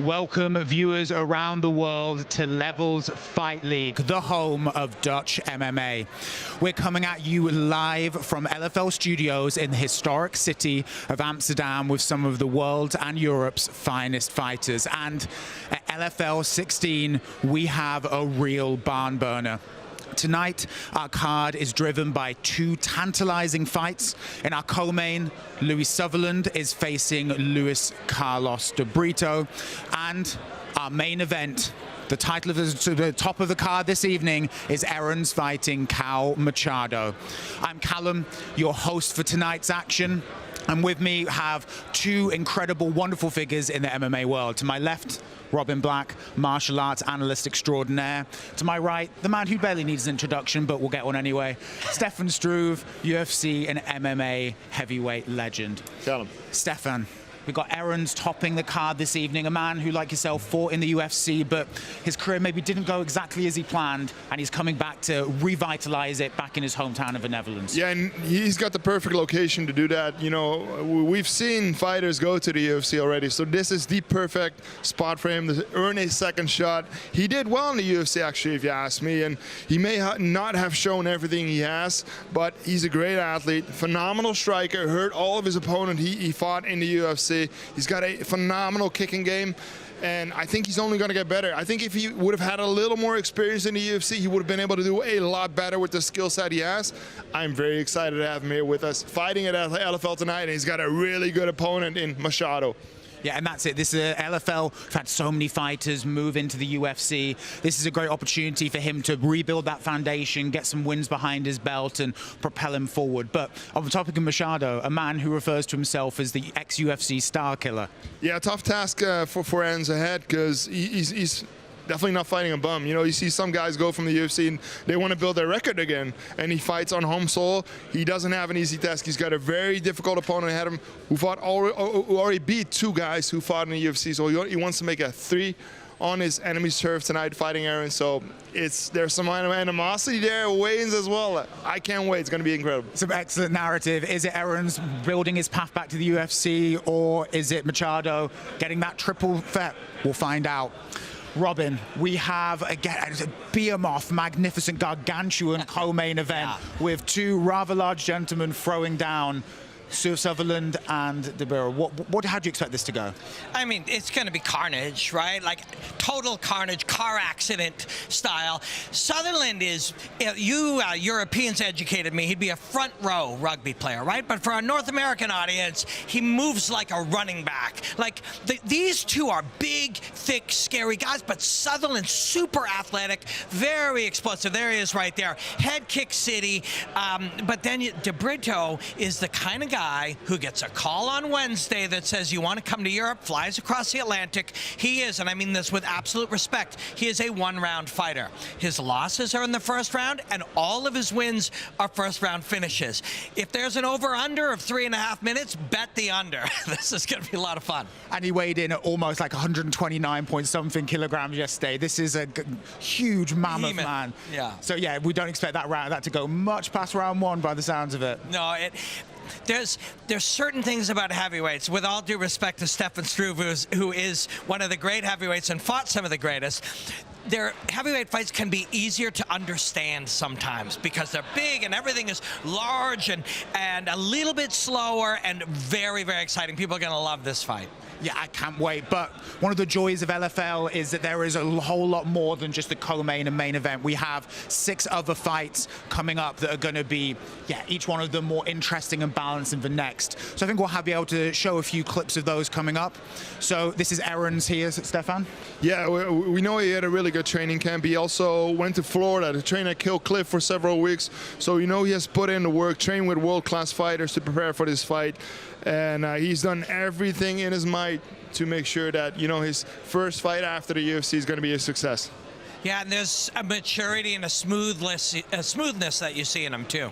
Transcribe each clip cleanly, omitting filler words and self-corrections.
Welcome viewers around the world to Levels Fight League, the home of Dutch MMA. We're coming at you live from LFL studios in the historic city of Amsterdam with some of the world's and Europe's finest fighters. And at LFL 16, we have a real barn burner. Tonight, our card is driven by two tantalizing fights. In our co-main, Louie Sutherland is facing Luis Carlos de Brito. And our main event, the title of the top of the card this evening, is Erons fighting Caio Machado. I'm Callum, your host for tonight's action. And with me have two incredible, wonderful figures in the MMA world. To my left, Robin Black, martial arts analyst extraordinaire. To my right, the man who barely needs an introduction, but we'll get one anyway, Stefan Struve, UFC and MMA heavyweight legend. Callum. Stefan, we've got Erons topping the card this evening, a man who, like yourself, fought in the UFC, but his career maybe didn't go exactly as he planned, and he's coming back to revitalize it back in his hometown of the Netherlands. Yeah, and he's got the perfect location to do that. You know, we've seen fighters go to the UFC already, so this is the perfect spot for him to earn a second shot. He did well in the UFC, actually, if you ask me, and he may not have shown everything he has, but he's a great athlete, phenomenal striker, hurt all of his opponent he fought in the UFC. He's got a phenomenal kicking game, and I think he's only going to get better. I think if he would have had a little more experience in the UFC, he would have been able to do a lot better with the skill set he has. I'm very excited to have him here with us, fighting at LFL tonight, and he's got a really good opponent in Machado. Yeah, and that's it. This is LFL. We've had so many fighters move into the UFC. This is a great opportunity for him to rebuild that foundation, get some wins behind his belt, and propel him forward. But on the topic of Machado, a man who refers to himself as the ex-UFC star killer. Yeah, tough task for Erons ahead, because he's definitely not fighting a bum. You know, you see some guys go from the UFC and they want to build their record again, and he fights on home soil. He doesn't have an easy task. He's got a very difficult opponent ahead of him who already beat two guys who fought in the UFC. So he wants to make a 3 on his enemy's turf tonight, fighting Erons. So there's some animosity there, weigh-ins as well. I can't wait. It's going to be incredible. Some excellent narrative. Is it Erons building his path back to the UFC, or is it Machado getting that triple threat? We'll find out. Robin, we have, again, a behemoth, magnificent, gargantuan co-main event with two rather large gentlemen throwing down Sutherland and Derito. How do you expect this to go? I mean, it's going to be carnage, right? Like total carnage, car accident style. Sutherland is, you Europeans educated me, he'd be a front row rugby player, right? But for our North American audience, he moves like a running back. Like these two are big, thick, scary guys, but Sutherland's super athletic, very explosive. There he is right there. Head kick city. But then Derito is the kind of guy who gets a call on Wednesday that says, you want to come to Europe, flies across the Atlantic. He is, and I mean this with absolute respect, he is a one-round fighter. His losses are in the first round, and all of his wins are first-round finishes. If there's an over-under of 3.5 minutes, bet the under. This is going to be a lot of fun. And he weighed in at almost like 129-point-something kilograms yesterday. This is a huge mammoth man. Yeah. So yeah, we don't expect that to go much past round 1 by the sounds of it. No, there's certain things about heavyweights, with all due respect to Stefan Struve, who is one of the great heavyweights and fought some of the greatest. Their heavyweight fights can be easier to understand sometimes because they're big and everything is large and a little bit slower and very, very exciting. People are going to love this fight. Yeah, I can't wait. But one of the joys of LFL is that there is a whole lot more than just the co-main and main event. We have 6 other fights coming up that are going to be, each one of them more interesting and balanced than the next. So I think we'll be able to show a few clips of those coming up. So this is Erons here, Stefan. Yeah, we know he had a really good training camp. He also went to Florida to train at Kill Cliff for several weeks. So you know he has put in the work, trained with world-class fighters to prepare for this fight. And he's done everything in his might to make sure that, you know, his first fight after the UFC is going to be a success. Yeah, and there's a maturity and a smoothness that you see in him, too.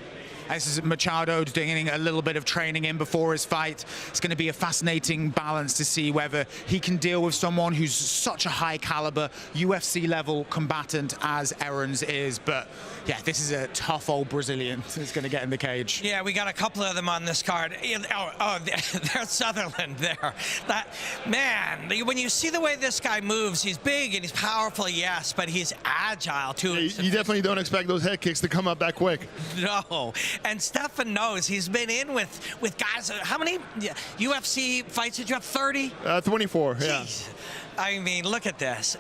This is Machado doing a little bit of training in before his fight. It's going to be a fascinating balance to see whether he can deal with someone who's such a high caliber UFC level combatant as Erons is. But yeah, this is a tough old Brazilian who's going to get in the cage. Yeah, we got a couple of them on this card. Oh, there's Sutherland there. Man, when you see the way this guy moves, he's big and he's powerful, yes, but he's agile too. You definitely don't expect those head kicks to come up that quick. No, and Stefan knows. He's been in with guys. How many UFC fights did you have? 30? 24, yeah. Jeez. I mean, look at this.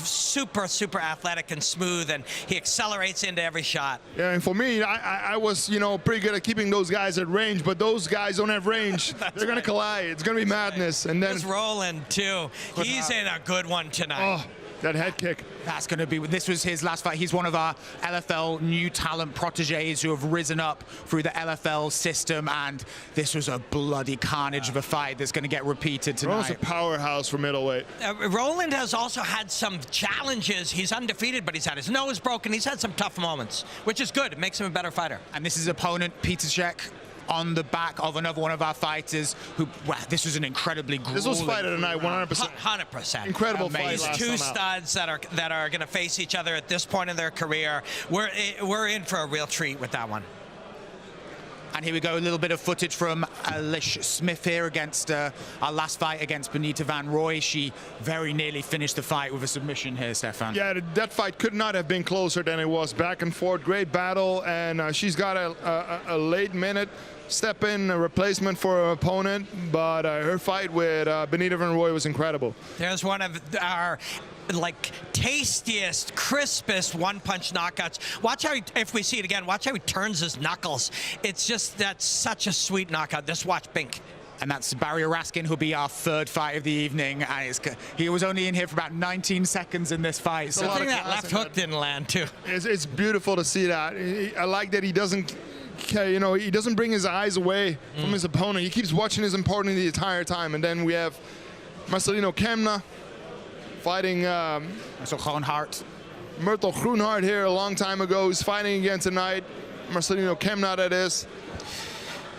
Super, super athletic and smooth, and he accelerates into every shot. Yeah, and for me, I was, pretty good at keeping those guys at range, but those guys don't have range. They're going to collide. It's going to be madness. And then there's Roland, too. He's in a good one tonight. Oh, that head kick. That's going to be, this was his last fight. He's one of our LFL new talent proteges who have risen up through the LFL system, and this was a bloody carnage of a fight that's going to get repeated tonight. Roland's a powerhouse for middleweight. Roland has also had some challenges. He's undefeated, but he's had his nose broken. He's had some tough moments, which is good. It makes him a better fighter. And this is opponent, Piechaczek, on the back of another one of our fighters who, wow, this was an incredibly grueling. This was fight of the night, 100%. 100%. Incredible Amazing. fight These last two time studs that are going to face each other at this point in their career. We're in for a real treat with that one. And here we go, a little bit of footage from Alish Smith here against our last fight against Benita Van Roy. She very nearly finished the fight with a submission here, Stefan. Yeah, that fight could not have been closer than it was. Back and forth, great battle, and she's got a late minute step-in replacement for her opponent, but her fight with Benita Van Roy was incredible. There's one of our tastiest, crispest one-punch knockouts. Watch how if we see it again, watch how he turns his knuckles. It's just, that's such a sweet knockout. Just watch Bink. And that's Barry Irausquin, who'll be our third fight of the evening. And he was only in here for about 19 seconds in this fight. So I think that left hook didn't land too. It's beautiful to see that. I like that he doesn't, he doesn't bring his eyes away from his opponent. He keeps watching his opponent the entire time. And then we have Marcelino Kemna fighting Goedhart. Myrtle Groenhart here a long time ago. He's fighting again tonight. Marcelino Kemna, that is.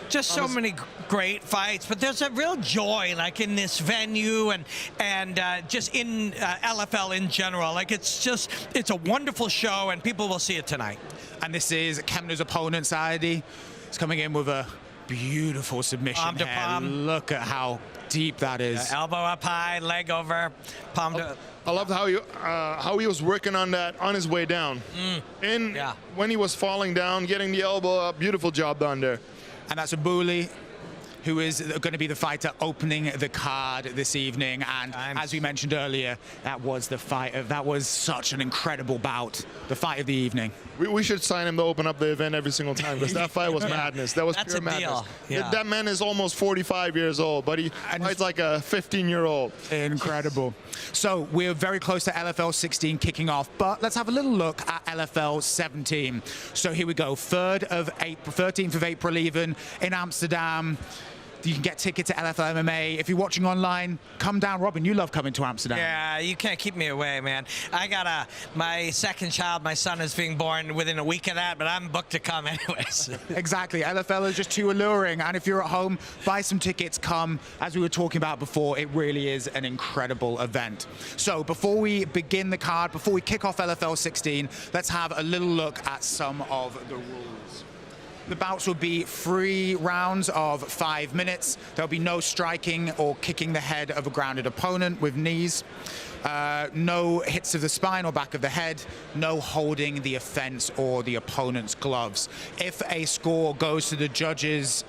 Just so many great fights, but there's a real joy like in this venue and just in LFL in general. Like it's a wonderful show, and people will see it tonight. And this is Kemna's opponent, Sadi. He's coming in with a beautiful submission. Palm to palm. Look at how deep that is. Elbow up high, leg over, palm to. I loved how he was working on that on his way down. When he was falling down, getting the elbow up, beautiful job done there. And that's Abulli, who is going to be the fighter opening the card this evening. And as we mentioned earlier, that was the fight. That was such an incredible bout, the fight of the evening. We should sign him to open up the event every single time, because that fight was madness. That was That's pure a madness. deal. Yeah. That man is almost 45 years old, but he fights like a 15-year-old. Incredible. So we're very close to LFL 16 kicking off, but let's have a little look at LFL 17. So here we go, 13th of April even in Amsterdam. You can get tickets to LFL MMA. If you're watching online, come down. Robin, you love coming to Amsterdam. Yeah, you can't keep me away, man. I got my second child, my son is being born within a week of that, but I'm booked to come anyways. Exactly. LFL is just too alluring. And if you're at home, buy some tickets, come. As we were talking about before, it really is an incredible event. So before we begin the card, before we kick off LFL 16, let's have a little look at some of the rules. The bouts will be 3 rounds of 5 minutes. There'll be no striking or kicking the head of a grounded opponent with knees. No hits of the spine or back of the head. No holding the offense or the opponent's gloves. If a score goes to the judges,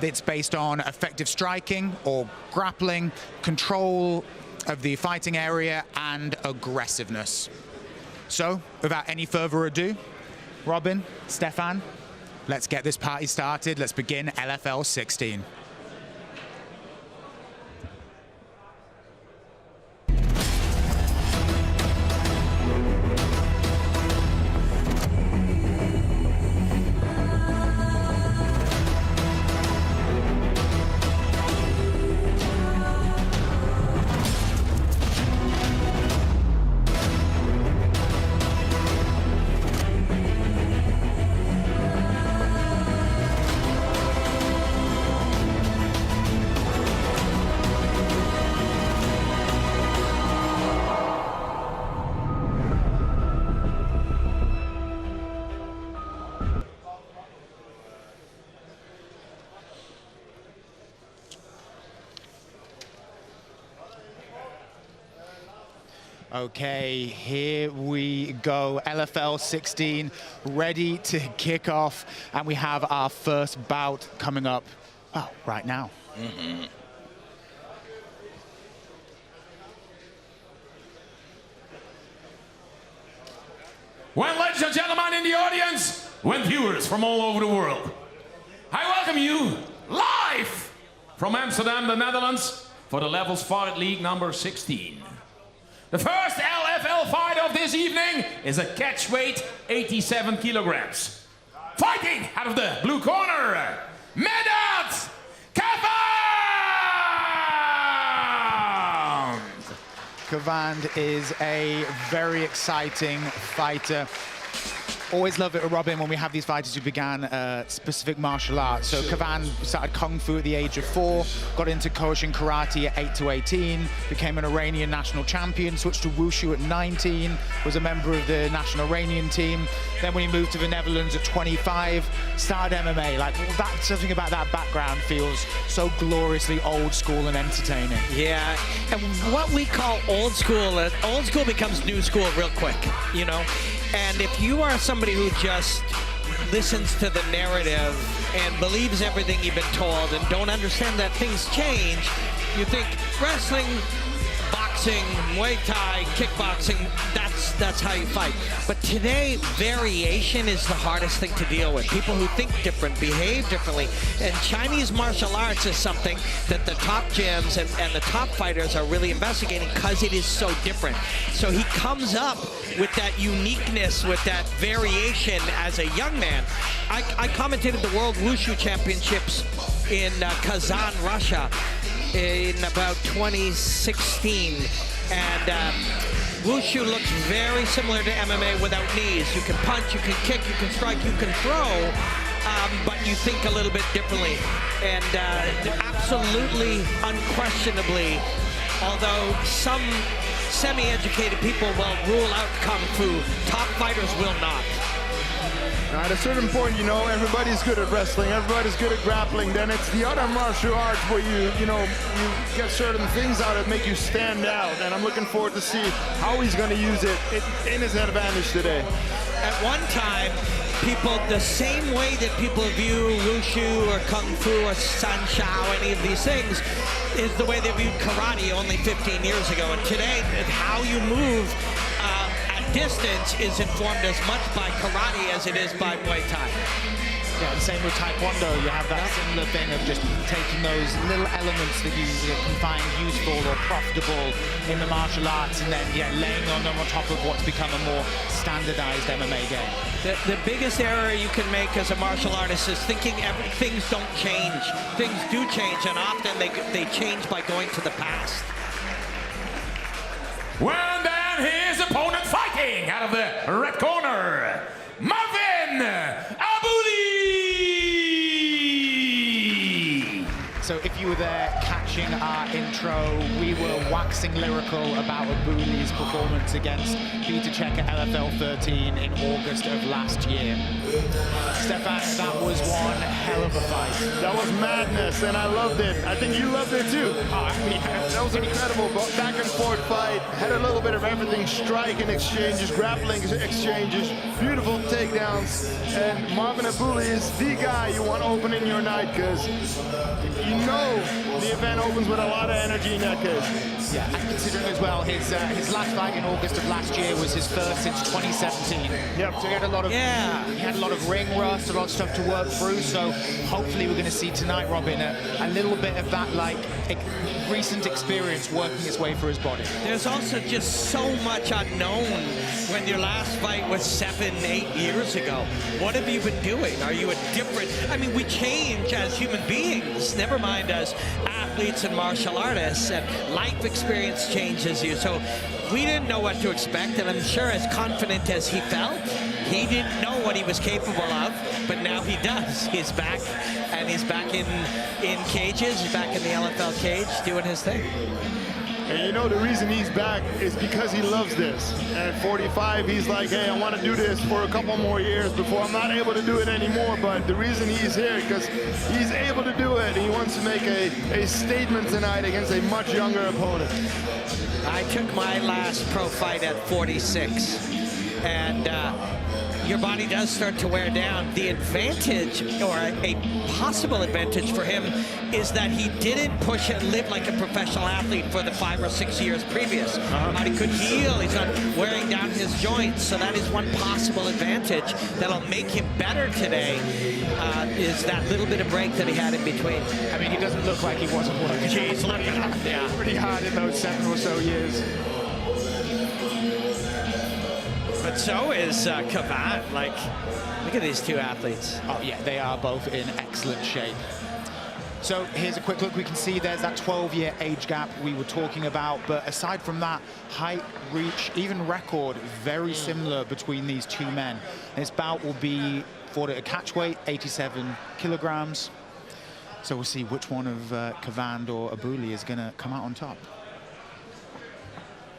it's based on effective striking or grappling, control of the fighting area, and aggressiveness. So, without any further ado, Robin, Stefan, let's get this party started. Let's begin LFL 16. Okay, here we go. LFL 16 ready to kick off, and we have our first bout coming up right now. Well, ladies and gentlemen in the audience, when viewers from all over the world, I welcome you live from Amsterdam, the Netherlands, for the Levels Fight League number 16. The first LFL fight of this evening is a catch weight 87 kilograms. Fighting out of the blue corner, Medad Cavand! Cavand is a very exciting fighter. Always love it, Robin, when we have these fighters who began specific martial arts. So Cavand started Kung Fu at the age of 4, got into Koshin Karate at 8 to 18, became an Iranian national champion, switched to Wushu at 19, was a member of the national Iranian team. Then when he moved to the Netherlands at 25, started MMA. Like, something about that background feels so gloriously old school and entertaining. Yeah, and what we call old school becomes new school real quick, you know? And if you are somebody who just listens to the narrative and believes everything you've been told and don't understand that things change, you think wrestling, boxing, Muay Thai, kickboxing, that's how you fight. But today, variation is the hardest thing to deal with. People who think different, behave differently. And Chinese martial arts is something that the top gyms and the top fighters are really investigating because it is so different. So he comes up with that uniqueness, with that variation as a young man. I commentated the World Wushu Championships in Kazan, Russia in about 2016. And Wushu looks very similar to MMA without knees. You can punch, you can kick, you can strike, you can throw, but you think a little bit differently. And absolutely, unquestionably, although some semi-educated people will rule out Kung Fu, top fighters will not. Now, at a certain point, you know, everybody's good at wrestling, everybody's good at grappling. Then it's the other martial arts where you get certain things out that make you stand out. And I'm looking forward to see how he's going to use it in his advantage today. At one time, people, the same way that people view Wushu or Kung Fu or San Shao, any of these things, is the way they viewed karate only 15 years ago. And today, how you move distance is informed as much by karate as it is by Muay Thai. Yeah, the same with Taekwondo. You have that similar thing of just taking those little elements that you can find useful or profitable in the martial arts and then, laying on them on top of what's become a more standardized MMA game. The biggest error you can make as a martial artist is thinking things don't change. Things do change, and often they change by going to the past. Well, then his opponent fighting out of the red corner, Marvin Abulli! So if you were there catching our intro, we were waxing lyrical about Abulli's performance against Piechaczek at LFL 13 in August of last year. Stefan, that was one hell of a fight. That was madness, and I loved it. I think you loved it too. That was an incredible back and forth fight. Had a little bit of everything, striking exchanges, grappling exchanges, beautiful takedowns. And Marvin Abulli is the guy you want opening your night, because you know the event opens with a lot of energy in that case. Yeah, and considering as well, his last fight in August of last year was his first since 2017. Yep. So he had a lot of ring rust, a lot of stuff to work through. So hopefully we're going to see tonight, Robin, a little bit of that recent experience working its way through his body. There's also just so much unknown when your last fight was 7-8 years ago. What have you been doing? Are you a different? I mean, we change as human beings, never mind as athletes and martial artists, and life experience changes you. So we didn't know what to expect, and I'm sure as confident as he felt, he didn't know what he was capable of, but now he does. He's back, and he's back in cages. He's back in the LFL cage doing his thing. And you know the reason he's back is because he loves this. And at 45, he's like, hey, I want to do this for a couple more years before I'm not able to do it anymore. But the reason he's here is because he's able to do it. He wants to make a statement tonight against a much younger opponent. I took my last pro fight at 46, and your body does start to wear down. The advantage, or a possible advantage for him, is that he didn't push and live like a professional athlete for the 5 or 6 years previous. Body could heal, he's not wearing down his joints, so that is one possible advantage that'll make him better today, is that little bit of break that he had in between. I mean, he doesn't look like he wasn't working. He's looking up, yeah. Pretty hard in those 7 or so years. But so is Cavand. Like, look at these two athletes. Oh, yeah, they are both in excellent shape. So here's a quick look. We can see there's that 12-year age gap we were talking about. But aside from that, height, reach, even record, very similar between these two men. This bout will be fought at a catch weight, 87 kilograms. So we'll see which one of Cavand or Abulli is going to come out on top.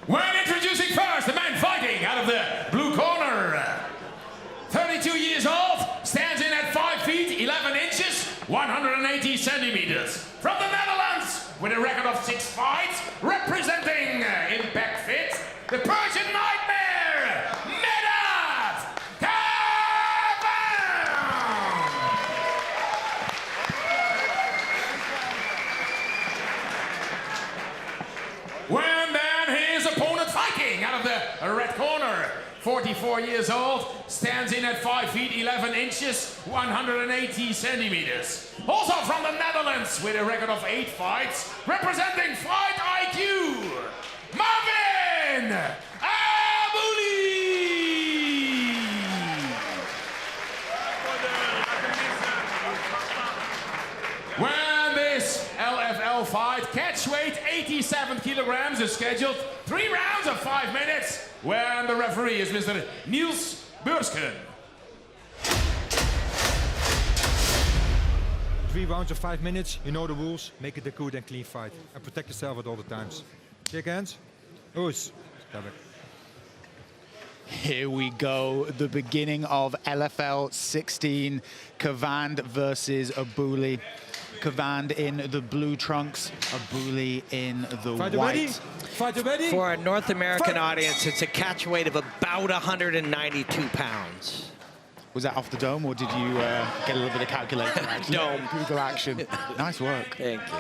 When introducing first, the man fighting out of the blue corner. 32 years old, stands in at 5 feet, 11 inches, 180 centimeters. From the Netherlands, with a record of 6 fights, representing Impact Fit, the Persian Nightmare, When then his opponent fighting out of the red corner, 44 years old, stands in at 5 feet 11 inches, 180 centimeters. Also from the Netherlands with a record of 8 fights, representing Fight IQ, Marvin Abulli! When this LFL fight, catch weight 87 kilograms, is scheduled 3 rounds of 5 minutes, when the referee is Mr. Niels Bursken. 3 rounds of 5 minutes, you know the rules, make it a good and clean fight. And protect yourself at all the times. Shake hands. Oos. Here we go, the beginning of LFL 16, Cavand versus Abulli. Cavand in the blue trunks, Abulli in the Fighter white. ready? Fighter ready? For a North American audience, it's a catch weight of about 192 pounds. Was that off the dome, or did you get a little bit of calculator action? Dome. Google action. Nice work. Thank you.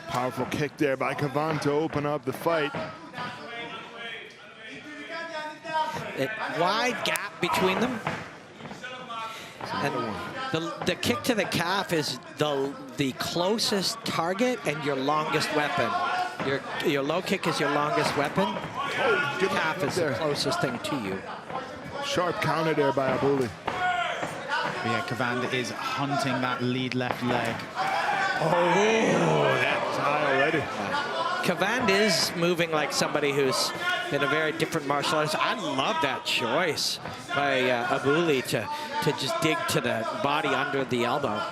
Powerful kick there by Cavand to open up the fight. A wide gap between them. And the kick to the calf is the closest target and your longest weapon. Your low kick is your longest weapon. Oh, good Calf is the closest thing to you. Sharp counter there by Abulli. But yeah, Cavand is hunting that lead left leg. Oh, that's high already. Cavand is moving like somebody who's in a very different martial arts. I love that choice by Abulli to just dig to the body under the elbow.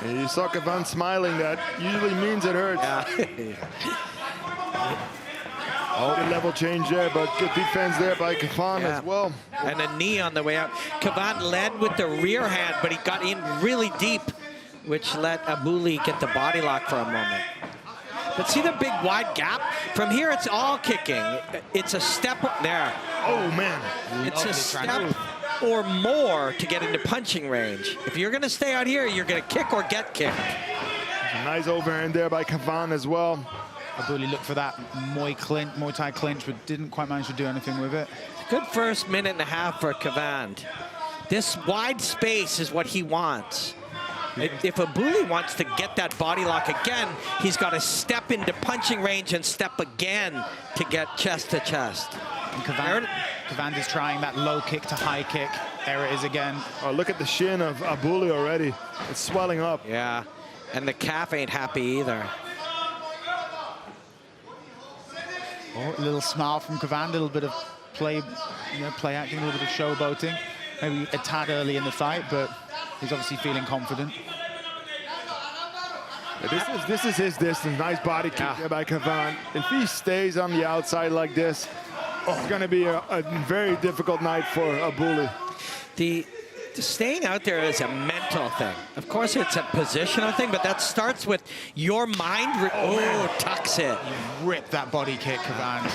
And you saw Cavand smiling. That usually means it hurts. Good level change there, but good defense there by Cavand as well. And a knee on the way out. Cavand led with the rear hand, but he got in really deep, which let Abulli get the body lock for a moment. But see the big wide gap? From here, it's all kicking. It's a step there. Oh, man. It's a step or more to get into punching range. If you're going to stay out here, you're going to kick or get kicked. A nice overhand there by Cavand as well. Abulli looked for that Muay Thai clinch, but didn't quite manage to do anything with it. Good first minute and a half for Cavand. This wide space is what he wants. If Abulli wants to get that body lock again, he's got to step into punching range and step again to get chest to chest. And Cavand is trying that low kick to high kick. There it is again. Oh, look at the shin of Abulli already. It's swelling up. Yeah, and the calf ain't happy either. Oh, a little smile from Cavand, a little bit of play acting, a little bit of showboating. Maybe a tad early in the fight, but he's obviously feeling confident. This is his distance. Nice body kick there by Cavand. If he stays on the outside like this, it's going to be a very difficult night for Abulli. The staying out there is a mental thing. Of course, it's a positional thing, but that starts with your mind. Tucks it. Rip that body kick, Cavand.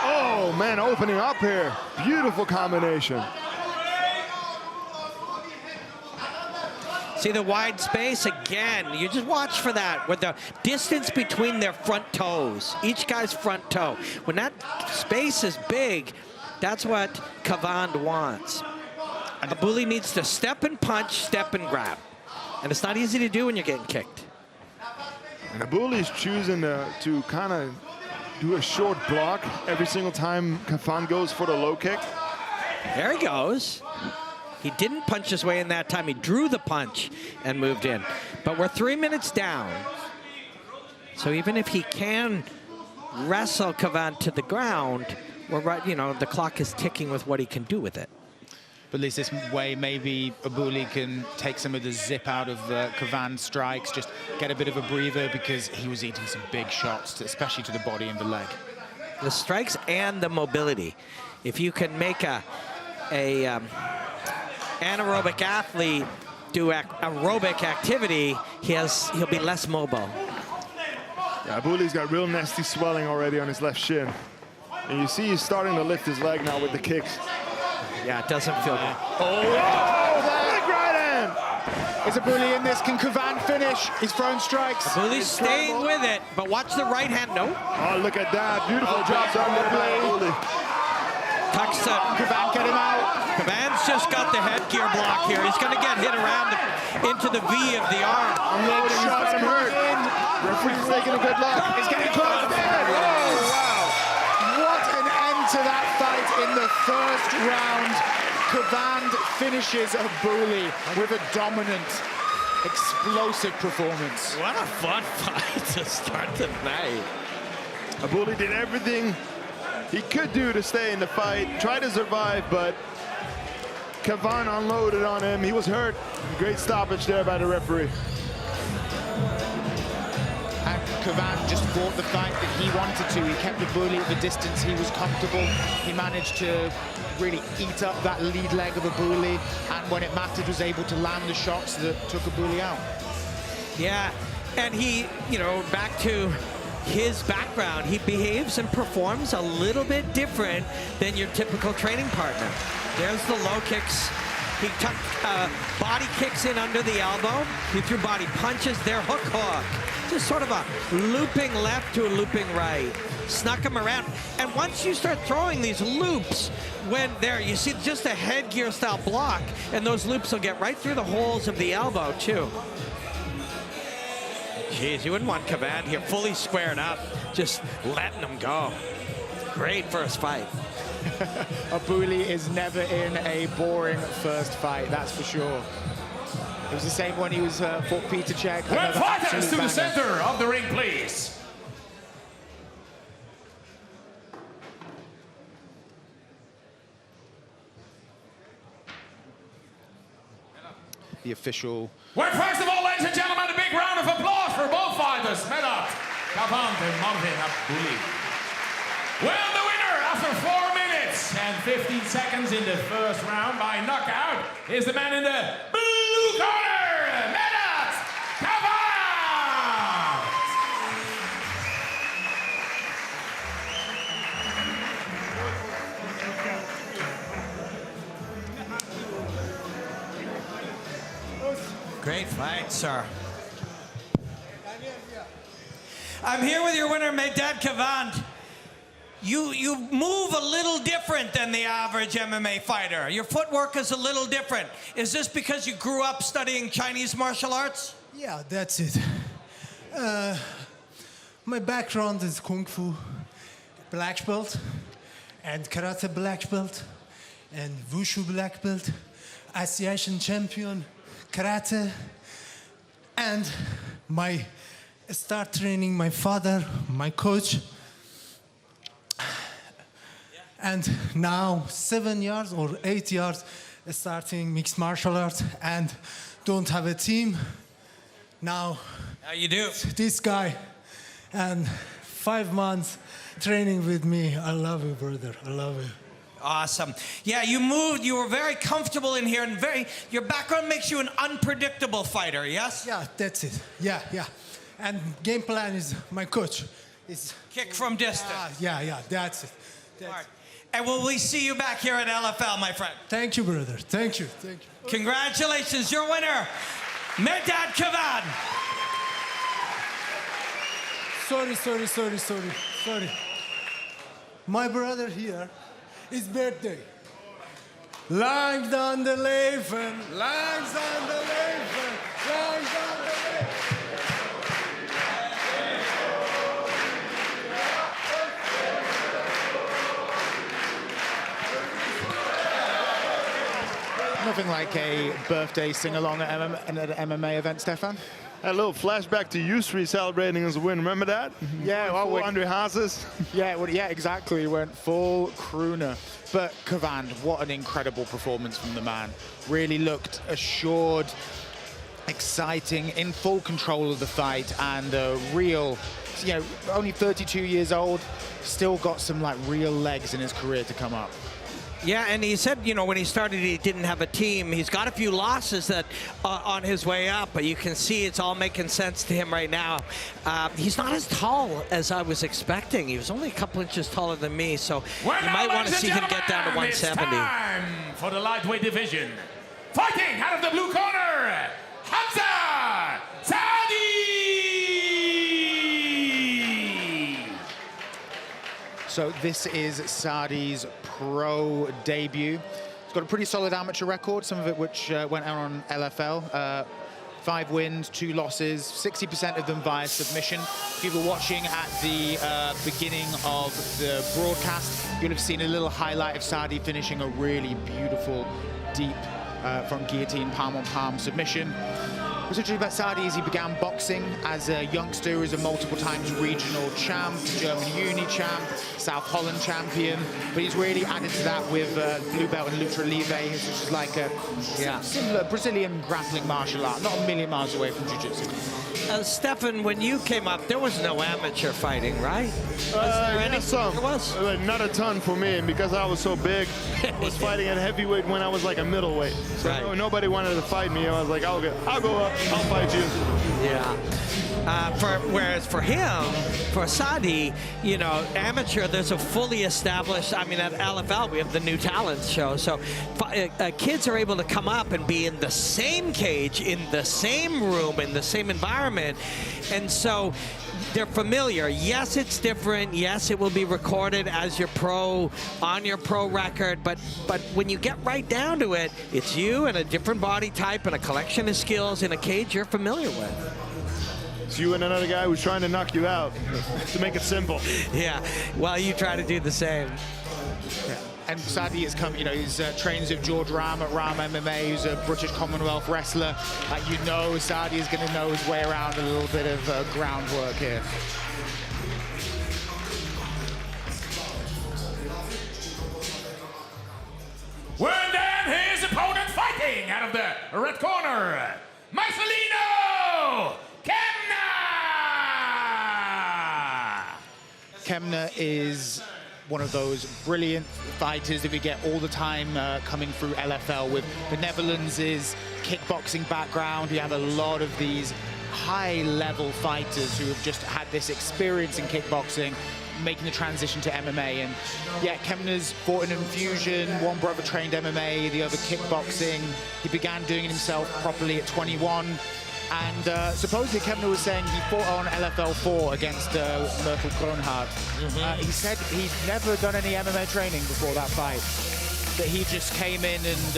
Oh, man, opening up here. Beautiful combination. See the wide space again. You just watch for that with the distance between their front toes, each guy's front toe. When that space is big, that's what Cavand wants. Abulli needs to step and punch, step and grab. And it's not easy to do when you're getting kicked. And Abulli's choosing to kind of do a short block every single time Cavand goes for the low kick. There he goes. He didn't punch his way in that time. He drew the punch and moved in. But we're 3 minutes down. So even if he can wrestle Cavand to the ground, we're right, you know, the clock is ticking with what he can do with it. But at least this way, maybe Abulli can take some of the zip out of Cavand's strikes, just get a bit of a breather, because he was eating some big shots, especially to the body and the leg. The strikes and the mobility. If you can make a anaerobic athlete do aerobic activity, he'll be less mobile. Yeah, Abulli's got real nasty swelling already on his left shin. And you see he's starting to lift his leg now with the kicks. Yeah, it doesn't feel good. Big right hand! Is Abulli in this? Can Cavand finish? He's throwing strikes. Abulli's staying with it, but watch the right hand. No. Oh, look at that. Beautiful drop down there by Abulli. Tucks it. Cavand, get him out. Cavand's just got the headgear block here. He's going to get hit around into the V of the arm. Unloading, he's got him hurt. Referee's taking a good look. He's getting close. Oh, wow. What an end to that fight in the first round. Cavand finishes Abulli with a dominant, explosive performance. What a fun fight to start the night. Abulli did everything he could do to stay in the fight, try to survive, but Cavand unloaded on him. He was hurt. Great stoppage there by the referee. And Cavand just fought the fight that he wanted to. He kept Abulli at the distance he was comfortable. He managed to really eat up that lead leg of Abulli, and when it mattered was able to land the shots that took Abulli out. Yeah, and he, you know, back to his background, he behaves and performs a little bit different than your typical training partner. There's the low kicks. He tucked body kicks in under the elbow. He threw body punches. Their hook. Just sort of a looping left to a looping right. Snuck him around. And once you start throwing these loops, when there, you see just a headgear style block, and those loops will get right through the holes of the elbow too. Jeez, you wouldn't want Cavand here fully squared up, just letting him go. Great first fight. Abulli is never in a boring first fight, that's for sure. It was the same when he was fought Piechaczek. Well, fighters to the center of the ring, please. The official. Well, first of all, ladies and gentlemen, a big round of applause for both fighters. Melo, Cavand and Abulli. Well, the winner after 4 minutes and 15 seconds in the first round by knockout is the man in the blue corner, Melo, Cavand. Great fight, sir. I'm here with your winner, David Cavand. You move a little different than the average MMA fighter. Your footwork is a little different. Is this because you grew up studying Chinese martial arts? Yeah, that's it. My background is Kung Fu black belt, and Karate black belt, and Wushu black belt, Asian champion, Karate, and my start training, my father, my coach, and now 7 years or 8 years starting mixed martial arts and don't have a team. Now you do. This guy, and 5 months training with me. I love you, brother. I love you. Awesome. Yeah, you moved. You were very comfortable in here, and your background makes you an unpredictable fighter. Yes. Yeah, that's it. Yeah. And game plan is my coach. Is kick from distance. Yeah. That's it. All right. And will we see you back here at LFL, my friend? Thank you, brother. Thank you. Congratulations, your winner, Medad Cavand. Sorry. My brother here, his birthday. Langs aan de leven, langs aan de leven, langs aan de leven. Nothing like a birthday sing-along at an MMA event, Stefan? A little flashback to Yusri celebrating his win. Remember that? Yeah, well, Andre Hazes. Yeah, exactly. Went full crooner. But Cavand, what an incredible performance from the man. Really looked assured, exciting, in full control of the fight, and real, only 32 years old, still got some like real legs in his career to come up. Yeah, and he said, when he started, he didn't have a team. He's got a few losses that on his way up, but you can see it's all making sense to him right now. He's not as tall as I was expecting. He was only a couple inches taller than me, so you might want to see him get down to 170. It's time for the lightweight division. Fighting out of the blue corner, Hamza Sadi! So this is Sadi's pro debut. He's got a pretty solid amateur record, some of it which went out on LFL. 5 wins, 2 losses, 60% of them via submission. If you were watching at the beginning of the broadcast, you'll have seen a little highlight of Sadi finishing a really beautiful, deep front guillotine, palm-on-palm submission. What's interesting about Sadi is he began boxing as a youngster, as a multiple times regional champ, German uni champ, South Holland champion, but he's really added to that with blue belt and lucha livre, which is like a similar Brazilian grappling martial art, not a million miles away from jiu-jitsu. Stefan, when you came up, there was no amateur fighting, right? Was there any? Some. There was? Not a ton for me, and because I was so big, I was fighting at heavyweight when I was like a middleweight. So nobody wanted to fight me. I was like, I'll go up, I'll fight you. Yeah. Whereas for him, for Sadi, amateur, there's a fully established, at LFL, we have the New Talents show. So kids are able to come up and be in the same cage, in the same room, in the same environment. And so they're familiar. Yes, it's different. Yes, it will be recorded as your pro, on your pro record. But when you get right down to it, it's you and a different body type and a collection of skills in a cage you're familiar with. It's you and another guy who's trying to knock you out, to make it simple. Yeah, well, you try to do the same. Yeah. And Sadi has come, he's trains with George Ram at Ram MMA, who's a British Commonwealth wrestler. Sadi is going to know his way around a little bit of groundwork here. Well, then his opponent fighting out of the red corner, Marcelino Kemna! Kemna is one of those brilliant fighters that we get all the time coming through LFL with the Netherlands' kickboxing background. We have a lot of these high-level fighters who have just had this experience in kickboxing, making the transition to MMA. And yeah, Kemna's fought in infusion. One brother trained MMA, the other kickboxing. He began doing it himself properly at 21. And supposedly Kemna was saying he fought on LFL 4 against Roland Goedhart. He said he'd never done any MMA training before that fight. That he just came in and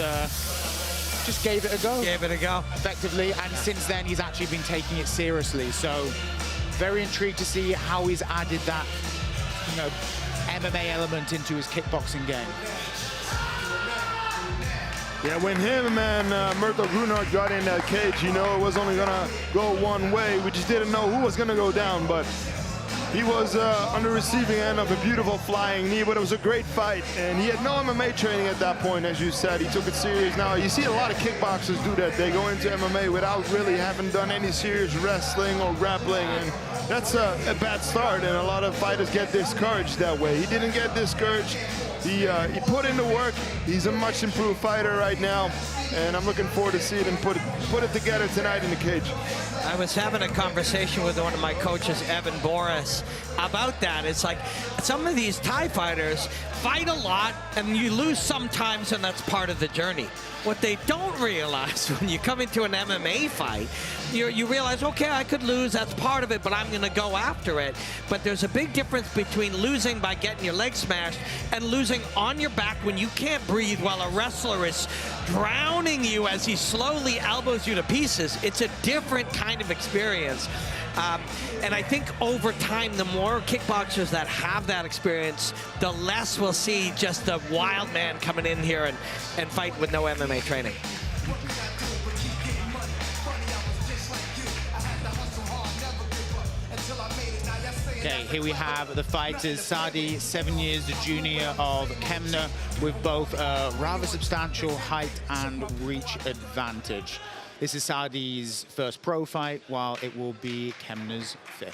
just gave it a go. Effectively. And since then, he's actually been taking it seriously. So very intrigued to see how he's added that, MMA element into his kickboxing game. Yeah, when him and Roland Goedhart got in that cage, it was only gonna go one way. We just didn't know who was gonna go down, but he was on the receiving end of a beautiful flying knee, but it was a great fight. And he had no MMA training at that point, as you said. He took it serious. Now, you see a lot of kickboxers do that. They go into MMA without really having done any serious wrestling or grappling, and that's a bad start, and a lot of fighters get discouraged that way. He didn't get discouraged. He put in the work. He's a much improved fighter right now, and I'm looking forward to seeing him put it together tonight in the cage. I was having a conversation with one of my coaches, Evan Boris, about that. It's like some of these Thai fighters fight a lot, and you lose sometimes, and that's part of the journey. What they don't realize when you come into an MMA fight, you realize, okay, I could lose, that's part of it, but I'm going to go after it. But there's a big difference between losing by getting your leg smashed and losing on your back when you can't breathe while a wrestler is drowning you as he slowly elbows you to pieces. It's a different kind of experience. And I think over time, the more kickboxers that have that experience, the less we'll see just a wild man coming in here and fight with no MMA training. Okay, here we have the fighters. Sadi, 7 years the junior of Kemna, with both a rather substantial height and reach advantage. This is Sadi's first pro fight, while it will be Kemna's 5th.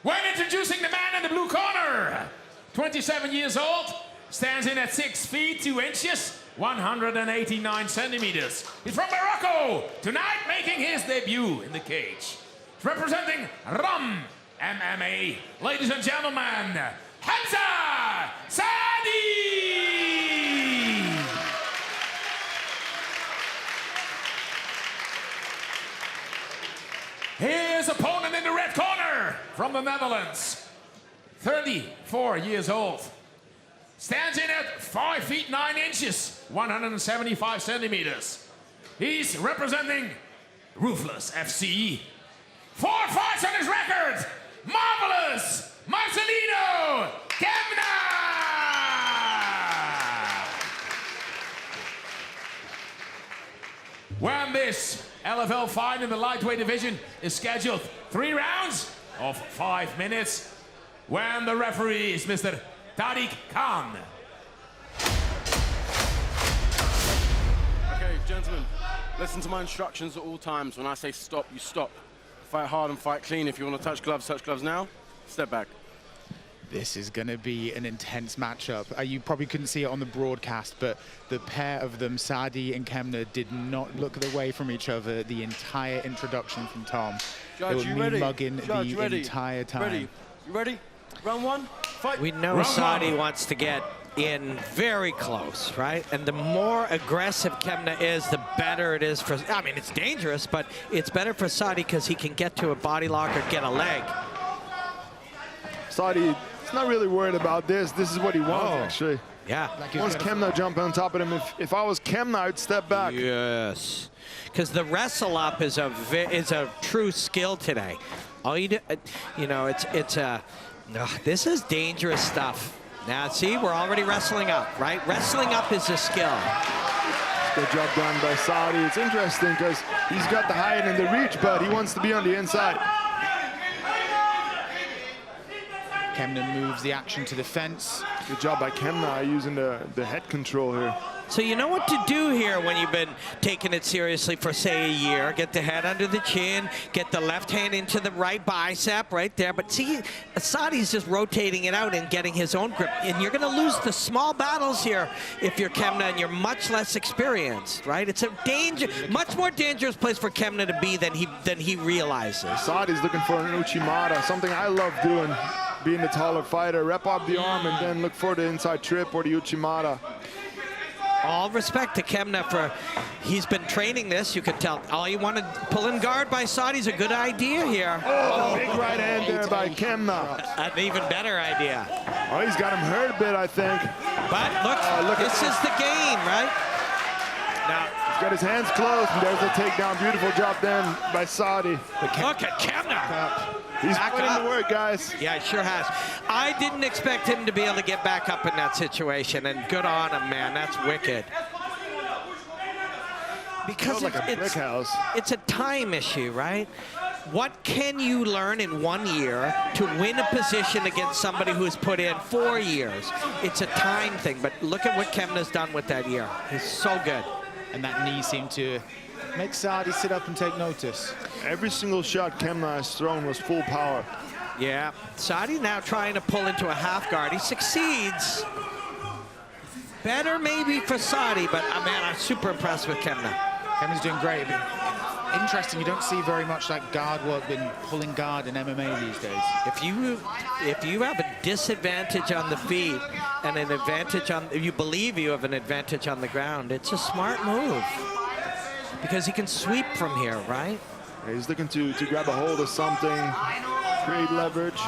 When introducing the man in the blue corner, 27 years old, stands in at 6 feet 2 inches, 189 centimeters. He's from Morocco, tonight making his debut in the cage. Representing Ram MMA, ladies and gentlemen, Hamza Sadi! His opponent in the red corner, from the Netherlands, 34 years old. Stands in at 5 feet 9 inches, 175 centimeters. He's representing Ruthless FC. 4 fights on his record. Marvelous Marcelino Kemna! When this LFL fight in the lightweight division is scheduled 3 rounds of 5 minutes, when the referee is Mr. Tariq Khan. Okay, gentlemen, listen to my instructions at all times. When I say stop, you stop. Fight hard and fight clean. If you want to touch gloves now. Step back. This is going to be an intense matchup. You probably couldn't see it on the broadcast, but the pair of them, Sadi and Kemna, did not look away from each other the entire introduction from Tom. Judge, they you were ready? mugging Judge, the ready? entire time. Ready? You ready? Round 1, fight. We know Sadi wants to get in very close, right? And the more aggressive Kemna is, the better it is for, I mean, it's dangerous, but it's better for Sadi because he can get to a body lock or get a leg. Sadi, he's not really worried about this. This is what he wants, actually. Yeah. Once Kemna jump on top of him, if I was Kemna, I'd step back. Yes. Because the wrestle up is a true skill today. All you do, you know, this is dangerous stuff. Now, see, we're already wrestling up, right? Wrestling up is a skill. Good job done by Sadi. It's interesting because he's got the height and the reach, but he wants to be on the inside. Kemna moves the action to the fence. Good job by Kemna using the head control here. So you know what to do here when you've been taking it seriously for, say, a year. Get the head under the chin, get the left hand into the right bicep right there. But see, Sadi's just rotating it out and getting his own grip. And you're going to lose the small battles here if you're Kemna and you're much less experienced, right? It's a much more dangerous place for Kemna to be than he realizes. Sadi's looking for an Uchimata, something I love doing, being the taller fighter. Rep up the arm and then look for the inside trip or the Uchimata. All respect to Kemna for, he's been training this, you could tell. All you want to pull in guard by Sadi's a good idea here. Oh, big right hand there by Kemna. An even better idea. Oh, he's got him hurt a bit, I think. But look this is the game, right? Now, he's got his hands closed, and there's a takedown. Beautiful job then by Sadi. Look at Kemna. He's putting in the work, guys. Yeah, he sure has. I didn't expect him to be able to get back up in that situation, and good on him, man. That's wicked. Because like a brick house. It's a time issue, right? What can you learn in 1 year to win a position against somebody who's put in 4 years? It's a time thing, but look at what Kemna's done with that year. He's so good. And that knee seemed to make Sadi sit up and take notice. Every single shot Kemna has thrown was full power. Yeah, Sadi now trying to pull into a half guard. He succeeds. Better maybe for Sadi, but man, I'm super impressed with Kemna. Kemna's doing great. Interesting, you don't see very much like guard work, been pulling guard in MMA these days. If you have a disadvantage on the feet and an advantage on, you believe you have an advantage on the ground, it's a smart move because he can sweep from here, right? Yeah, he's looking to grab a hold of something, create leverage.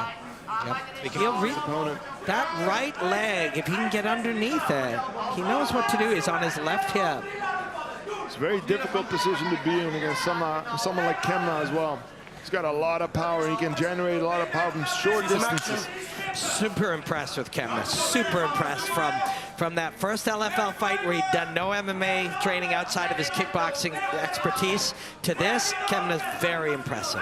Opponent. That right leg, if he can get underneath it, he knows what to do. He's on his left hip. It's a very difficult position to be in against someone like Kemna as well. He's got a lot of power. He can generate a lot of power from short distances. Super impressed with Kemna. Super impressed from that first LFL fight where he'd done no MMA training outside of his kickboxing expertise to this. Kemna's very impressive.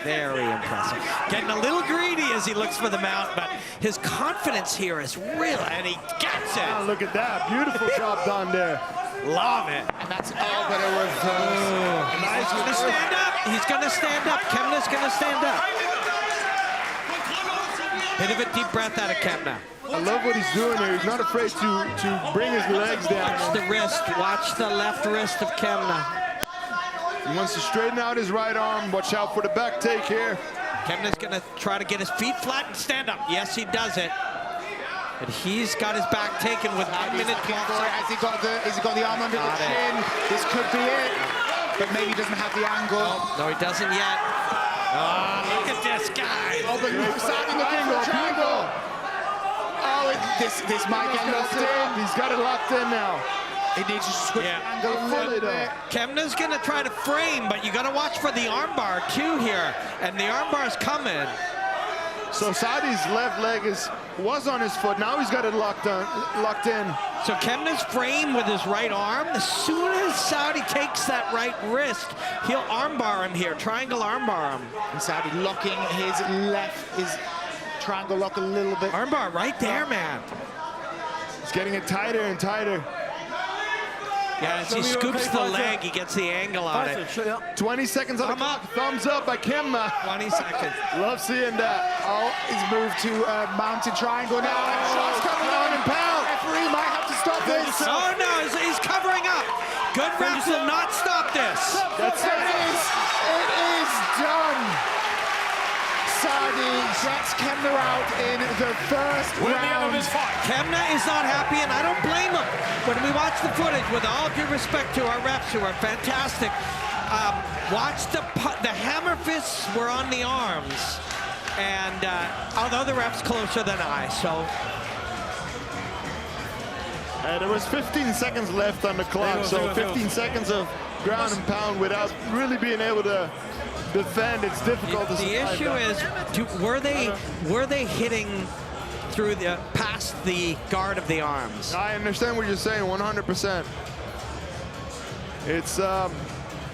Very impressive. Getting a little greedy as he looks for the mount, but his confidence here is real, and he gets it. Oh, look at that. Beautiful job done there. Love it. And that's all but a reverse. He's going to stand up. He's going to stand up. Kemna's going to stand up. Bit of a deep breath out of Kemna. I love what he's doing here. He's not afraid to bring his legs down. Watch the wrist. Watch the left wrist of Kemna. He wants to straighten out his right arm. Watch out for the back take here. Kemna's going to try to get his feet flat and stand up. Yes, he does it. And he's got his back taken with 1 minute 12 seconds. Has he got the arm under the chin? This could be it. But maybe he doesn't have the angle. No, he doesn't yet. Oh, look at this guy. Oh, but Sadi looking for a triangle. Oh, this might get locked in. He's got it locked in now. He needs to switch the angle a little bit. Kemna's going to try to frame, but you got to watch for the armbar too here. And the armbar's coming. So Sadi's left leg was on his foot. Now he's got it locked in. So Kemna's frame with his right arm. As soon as Sadi takes that right wrist, he'll armbar him here. Triangle armbar him. And Sadi locking his triangle lock a little bit. Armbar right there, man. He's getting it tighter and tighter. Yeah, as he scoops the leg, he gets the angle on it. 20 seconds on the clock. Thumbs up by Kemna. 20 seconds. Love seeing that. Oh, he's moved to a mounted triangle now. And shots coming on and pound. Referee might have to stop this. Oh no, he's covering up. Good refs will not stop this. That's it. It is done. Sadi gets Kemna out in the first round. Kemna is not happy, and I don't blame him. When we watch the footage, with all due respect to our refs who are fantastic, watch the hammer fists were on the arms, and although the ref's closer than I, so. There was 15 seconds left on the clock, so 15 seconds of ground and pound without really being able to defend. It's difficult to survive. The issue is, were they hitting through past the guard of the arms? I understand what you're saying 100%. It's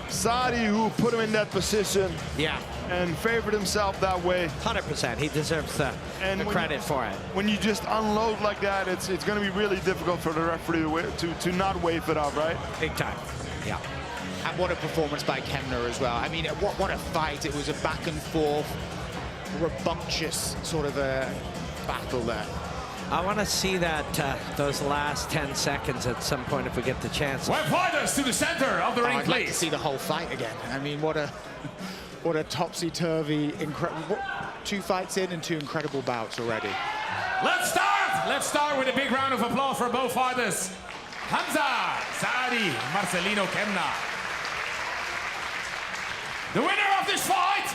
Sadi who put him in that position. Yeah. And favored himself that way. 100%. He deserves the credit for it. When you just unload like that, it's going to be really difficult for the referee to not wave it off, right? Big time. Yeah. And what a performance by Kemna as well. I mean, what a fight. It was a back and forth, rambunctious sort of a battle there. I want to see that those last 10 seconds at some point if we get the chance. Well, fighters to the center of the ring, I'd please. like to see the whole fight again. I mean, what a topsy-turvy, incredible 2 fights in and 2 incredible bouts already. Let's start! Let's start with a big round of applause for both fighters. Hamza, Sadi, Marcelino Kemna. The winner of this fight,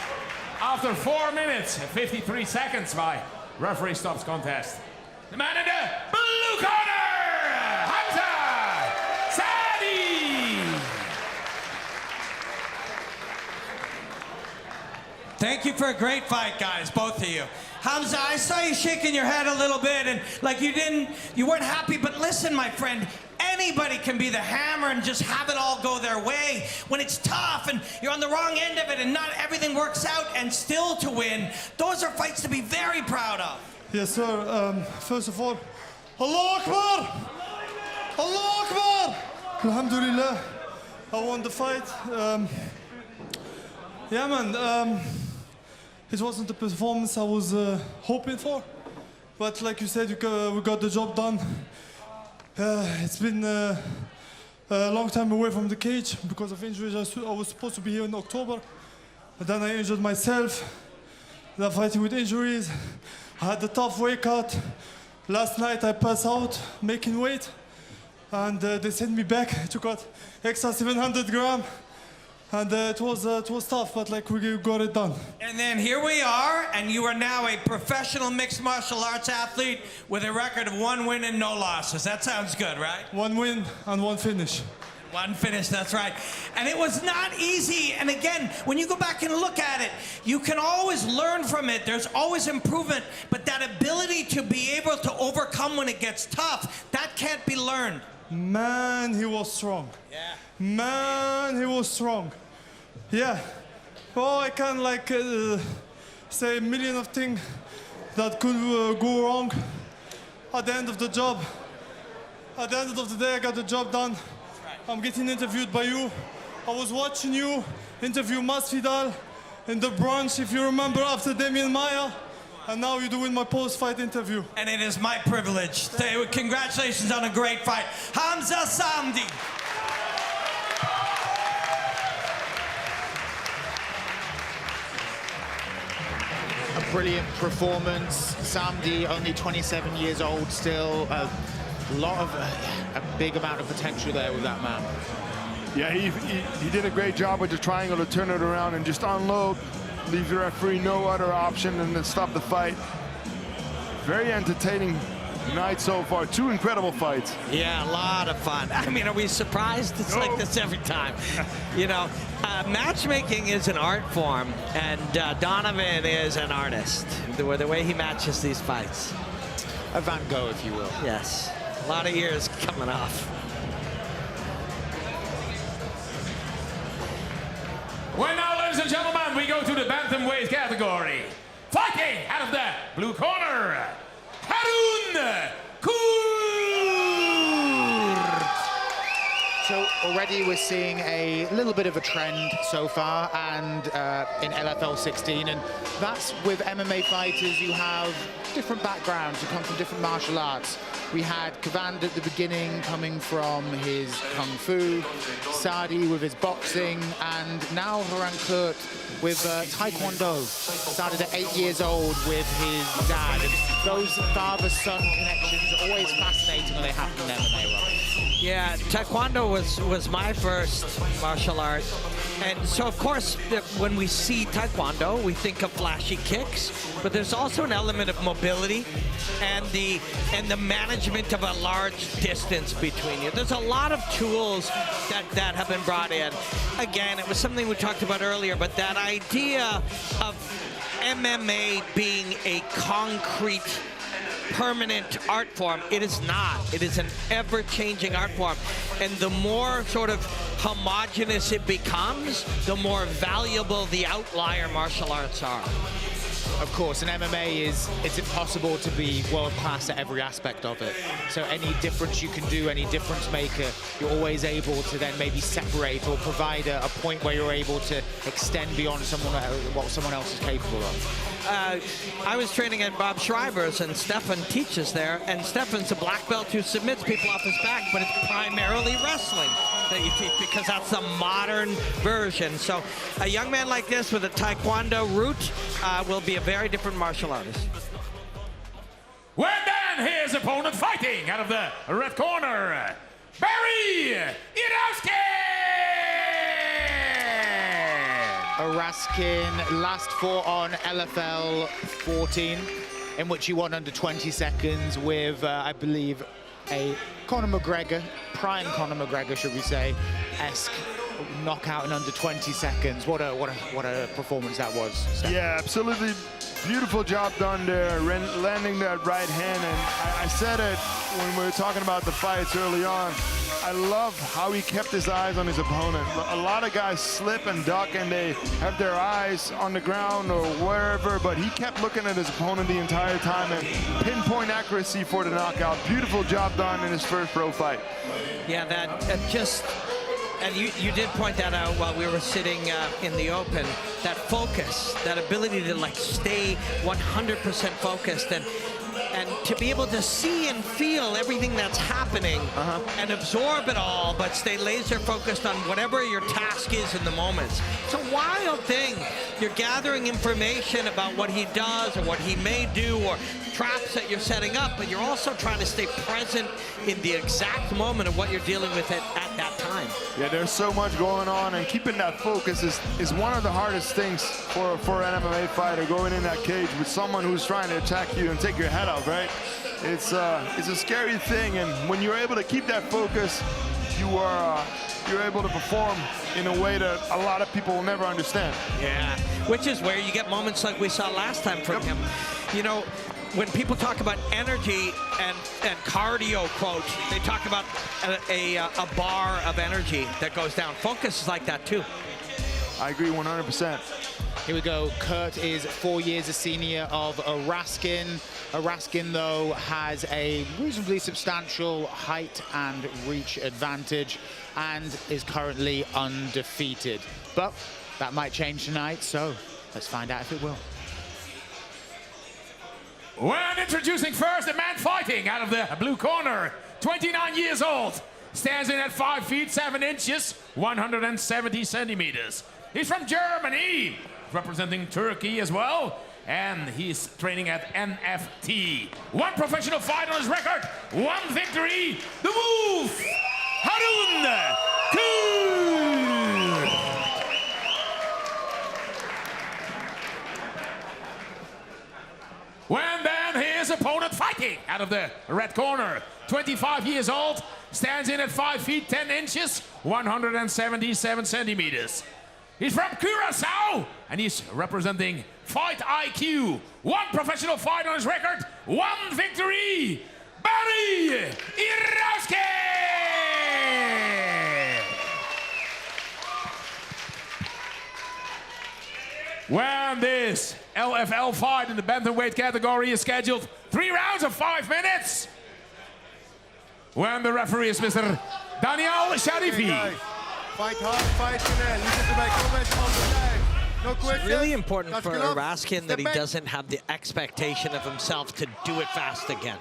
after 4 minutes and 53 seconds by referee stops contest. The man in the blue corner, Hamza Sadi. Thank you for a great fight, guys, both of you. Hamza, I saw you shaking your head a little bit and like you weren't happy, but listen, my friend, anybody can be the hammer and just have it all go their way. When it's tough and you're on the wrong end of it and not everything works out and still to win, those are fights to be very proud of. Yes, sir. First of all, Allah Akbar! Allah Akbar! Alhamdulillah, I won the fight. Yeah, man. it wasn't the performance I was hoping for. But like you said, we got the job done. It's been a long time away from the cage because of injuries. I was supposed to be here in October, but then I injured myself. Then fighting with injuries. I had a tough weight cut. Last night I passed out making weight, and they sent me back to cut extra 700 grams. And it was tough, but like we got it done. And then here we are, and you are now a professional mixed martial arts athlete with a record of 1 win and no losses. That sounds good, right? 1 win and 1 finish. 1 finish, that's right. And it was not easy. And again, when you go back and look at it, you can always learn from it. There's always improvement. But that ability to be able to overcome when it gets tough, that can't be learned. Man, he was strong. Yeah. Man, he was strong. Yeah. Oh, I can like say a million of things that could go wrong. At the end of the job, at the end of the day, I got the job done. I'm getting interviewed by you. I was watching you interview Masvidal in the brunch, if you remember, after Damian Maia. And now you're doing my post-fight interview. And it is my privilege. Congratulations on a great fight. Hamza Samdi. A brilliant performance. Samdi, only 27 years old still. A big amount of potential there with that man. Yeah, he did a great job with the triangle to turn it around and just unload. Leave the referee no other option than to stop the fight. Very entertaining night so far. 2 incredible fights. Yeah, a lot of fun. I mean, are we surprised? It's like this every time. You know, matchmaking is an art form, and Donovan is an artist. The way he matches these fights. A Van Gogh, if you will. Yes, a lot of years coming off. Well, now, ladies and gentlemen, we go to the bantamweight category. Fighting out of the blue corner, Harun Goedhart. So already we're seeing a little bit of a trend so far, and in LFL 16, and that's with MMA fighters. You have different backgrounds, you come from different martial arts. We had Cavand at the beginning coming from his Kung Fu, Sadi with his boxing, and now Roland Goedhart with Taekwondo. Started at 8 years old with his dad. And those father-son connections are always fascinating when they happen in MMA, Rob. Yeah, Taekwondo was my first martial art. And so, of course, when we see Taekwondo, we think of flashy kicks, but there's also an element of mobility and the management of a large distance between you. There's a lot of tools that have been brought in. Again, it was something we talked about earlier, but that idea of MMA being a concrete, permanent art form, it is not. It is an ever-changing art form. And the more sort of homogenous it becomes, the more valuable the outlier martial arts are. Of course, in MMA it's impossible to be world-class at every aspect of it. So any difference you can do, any difference maker, you're always able to then maybe separate or provide a point where you're able to extend beyond what someone else is capable of. I was training at Bob Schreiber's, and Stefan teaches there, and Stefan's a black belt who submits people off his back, but it's primarily wrestling that you teach because that's the modern version. So a young man like this with a Taekwondo root will be a very different martial artist. Well, then, his opponent fighting out of the red corner, Barry Irausquin. Irausquin, last fought on LFL 14, in which he won under 20 seconds with, I believe, a Conor McGregor, prime Conor McGregor, should we say, esque knockout in under 20 seconds. What a performance that was, Steph. Yeah, absolutely beautiful job done there, landing that right hand. And I said it when we were talking about the fights early on. I love how he kept his eyes on his opponent. A lot of guys slip and duck and they have their eyes on the ground or wherever, but he kept looking at his opponent the entire time and pinpoint accuracy for the knockout. Beautiful job done in his first pro fight. Yeah, that just, and you did point that out while we were sitting in the open. that focus, that ability to like stay 100% focused and to be able to see and feel everything that's happening and absorb it all, but stay laser focused on whatever your task is in the moment. It's a wild thing. You're gathering information about what he does or what he may do or traps that you're setting up, but you're also trying to stay present in the exact moment of what you're dealing with at that time. Yeah, there's so much going on, and keeping that focus is one of the hardest things for an MMA fighter, going in that cage with someone who's trying to attack you and take your head off, right? It's a scary thing, and when you're able to keep that focus, you're able to perform in a way that a lot of people will never understand. Yeah, which is where you get moments like we saw last time from him. You know, when people talk about energy and cardio quotes, they talk about a bar of energy that goes down. Focus is like that too. I agree 100%. Here we go. Kurt is 4 years a senior of Irausquin. Irausquin, though, has a reasonably substantial height and reach advantage and is currently undefeated. But that might change tonight, so let's find out if it will. When introducing first, the man fighting out of the blue corner, 29 years old, stands in at 5 feet 7 inches, 170 centimeters. He's from Germany, representing Turkey as well, and he's training at NFT. 1 professional fight on his record, 1 victory, the Wolf, Harun Goedhart. When then his opponent fighting out of the red corner, 25 years old, stands in at 5 feet 10 inches, 177 centimeters. He's from Curacao, and he's representing Fight IQ. 1 professional fight on his record, 1 victory, Barry Irausquin! When this LFL fight in the bantamweight category is scheduled 3 rounds of 5 minutes. When the referee is Mr. Daniel Sharifi. Fight hard, fight in. Listen to my comments all the time. No questions. It's really important for Truscolaska, Irausquin that he doesn't have the expectation of himself to do it fast again.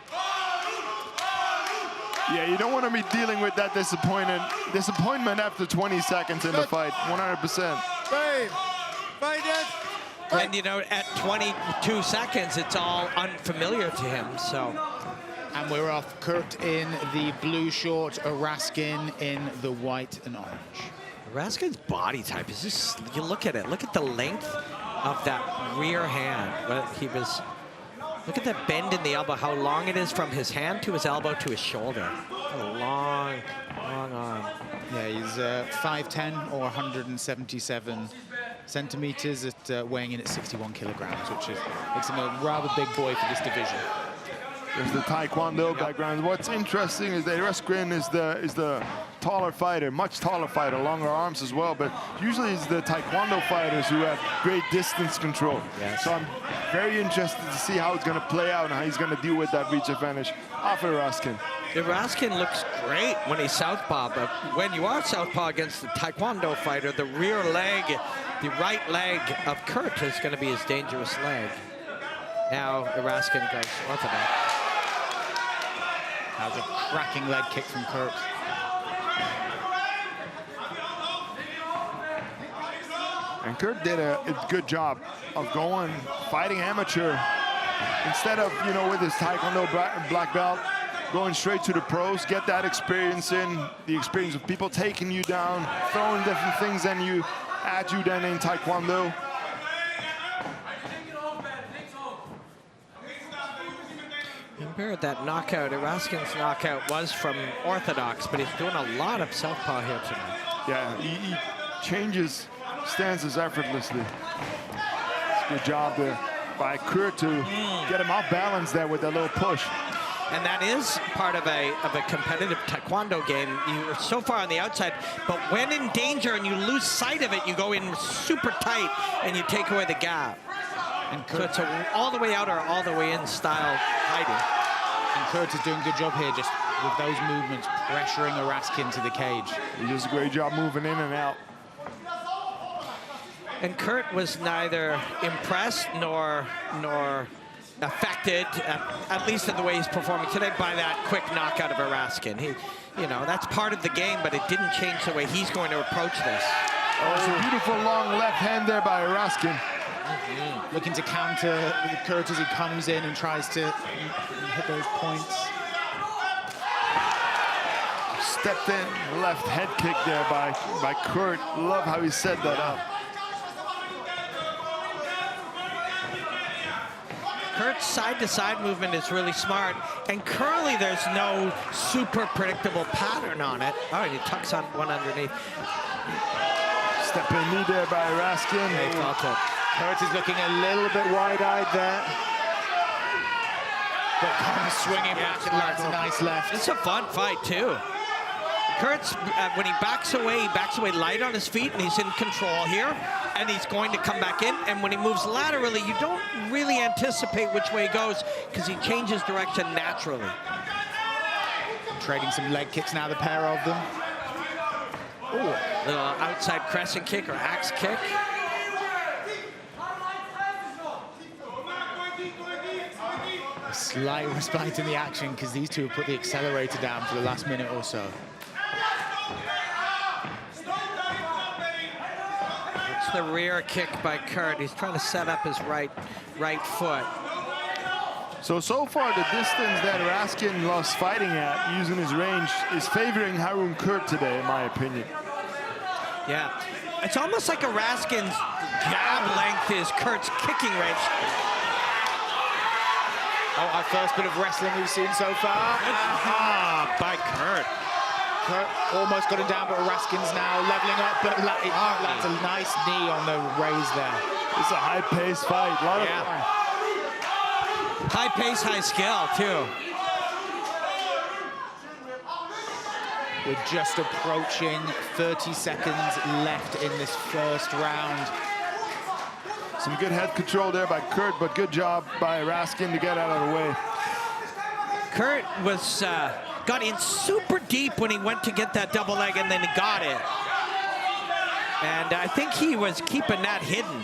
Yeah, you don't want to be dealing with that disappointment after 20 seconds in the fight, 100%. Fight it. And you know, at 22 seconds, it's all unfamiliar to him, so. And we're off. Kurt in the blue short, Irausquin in the white and orange. Irausquin's body type is just, you look at it, look at the length of that rear hand. Look at that bend in the elbow, how long it is from his hand to his elbow to his shoulder. A long, long arm. Yeah, he's 5'10" or 177 centimeters at weighing in at 61 kilograms, which makes him a rather big boy for this division. There's the Taekwondo background. What's interesting is that Irausquin is the taller fighter, much taller fighter, longer arms as well, but usually it's the Taekwondo fighters who have great distance control. Yes. So I'm very interested to see how it's going to play out and how he's going to deal with that reach advantage off Irausquin. Irausquin looks great when he's southpaw, but when you are southpaw against the Taekwondo fighter, the rear leg, the right leg of Kurt is going to be his dangerous leg. Now Irausquin goes orthodox. That was a cracking leg kick from Kurt. And Kurt did a good job of fighting amateur. Instead of, you know, with his Taekwondo black belt, going straight to the pros, get that experience in, the experience of people taking you down, throwing different things at you then in Taekwondo. Compare that knockout, Irausquin's knockout was from orthodox, but he's doing a lot of southpaw here tonight. Yeah, he changes stances effortlessly. It's a good job there by Kurt to get him off balance there with that little push. And that is part of a competitive Taekwondo game. You're so far on the outside, but when in danger and you lose sight of it, you go in super tight and you take away the gap. And so it's all the way out or all the way in style hiding. And Kurt is doing a good job here, just with those movements, pressuring Irausquin to the cage. He does a great job moving in and out. And Kurt was neither impressed nor affected, at least in the way he's performing today, by that quick knockout of Irausquin. You know, that's part of the game, but it didn't change the way he's going to approach this. Oh, it's a beautiful long left hand there by Irausquin. Looking to counter Kurt as he comes in and tries to hit those points. Stepped in, left head kick there by Kurt. Love how he set that up. Kurt's side-to-side movement is really smart, and currently there's no super predictable pattern on it. Oh, and he tucks on one underneath. Step in knee there by Irausquin. Yeah, he felt it. Kurt is looking a little bit wide-eyed there. But comes swinging back and lands a nice left. It's a fun fight, too. Kurt's, when he backs away light on his feet, and he's in control here, and he's going to come back in. And when he moves laterally, you don't really anticipate which way he goes because he changes direction naturally. Trading some leg kicks now, the pair of them. Ooh, little outside crescent kick or axe kick. A slight respite in the action because these two have put the accelerator down for the last minute or so. It's the rear kick by Kurt. He's trying to set up his right foot. So far, the distance that Irausquin lost fighting at, using his range, is favoring Harun Kurt today, in my opinion. Yeah, it's almost like Irausquin's jab length is Kurt's kicking range. Oh, our first bit of wrestling we've seen so far. By Kurt. Kurt almost got him down, but Irausquin's now leveling up, but lands a nice knee on the raise there. It's a high-paced fight, a lot of fun. High pace, high skill, too. We're just approaching 30 seconds left in this first round. Some good head control there by Kurt, but good job by Irausquin to get out of the way. Kurt was got in super deep when he went to get that double leg, and then he got it. And I think he was keeping that hidden.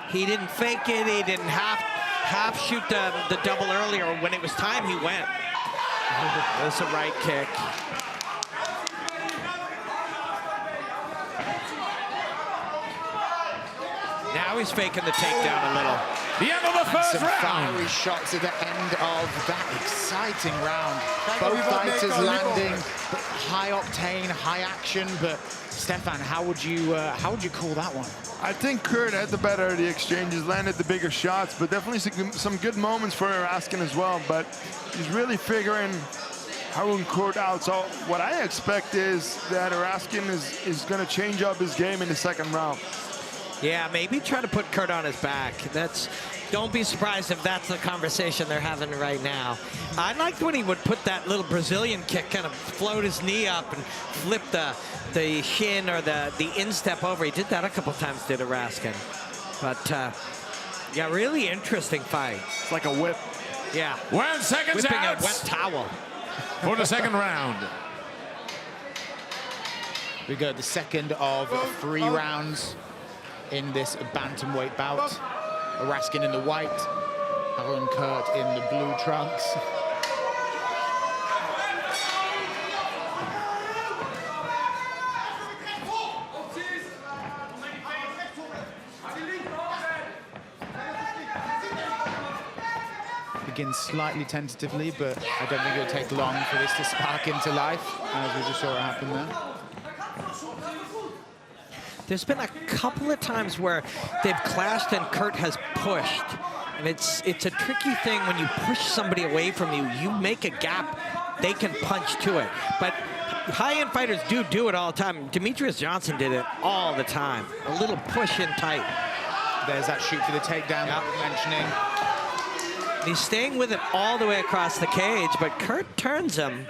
He didn't fake it. He didn't half shoot the double earlier. When it was time, he went. That's a right kick. Now he's faking the takedown a little. The end of the first round. Fiery shots at the end of that exciting round. Both fighters landing high octane, high action. But Stefan, how would you call that one? I think Kurt had the better of the exchanges, landed the bigger shots, but definitely some good moments for Irausquin as well. But he's really figuring Harun Kurt out. So what I expect is that Irausquin is going to change up his game in the second round. Yeah, maybe try to put Kurt on his back. Don't be surprised if that's the conversation they're having right now. I liked when he would put that little Brazilian kick, kind of float his knee up and flip the shin or the instep over. He did that a couple times, did Irausquin. But yeah, really interesting fight. It's like a whip. Yeah. 1 second Whipping out a wet towel. for the second round. We go the second of 3 rounds in this bantamweight bout. Irausquin in the white, Harun Kurt in the blue trunks. Begins slightly tentatively, but I don't think it'll take long for this to spark into life, as we just saw it happen there. There's been a couple of times where they've clashed and Kurt has pushed. And it's a tricky thing when you push somebody away from you. You make a gap, they can punch to it. But high-end fighters do it all the time. Demetrius Johnson did it all the time. A little push in tight. There's that shoot for the takedown that we're mentioning. And he's staying with it all the way across the cage, but Kurt turns him.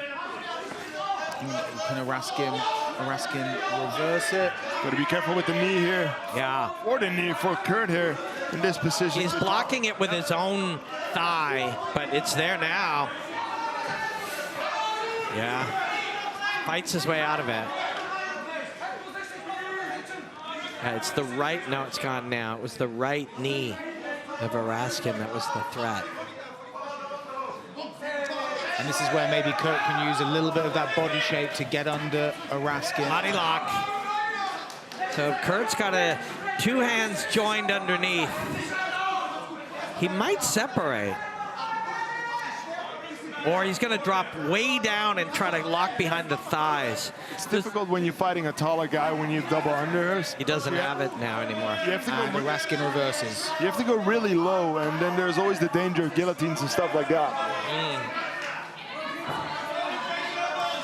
Can Irausquin reverse it? Got to be careful with the knee here. Yeah. Or the knee for Kurt here in this position. He's blocking it with his own thigh, but it's there now. Yeah. Fights his way out of it. It's the right, no, it's gone now. It was the right knee of Irausquin that was the threat. And this is where maybe Kurt can use a little bit of that body shape to get under Irausquin. Body lock. So Kurt's got two hands joined underneath. He might separate. Or he's going to drop way down and try to lock behind the thighs. It's difficult when you're fighting a taller guy when you double unders. He doesn't have it now anymore. You have to And go, Irausquin reverses. you have to go really low, and then there's always the danger of guillotines and stuff like that.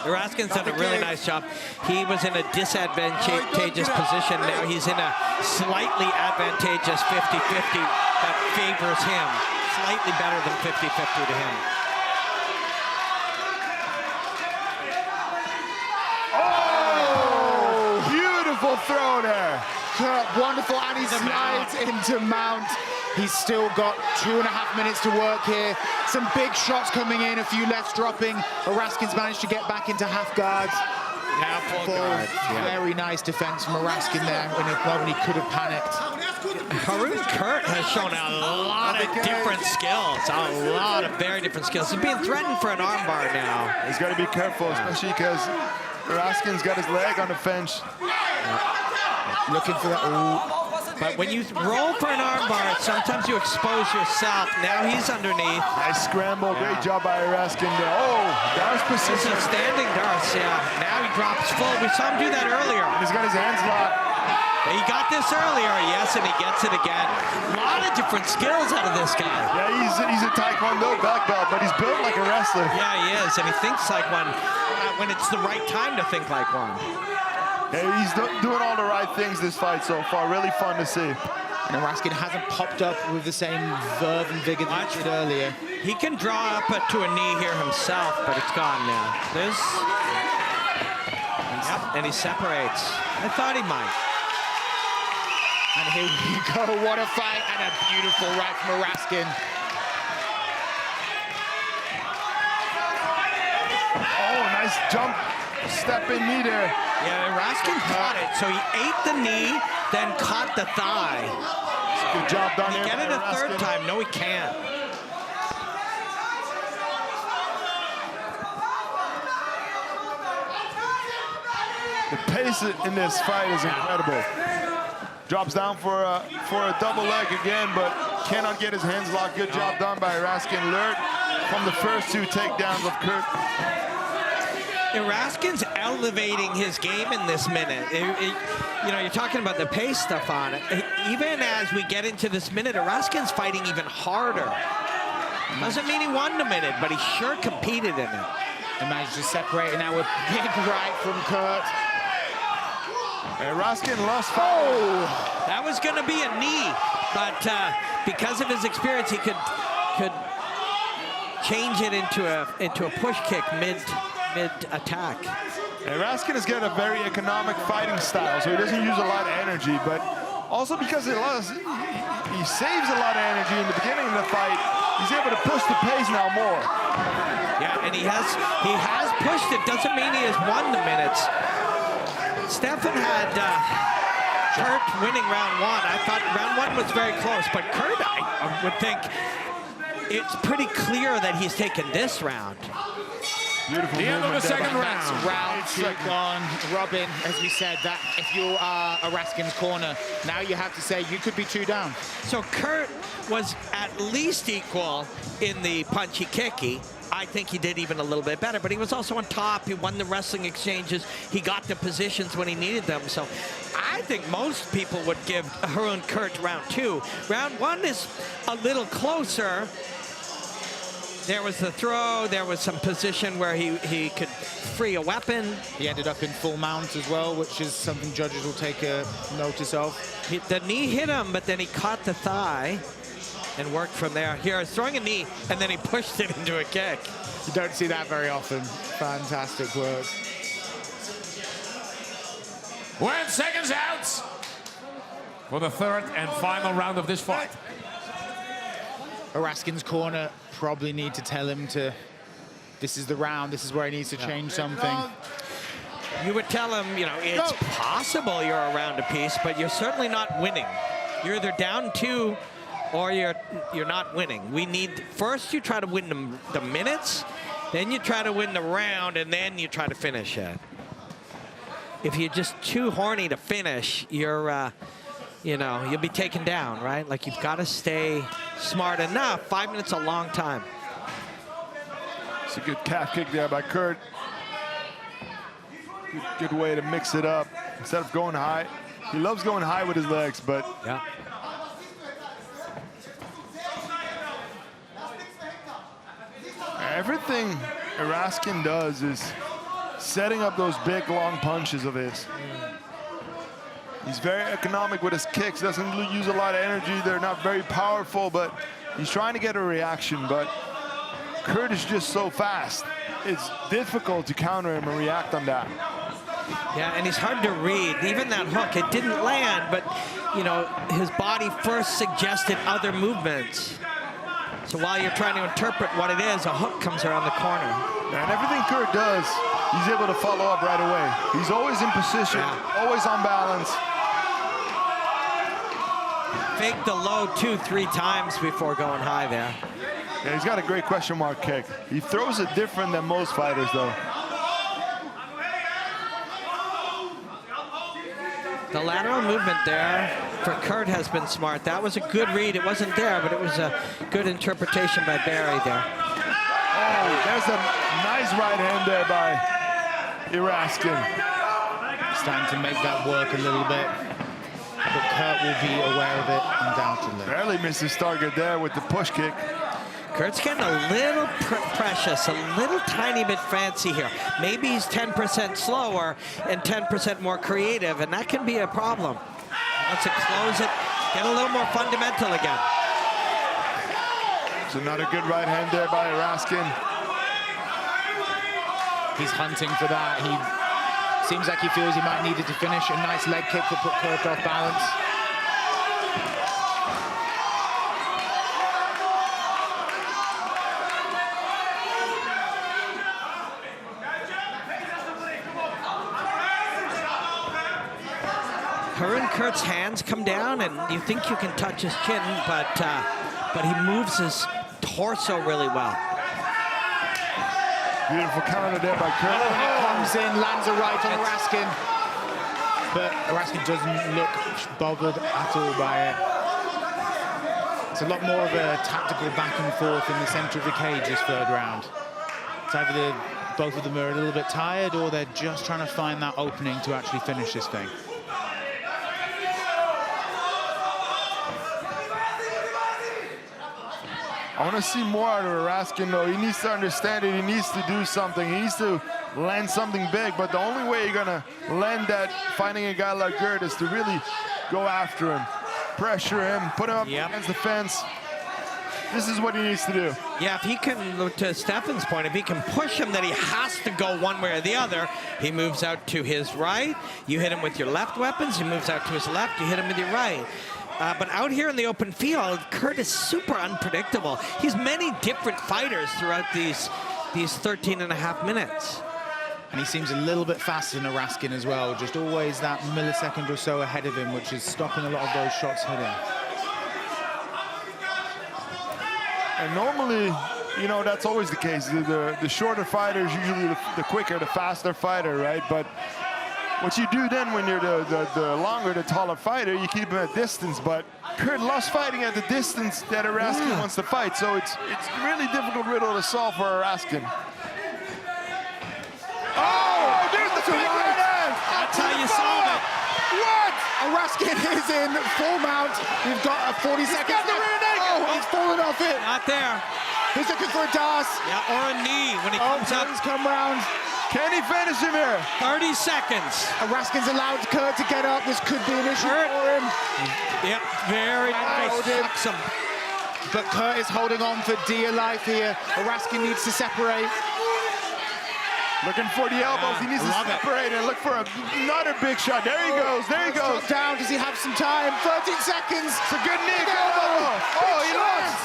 Irausquin's done a really nice job. He was in a disadvantageous position. Now he's in a slightly advantageous 50-50 that favors him. Slightly better than 50-50 to him. Oh, beautiful throw there. Kurt, wonderful, and he slides into mount. He's still got 2.5 minutes to work here. Some big shots coming in, a few lefts dropping. Irausquin's managed to get back into half guards. Now full guard. Very nice defense from Irausquin there in a moment he could have panicked. Harun Kurt has shown a lot of different skills. A lot of very different skills. He's being threatened for an armbar now. He's got to be careful, especially because Irausquin's got his leg on the fence. Looking for that. Ooh. But when you roll for an armbar, sometimes you expose yourself. Now he's underneath. Nice scramble. Great job by Irausquin there. Oh, Darce This position. is standing Darce, yeah. Now he drops full. We saw him do that earlier. And he's got his hands locked. He got this earlier, yes, and he gets it again. A lot of different skills out of this guy. Yeah, he's a Taekwondo black belt, but he's built like a wrestler. Yeah, he is, and he thinks like one when it's the right time to think like one. Yeah, he's doing all the right things this fight so far. Really fun to see. And Irausquin hasn't popped up with the same verve and vigor that he did earlier. He can draw up to a knee here himself, but it's gone now. Yep, and he separates. I thought he might. And here we go, what a fight, and a beautiful right from Irausquin. Oh, nice jump, step in knee there. Yeah, Irausquin caught it, so he ate the knee, then caught the thigh. Good job done Can he there. get it a third Irausquin. time? No, he can't. The pace in this fight is incredible. Drops down for a double leg again, but cannot get his hands locked. Good job done by Irausquin. Learned from the first two takedowns of Kurt. Irausquin's elevating his game in this minute. You know, you're talking about the pace stuff on it. Even as we get into this minute, Irausquin's fighting even harder. Doesn't mean he won the minute, but he sure competed in it. He managed to separate, and now a big right from Kurt. Irausquin lost. Oh, that was going to be a knee, but because of his experience, he could change it into a push kick mid attack. Irausquin has got a very economic fighting style, so he doesn't use a lot of energy, but also because he saves a lot of energy in the beginning of the fight, he's able to push the pace now more. Yeah, and he has pushed it. Doesn't mean he has won the minutes. Stefan had Kurt winning round one. I thought round one was very close, but Kurt, I would think it's pretty clear that he's taken this round. Beautiful The end of the second That's round. round two gone. Robin, as we said, that if you are Irausquin's corner, now you have to say you could be two down. So Kurt was at least equal in the punchy-kicky. I think he did even a little bit better, but he was also on top. He won the wrestling exchanges. He got the positions when he needed them. So I think most people would give Harun Kurt round two. Round one is a little closer. There was the throw. There was some position where he could free a weapon. He ended up in full mount as well, which is something judges will take notice of. The knee hit him, but then he caught the thigh and worked from there. Here, throwing a knee, and then he pushed it into a kick. You don't see that very often. Fantastic work. We're in seconds out for the third and final round of this fight. Irausquin's corner probably need to tell him to, this is the round, this is where he needs to change something. You would tell him, you know, it's possible you're a round apiece, but you're certainly not winning. You're either down 2 or you're not winning. We need, first you try to win the minutes, then you try to win the round, and then you try to finish it. If you're just too horny to finish, you're, you know, you'll be taken down, right? Like, you've got to stay smart enough. 5 minutes a long time. It's a good calf kick there by Kurt. Good way to mix it up instead of going high. He loves going high with his legs, but yeah. Everything Irausquin does is setting up those big, long punches of his. He's very economic with his kicks, doesn't use a lot of energy. They're not very powerful, but he's trying to get a reaction. But Kurt is just so fast. It's difficult to counter him and react on that. Yeah, and he's hard to read. Even that hook, it didn't land, but, you know, his body first suggested other movements. So while you're trying to interpret what it is, a hook comes around the corner. And everything Kurt does, he's able to follow up right away. He's always in position, always on balance. Faked the low 2-3 times before going high there. Yeah, he's got a great question mark kick. He throws it different than most fighters, though. The lateral movement there for Kurt has been smart. That was a good read. It wasn't there, but it was a good interpretation by Barry there. Oh, there's a nice right hand there by Irausquin. Starting to make that work a little bit. But Kurt will be aware of it, undoubtedly. Barely misses target there with the push kick. Kurt's getting a little precious, a little tiny bit fancy here. Maybe he's 10% slower and 10% more creative, and that can be a problem. Wants to close it, get a little more fundamental again. It's another good right hand there by Irausquin. He's hunting for that. He seems like he feels he might need it to finish. A nice leg kick to put Kurt off balance. Kurt's hands come down, and you think you can touch his chin, but he moves his torso really well. Beautiful counter there by Kurt. Comes in, lands a right on Irausquin, but Irausquin doesn't look bothered at all by it. It's a lot more of a tactical back and forth in the center of the cage this third round. It's either both of them are a little bit tired, or they're just trying to find that opening to actually finish this thing. I want to see more out of Irausquin, though. He needs to understand it. He needs to do something. He needs to land something big. But the only way you're going to land that, finding a guy like Goedhart, is to really go after him, pressure him, put him up against the fence. This is what he needs to do. Yeah, if he can, to Stefan's point, if he can push him that he has to go one way or the other, he moves out to his right. You hit him with your left weapons. He moves out to his left. You hit him with your right. But out here in the open field, Kurt is super unpredictable. He's many different fighters throughout these 13.5 minutes. And he seems a little bit faster than Irausquin as well, just always that millisecond or so ahead of him, which is stopping a lot of those shots hitting. And normally, you know, that's always the case. The shorter fighter is usually the quicker, the faster fighter, right? But what you do then when you're the longer, the taller fighter, you keep him at distance. But Kurt loves fighting at the distance that Irausquin wants to fight. So it's a really difficult riddle to solve for Irausquin. Oh, there's the big right hand! That's how you solve it. What? Irausquin is in full mount. We've got a 40 seconds. Got the rear naked. Oh, he's fallen off it. Not there. He's looking for a DAS. Yeah, or a knee when he comes up. He's come round. Can he finish him here? 30 seconds. Irausquin's allowed Kurt to get up. This could be an issue for him. Yep, very nice. Sucks him. But Kurt is holding on for dear life here. Irausquin needs to separate. Looking for the elbows. He needs to separate and look for another big shot. There he goes. There he goes. Down. Does he have some time? 13 seconds. It's a good knee. Oh, he lost.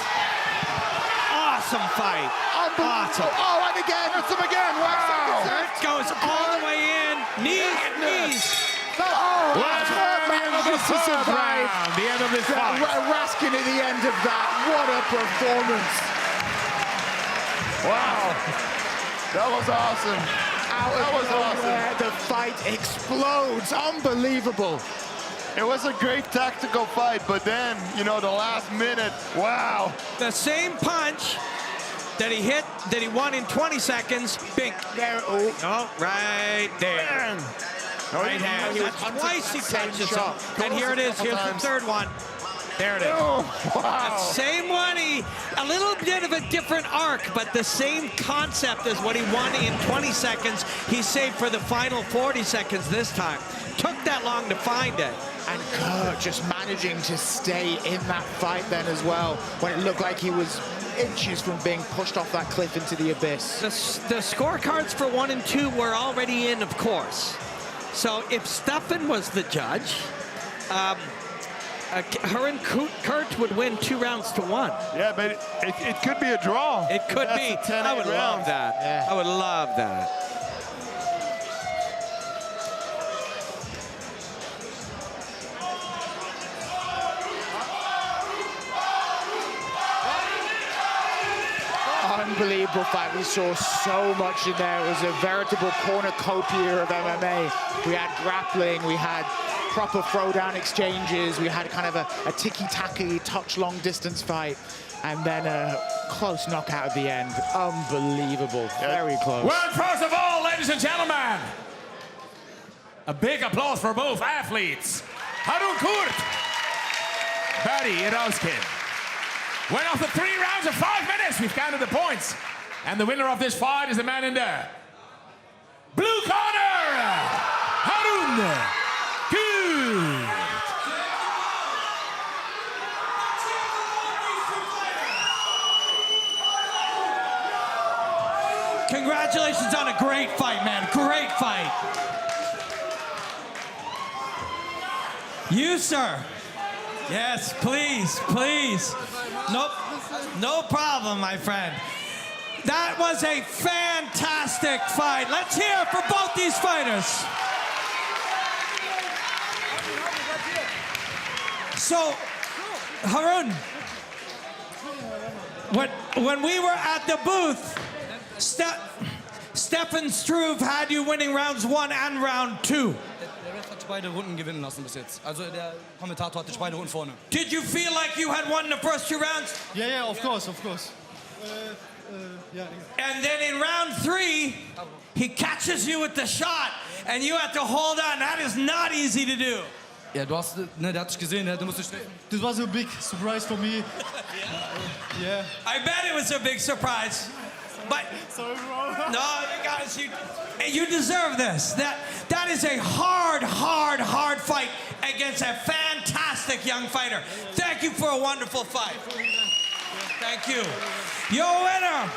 Awesome fight. Awesome. Oh, and again. Hits him again. Wow. Kurt goes all the way in. Knees. Oh, This is a round. The end of this fight. Irausquin at the end of that. What a performance. Wow. That was awesome. That was awesome. The fight explodes. Unbelievable. It was a great tactical fight, but then, you know, the last minute, wow. The same punch that he hit, that he won in 20 seconds, bink. There, Right there. Man. Right hand. That's twice he touches him. And here it is. Here's the third one. There it is. Oh, wow. Same one. A little bit of a different arc, but the same concept as what he won in 20 seconds. He saved for the final 40 seconds this time. Took that long to find it. And Kurt just managing to stay in that fight then as well, when it looked like he was inches from being pushed off that cliff into the abyss. The scorecards for 1 and 2 were already in, of course. So if Stefan was the judge, her and Kurt would win 2 rounds to 1. Yeah, but it could be a draw. It could be. I would love that. Yeah. I would love that. Unbelievable fight. We saw so much in there. It was a veritable cornucopia of MMA. We had grappling, we had proper throwdown exchanges, we had kind of a ticky-tacky, touch long distance fight, and then a close knockout at the end. Unbelievable. Very close. Well, first of all, ladies and gentlemen, a big applause for both athletes. Roland Goedhart, Irausquin. Went after 3 rounds of 5 minutes. We've counted the points. And the winner of this fight is the man in the blue corner, Roland Goedhart. Congratulations on a great fight, man. Great fight. You, sir. Yes, please, please. Nope, no problem, my friend. That was a fantastic fight. Let's hear it for both these fighters. So, Harun, when we were at the booth, Stefan Struve had you winning rounds 1 and round 2. Der Ref hat beide Runden gewinnen lassen bis jetzt. Also der Kommentator hatte beide Runden vorne. Did you feel like you had won the first 2 rounds? Yeah, of course. Yeah. And then in round 3, he catches you with the shot, and you have to hold on. That is not easy to do. Ja, du hast, ne, der hat dich gesehen, du musst dich... This was a big surprise for me. Yeah. I bet it was a big surprise. But Sorry, bro. no, guys, you deserve this. That is a hard fight against a fantastic young fighter. Thank you for a wonderful fight. Thank you. Your winner,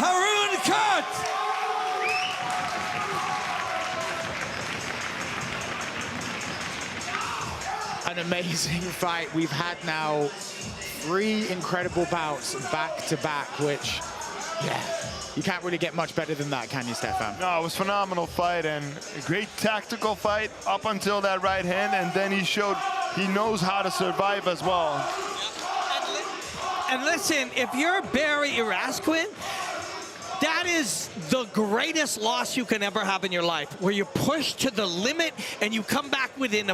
Roland Goedhart. An amazing fight. We've had now 3 incredible bouts back to back, which, yeah, you can't really get much better than that, can you, Stefan? No, it was a phenomenal fight and a great tactical fight up until that right hand, and then he showed he knows how to survive as well. And listen, if you're Barry Irausquin, that is the greatest loss you can ever have in your life, where you're pushed to the limit and you come back within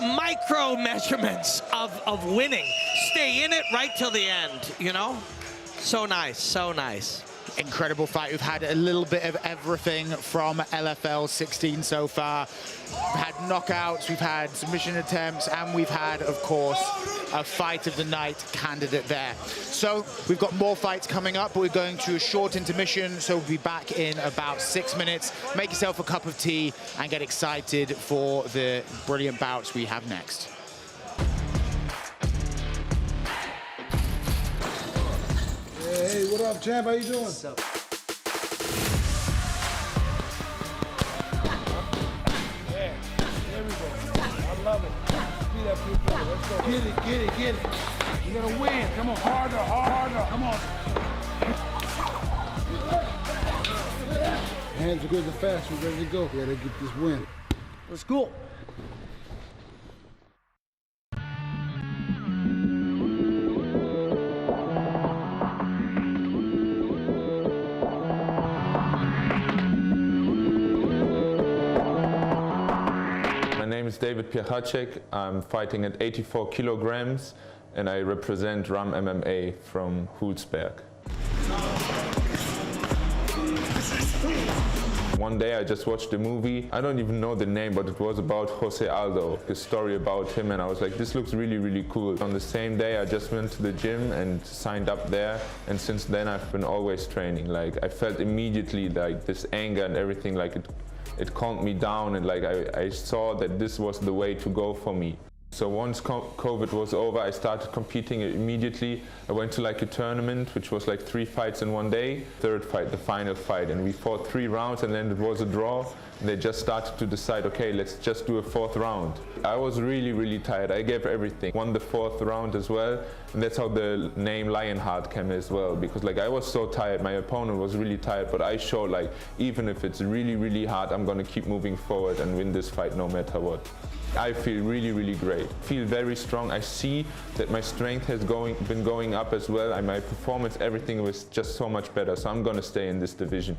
micro measurements of winning. Stay in it right till the end, you know? So nice, so nice. Incredible fight. We've had a little bit of everything from LFL 16 so far. We've had knockouts, we've had submission attempts, and we've had, of course, a fight of the night candidate there. So we've got more fights coming up, but we're going to a short intermission, so we'll be back in about 6 minutes. Make yourself a cup of tea and get excited for the brilliant bouts we have next. Hey, what up, champ? How you doing? What's up? Yeah, there we go. I love it. Be that big brother. Let's go. Get it. We're gonna win. Come on, harder. Come on. hands are good and fast. We're ready to go. We gotta get this win. Let's go. My name is David Piechaczek. I'm fighting at 84 kilograms and I represent RAM MMA from Hulsberg. One day I just watched a movie, I don't even know the name, but it was about Jose Aldo, a story about him, and I was like, this looks really, really cool. On the same day I just went to the gym and signed up there, and since then I've been always training. Like, I felt immediately like this anger and everything, like it calmed me down, and like I saw that this was the way to go for me. So once COVID was over, I started competing immediately. I went to like a tournament, which was like 3 fights in one day. Third fight, the final fight, and we fought 3 rounds, and then it was a draw. And they just started to decide, okay, let's just do a 4th round. I was really, really tired. I gave everything. Won the 4th round as well, and that's how the name Lionheart came as well. Because like I was so tired, my opponent was really tired, but I showed like even if it's really, really hard, I'm gonna keep moving forward and win this fight no matter what. I feel really, really great. I feel very strong. I see that my strength has been going up as well, and my performance, everything was just so much better. So I'm gonna stay in this division.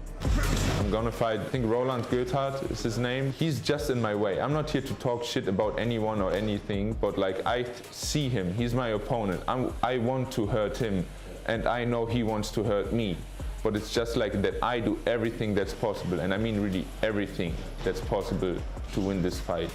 I'm gonna fight, I think Roland Goedhart is his name. He's just in my way. I'm not here to talk shit about anyone or anything, but like I see him. He's my opponent. I want to hurt him, and I know he wants to hurt me. But it's just like that I do everything that's possible, and I mean really everything that's possible to win this fight.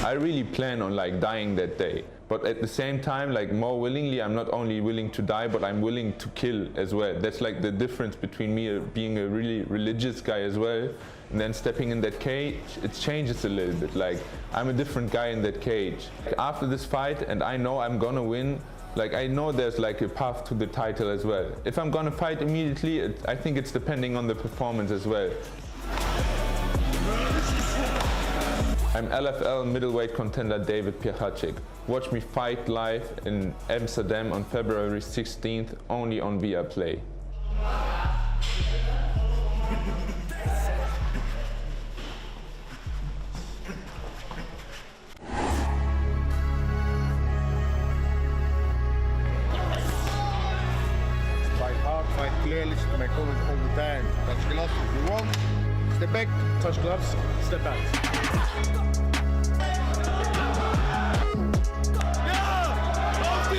I really plan on like dying that day, but at the same time, like more willingly, I'm not only willing to die, but I'm willing to kill as well. That's like the difference between me being a really religious guy as well, and then stepping in that cage, it changes a little bit. Like, I'm a different guy in that cage. After this fight, and I know I'm gonna win, like I know there's like a path to the title as well. If I'm gonna fight immediately, I think it's depending on the performance as well. I'm LFL middleweight contender David Piechaczek. Watch me fight live in Amsterdam on February 16th, only on Viaplay. Fight hard, fight clearly, listen to my comments all the time. Touch gloves if you want. Step back, touch gloves, step out.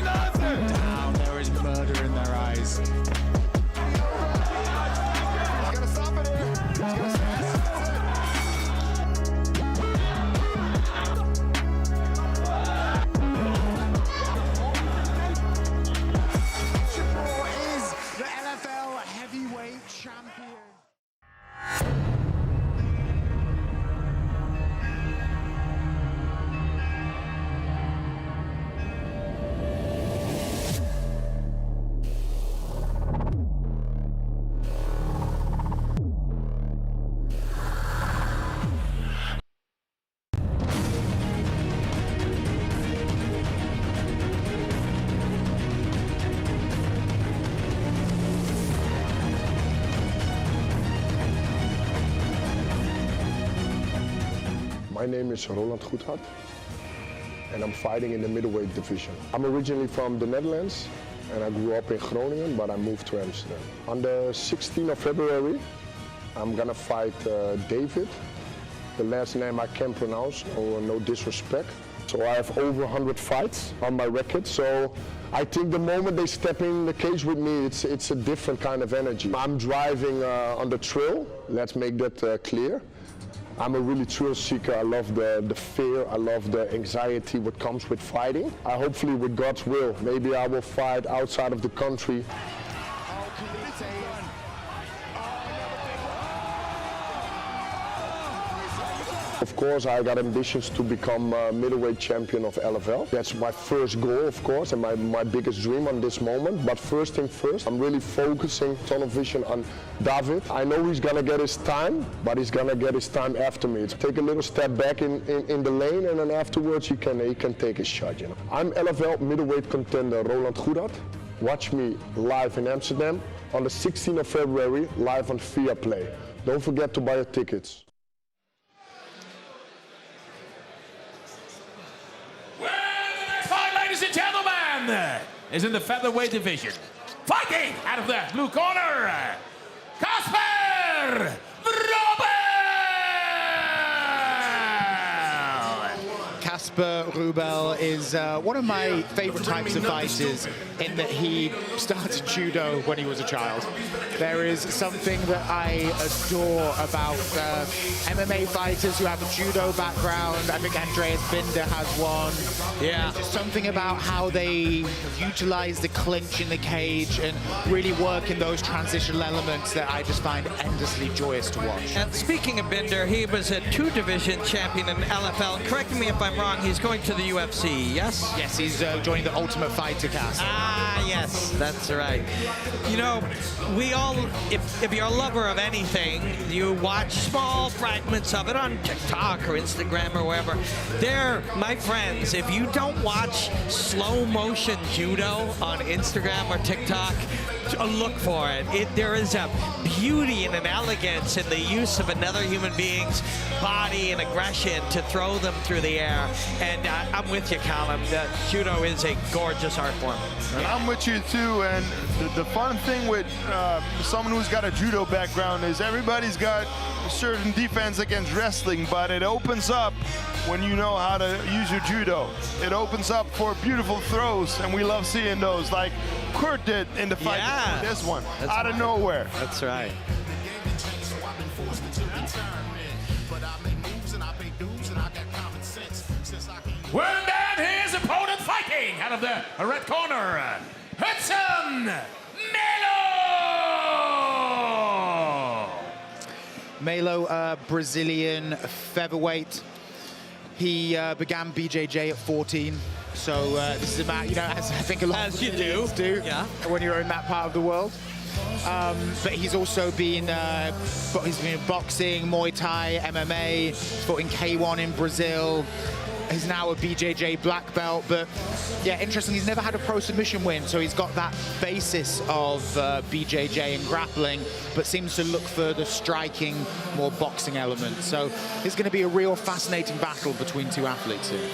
Now there is murder in their eyes. Is the LFL heavyweight champion. My name is Roland Goedhart, and I'm fighting in the middleweight division. I'm originally from the Netherlands, and I grew up in Groningen, but I moved to Amsterdam. On the 16th of February, I'm gonna fight David. The last name I can't pronounce, no disrespect. So I have over 100 fights on my record, so I think the moment they step in the cage with me, it's a different kind of energy. I'm driving on the trail, let's make that clear. I'm a really thrill seeker. I love the fear, I love the anxiety what comes with fighting. Hopefully with God's will, maybe I will fight outside of the country. Of course, I got ambitions to become middleweight champion of LFL. That's my first goal, of course, and my biggest dream on this moment. But first thing first, I'm really focusing tunnel vision on David. I know he's gonna get his time, but he's gonna get his time after me. Take a little step back in the lane, and then afterwards he can take his shot. You know. I'm LFL middleweight contender Roland Goedhart. Watch me live in Amsterdam on the 16th of February, live on Viaplay. Don't forget to buy your tickets. Well, the next fight, ladies and gentlemen, is in the featherweight division. Fighting out of the blue corner, Rubel! Casper Rubel is one of my favorite types of fighters in that he started judo when he was a child. There is something that I adore about MMA fighters who have a judo background. I think Andreas Binder has one. Yeah. There's something about how they utilize the clinch in the cage and really work in those transitional elements that I just find endlessly joyous to watch. And speaking of Binder, he was a 2-division champion in LFL. Correct me if I'm wrong, he's going to the UFC, yes? Yes, he's joining the Ultimate Fighter cast. Ah, yes, that's right. You know, we all, if you're a lover of anything, you watch small fragments of it on TikTok or Instagram or wherever. They're my friends. If you don't watch slow motion judo on Instagram or TikTok, look for it. There is a beauty and an elegance in the use of another human being's body and aggression to throw them through the air. And I'm with you, Callum. Judo is a gorgeous art form. And I'm with you too. And the fun thing with someone who's got a judo background is everybody's got a certain defense against wrestling, but it opens up when you know how to use your judo. It opens up for beautiful throws, and we love seeing those, like Kurt did in the fight before this one, out of nowhere. That's right. Well, then his opponent fighting out of the red corner, Hudson Melo! Melo, Brazilian featherweight. He began BJJ at 14. So this is about, you know, as I think a lot of Brazilians do when you're in that part of the world. But he's also been, he's been in boxing, Muay Thai, MMA, he's fought in K1 in Brazil. He's now a BJJ black belt, but yeah, interesting, he's never had a pro submission win, so he's got that basis of BJJ and grappling, but seems to look for the striking, more boxing element. So it's going to be a real fascinating battle between two athletes here.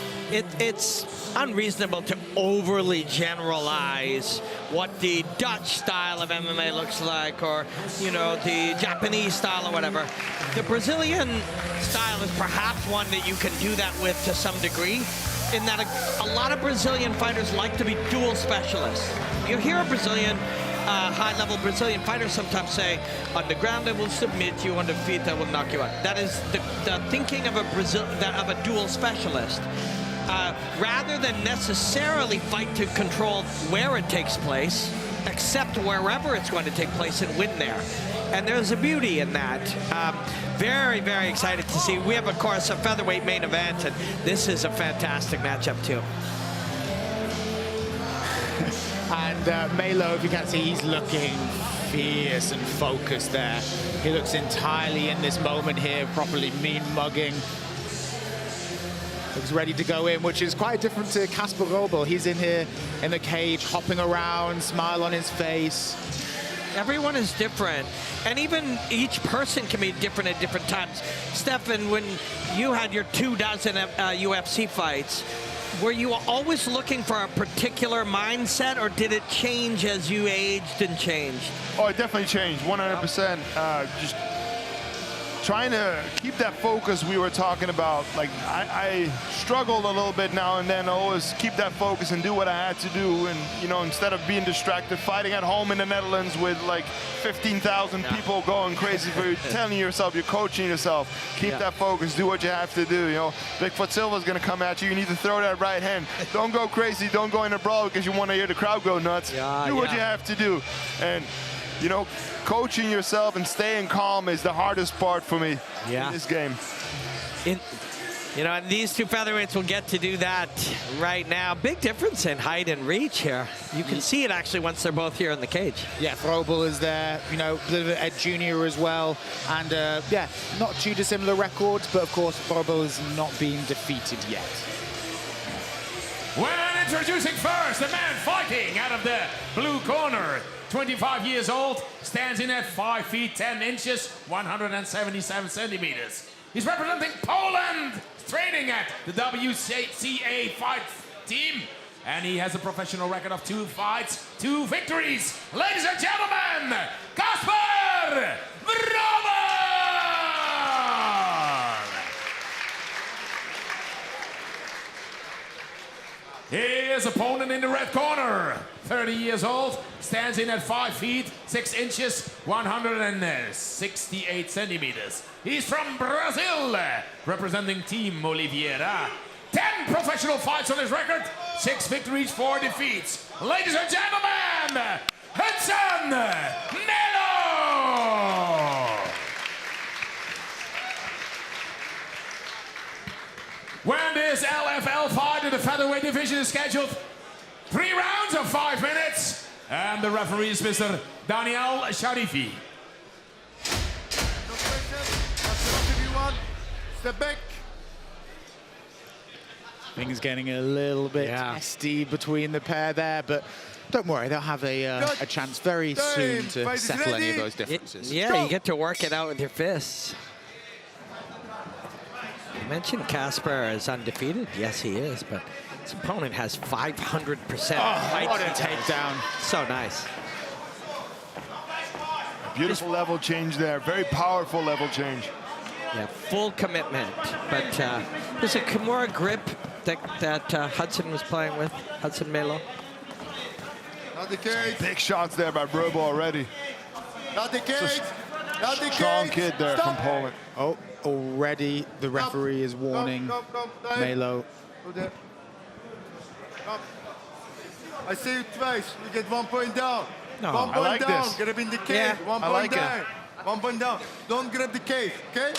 It's unreasonable to overly generalize what the Dutch style of MMA looks like, or, you know, the Japanese style or whatever. The Brazilian style is perhaps one that you can do that with to some degree, in that a lot of Brazilian fighters like to be dual specialists. You hear a Brazilian, high-level Brazilian fighter sometimes say, on the ground I will submit you, on the feet I will knock you out. That is the thinking of a dual specialist. Rather than necessarily fight to control where it takes place, except wherever it's going to take place and win there. And there's a beauty in that. Very, very excited to see. We have, of course, a featherweight main event, and this is a fantastic matchup, too. And Melo, if you can't see, he's looking fierce and focused there. He looks entirely in this moment here, properly mean mugging. Looks ready to go in, which is quite different to Casper Rubel. He's in here in the cage, hopping around, smile on his face. Everyone is different, and even each person can be different at different times. Stefan, when you had your 24 UFC fights, were you always looking for a particular mindset, or did it change as you aged and changed? Oh, it definitely changed, 100%. Just trying to keep that focus we were talking about. Like, I struggled a little bit now and then, always keep that focus and do what I had to do. And, you know, instead of being distracted, fighting at home in the Netherlands with like 15,000 people going crazy for you, telling yourself, you're coaching yourself, keep that focus, do what you have to do. You know, Bigfoot Silva's gonna come at you, you need to throw that right hand. Don't go crazy, don't go in a brawl because you want to hear the crowd go nuts. Do what you have to do. And, you know, coaching yourself and staying calm is the hardest part for me in this game. You know, and these two featherweights will get to do that right now. Big difference in height and reach here. You can see it actually once they're both here in the cage. Yeah, Rubel is there, you know, a little bit Ed Jr. as well. And yeah, not too dissimilar records, but of course, Rubel has not been defeated yet. When introducing first, the man fighting out of the blue corner, 25 years old, stands in at 5 feet 10 inches, 177 centimeters. He's representing Poland, training at the WCA fight team, and he has a professional record of 2 fights, 2 victories. Ladies and gentlemen, Kasper Rubel! His opponent in the red corner, 30 years old, stands in at 5 feet 6 inches, 168 centimeters. He's from Brazil, representing Team Oliveira. 10 professional fights on his record, 6 victories, 4 defeats. Ladies and gentlemen, Hudson Melo! When this LFL fight in the featherweight division is scheduled, 3 rounds of 5 minutes, and the referee is Mr. Daniel Sharifi. Step back. Things getting a little bit testy between the pair there, but don't worry, they'll have a chance very soon to settle any of those differences. Yeah, you get to work it out with your fists. You mentioned Kasper is undefeated. Yes, he is, but his opponent has 500%. Oh, what a takedown. So nice. Beautiful level change there. Very powerful level change. Yeah, full commitment. But there's a Kimura grip that Hudson was playing with, Hudson Melo. Not the cage. Big shots there by Rubel already. Not the cage. Not the cage. Strong kid there from Poland. Oh, already the referee is warning Melo. Go there. Stop. I see you twice. You get 1 point down. No, 1 point I like down. this. Grab in the cage. Yeah, 1 I point like down. it. 1 point down. Don't grab the cage, okay?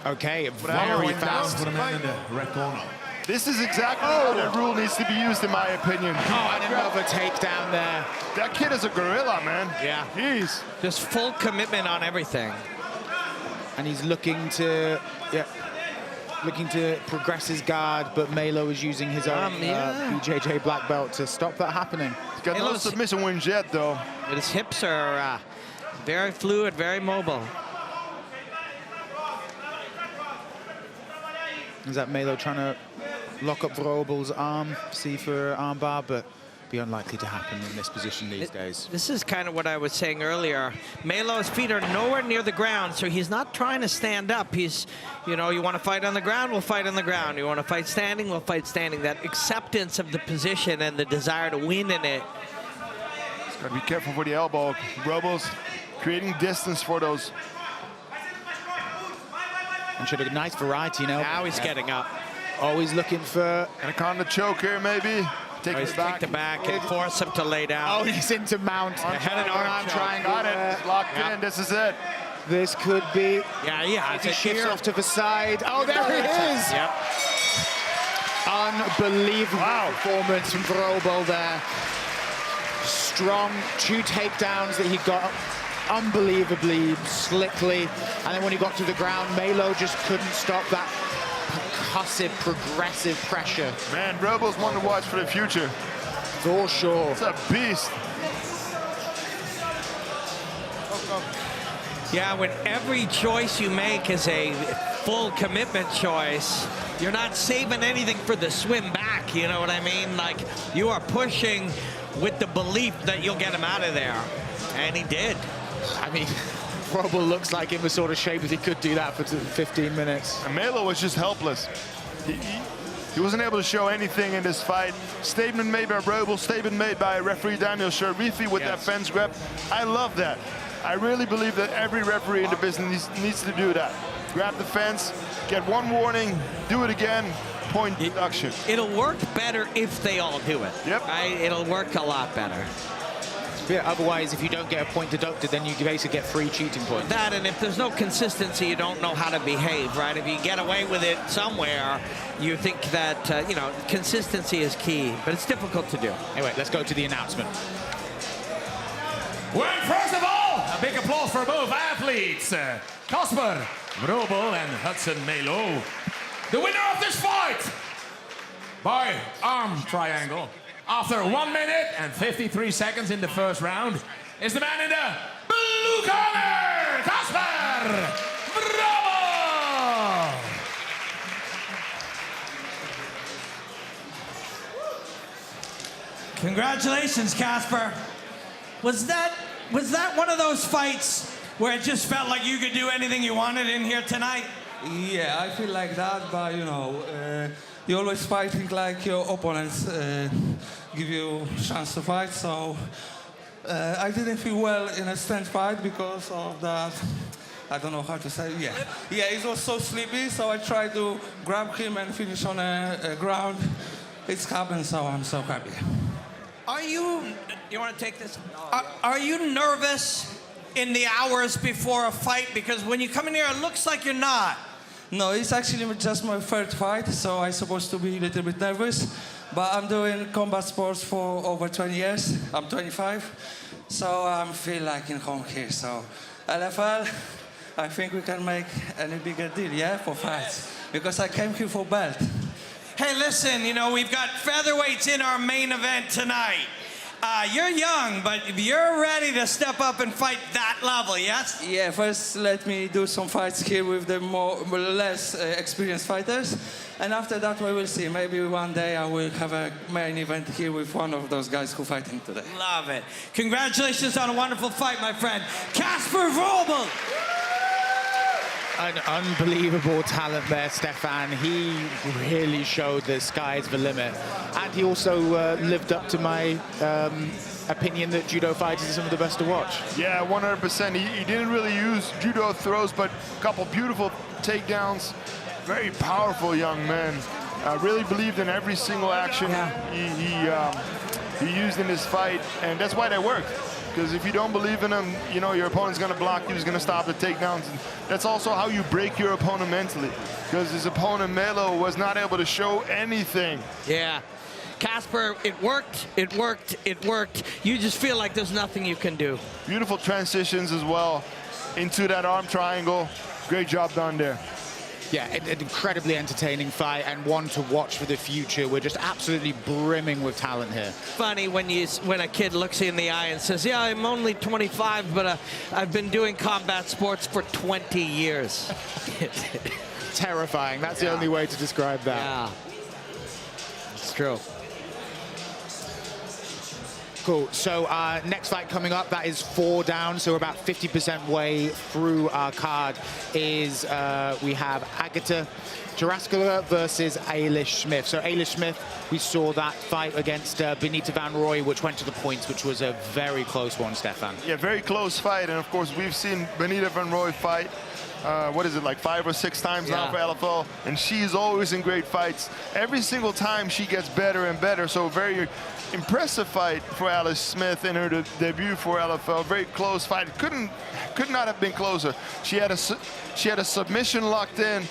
Okay, very fast. For the man in the red corner. This is exactly how that rule needs to be used, in my opinion. Oh, and another takedown there. That kid is a gorilla, man. Yeah. Jeez. Just full commitment on everything. And he's looking to progress his guard, but Melo is using his own BJJ black belt to stop that happening. He's got no submission wins yet, though. But his hips are very fluid, very mobile. Is that Melo trying to lock up Rubel's arm, see for arm bar, but be unlikely to happen in this position these days. This is kind of what I was saying earlier. Melo's feet are nowhere near the ground, so he's not trying to stand up. He's, you know, you want to fight on the ground, we'll fight on the ground. You want to fight standing, we'll fight standing. That acceptance of the position and the desire to win in it. He's got to be careful for the elbow. Rubel's creating distance for those. And should have a nice variety, you know. Now he's getting up. Always looking for... Anaconda choke here, maybe. Take the back. Take the back and force him to lay down. Oh, he's into mount. Head and arm triangle. Got it. Locked in. This is it. This could be... Yeah. He shifts off to the side. Oh, there it is. Yep. Unbelievable performance from Rubel there. Strong 2 takedowns that he got unbelievably slickly. And then when he got to the ground, Melo just couldn't stop that percussive, progressive pressure. Man, Rubel's one to watch for the future. For sure. It's a beast. Yeah, when every choice you make is a full commitment choice, you're not saving anything for the swim back, you know what I mean? Like, you are pushing with the belief that you'll get him out of there. And he did. I mean, Rubel looks like in the sort of shape that he could do that for 15 minutes. And Melo was just helpless. He wasn't able to show anything in this fight. Statement made by Rubel, statement made by referee Daniel Sharifi with that fence grab. I love that. I really believe that every referee in the business needs to do that. Grab the fence, get 1 warning, do it again, point deduction. It'll work better if they all do it. Yep. Right? It'll work a lot better. Yeah, otherwise, if you don't get a point deducted, then you basically get 3 cheating points. That, and if there's no consistency, you don't know how to behave, right? If you get away with it somewhere, you think that, you know, consistency is key, but it's difficult to do. Anyway, let's go to the announcement. Well, first of all, a big applause for both athletes, Kasper Rubel and Hudson Melo. The winner of this fight by arm triangle. After 1 minute and 53 seconds in the first round is the man in the blue corner, Casper Bravo! Congratulations, Casper. Was that one of those fights where it just felt like you could do anything you wanted in here tonight? Yeah, I feel like that, but you know, you're always fighting like your opponents give you a chance to fight. So I didn't feel well in a stand fight because of that. I don't know how to say. Yeah, it was so sleepy. So I tried to grab him and finish on a ground. It's happened, so I'm so happy. Are you? You want to take this? Are you nervous in the hours before a fight? Because when you come in here, it looks like you're not. No, it's actually just my third fight, so I'm supposed to be a little bit nervous. But I'm doing combat sports for over 20 years. I'm 25, so I feel like in home here. So LFL, I think we can make any bigger deal, yeah, for fights. Because I came here for belt. Hey, listen, you know, we've got featherweights in our main event tonight. You're young, but you're ready to step up and fight that level, yes? Yeah, first let me do some fights here with the more or less experienced fighters. And after that, we will see. Maybe one day I will have a main event here with one of those guys who are fighting today. Love it. Congratulations on a wonderful fight, my friend. Casper Rubel. An unbelievable talent there, Stefan. He really showed the sky's the limit. And he also lived up to my opinion that judo fighters are some of the best to watch. Yeah, 100%. He didn't really use judo throws, but a couple beautiful takedowns. Very powerful young man. Really believed in every single action he used in this fight, and that's why they worked. Because if you don't believe in him, you know, your opponent's going to block you, he's going to stop the takedowns. And that's also how you break your opponent mentally. Because his opponent, Melo, was not able to show anything. Yeah. Casper, it worked, it worked, it worked. You just feel like there's nothing you can do. Beautiful transitions as well into that arm triangle. Great job done there. Yeah, an incredibly entertaining fight and one to watch for the future. We're just absolutely brimming with talent here. Funny when a kid looks you in the eye and says, yeah, I'm only 25, but I've been doing combat sports for 20 years. Terrifying. That's the only way to describe that. Yeah, it's true. Cool. So next fight coming up, that is 4 down, so we're about 50% way through our card, is we have Agata Truscolaska versus Eilish Smith. So Eilish Smith, we saw that fight against Benita Van Roy, which went to the points, which was a very close one, Stefan. Yeah, very close fight, and of course we've seen Benita Van Roy fight, what is it, like 5 or 6 times now for LFL, and she's always in great fights. Every single time she gets better and better, so very impressive fight for Eilish Smith in her debut for LFL. Very close fight. Could not have been closer. She had a submission locked in.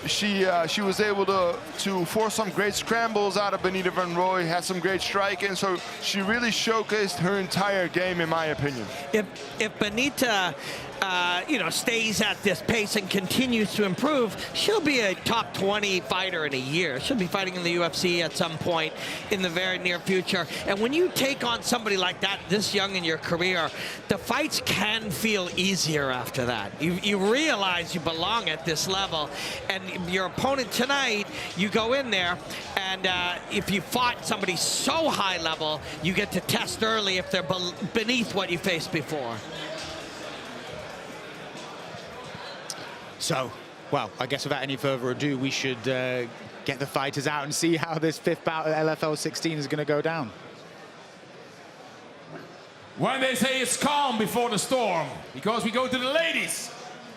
She was able to force some great scrambles out of Benita Van Roy, had some great striking, so she really showcased her entire game, in my opinion. If Benita you know, stays at this pace and continues to improve, she'll be a top 20 fighter in a year. She'll be fighting in the UFC at some point in the very near future. And when you take on somebody like that this young in your career, the fights can feel easier after that. You realize you belong at this level, and your opponent tonight, you go in there, and if you fought somebody so high level, you get to test early if they're beneath what you faced before. So, well, I guess without any further ado, we should get the fighters out and see how this 5th bout at LFL 16 is going to go down. When they say it's calm before the storm, because we go to the ladies.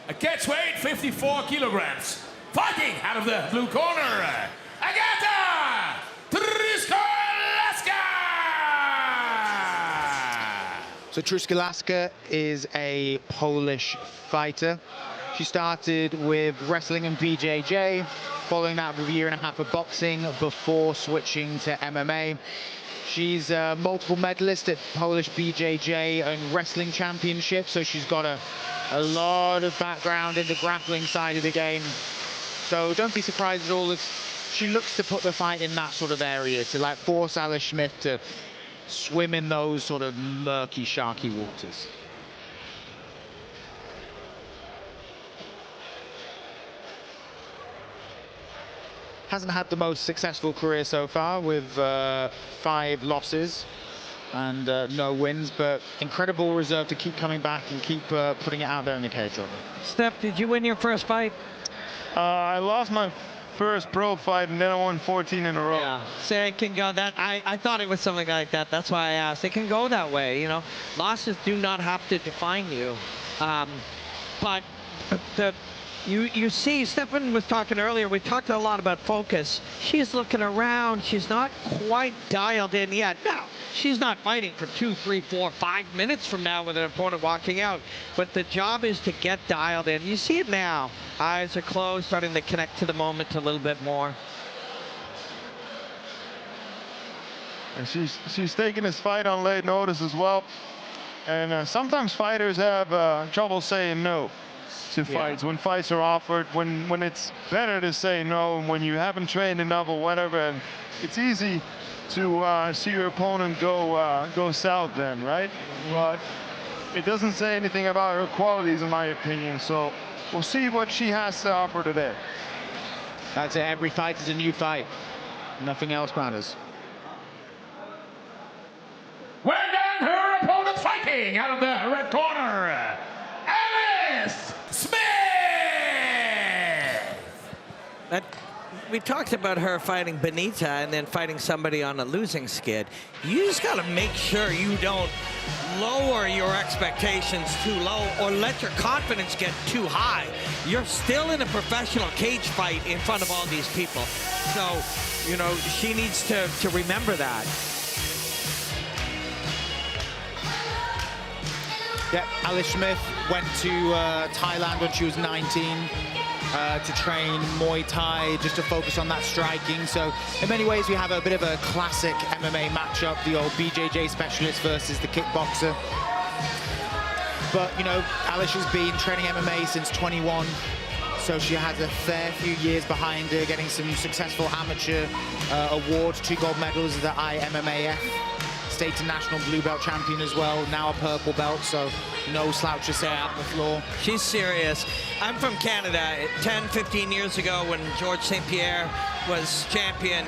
A catch weight, 54 kilograms. Fighting out of the blue corner, Agata Truscolaska! So Truscolaska is a Polish fighter. She started with wrestling and BJJ, following that with a 1.5 years of boxing before switching to MMA. She's a multiple medalist at Polish BJJ and wrestling championships, so she's got a lot of background in the grappling side of the game. So don't be surprised at all if she looks to put the fight in that sort of area, to like force Alice Smith to swim in those sort of murky, sharky waters. Hasn't had the most successful career so far, with 5 losses and no wins, but incredible reserve to keep coming back and keep putting it out there in the cage. Steph, did you win your first fight? I lost my first pro fight, and then I won 14 in a row. Yeah, say it can go that. I thought it was something like that. That's why I asked. It can go that way, you know. Losses do not have to define you. But you see, Stefan was talking earlier, we talked a lot about focus. She's looking around. She's not quite dialed in yet. Now, she's not fighting for 2, 3, 4, 5 minutes from now with an opponent walking out. But the job is to get dialed in. You see it now. Eyes are closed, starting to connect to the moment a little bit more. And she's taking this fight on late notice as well. And sometimes fighters have trouble saying no to fights. When fights are offered, when it's better to say no, when you haven't trained enough or whatever, and it's easy to see your opponent go south then, right? But it doesn't say anything about her qualities, in my opinion, so we'll see what she has to offer today. That's it, every fight is a new fight. Nothing else matters. Well done, her opponent fighting out of the red corner, Alice Smith! We talked about her fighting Benita and then fighting somebody on a losing skid. You just got to make sure you don't lower your expectations too low or let your confidence get too high. You're still in a professional cage fight in front of all these people. So, you know, she needs to remember that. Yeah, Alice Smith went to Thailand when she was 19 to train Muay Thai, just to focus on that striking. So in many ways we have a bit of a classic MMA matchup, the old BJJ specialist versus the kickboxer. But, you know, Alice has been training MMA since 21, so she has a fair few years behind her, getting some successful amateur awards, 2 gold medals at the IMMAF. State and national blue belt champion as well, now a purple belt, so no slouch to say out the floor. She's serious. I'm from Canada. 10, 15 years ago when George St. Pierre was champion,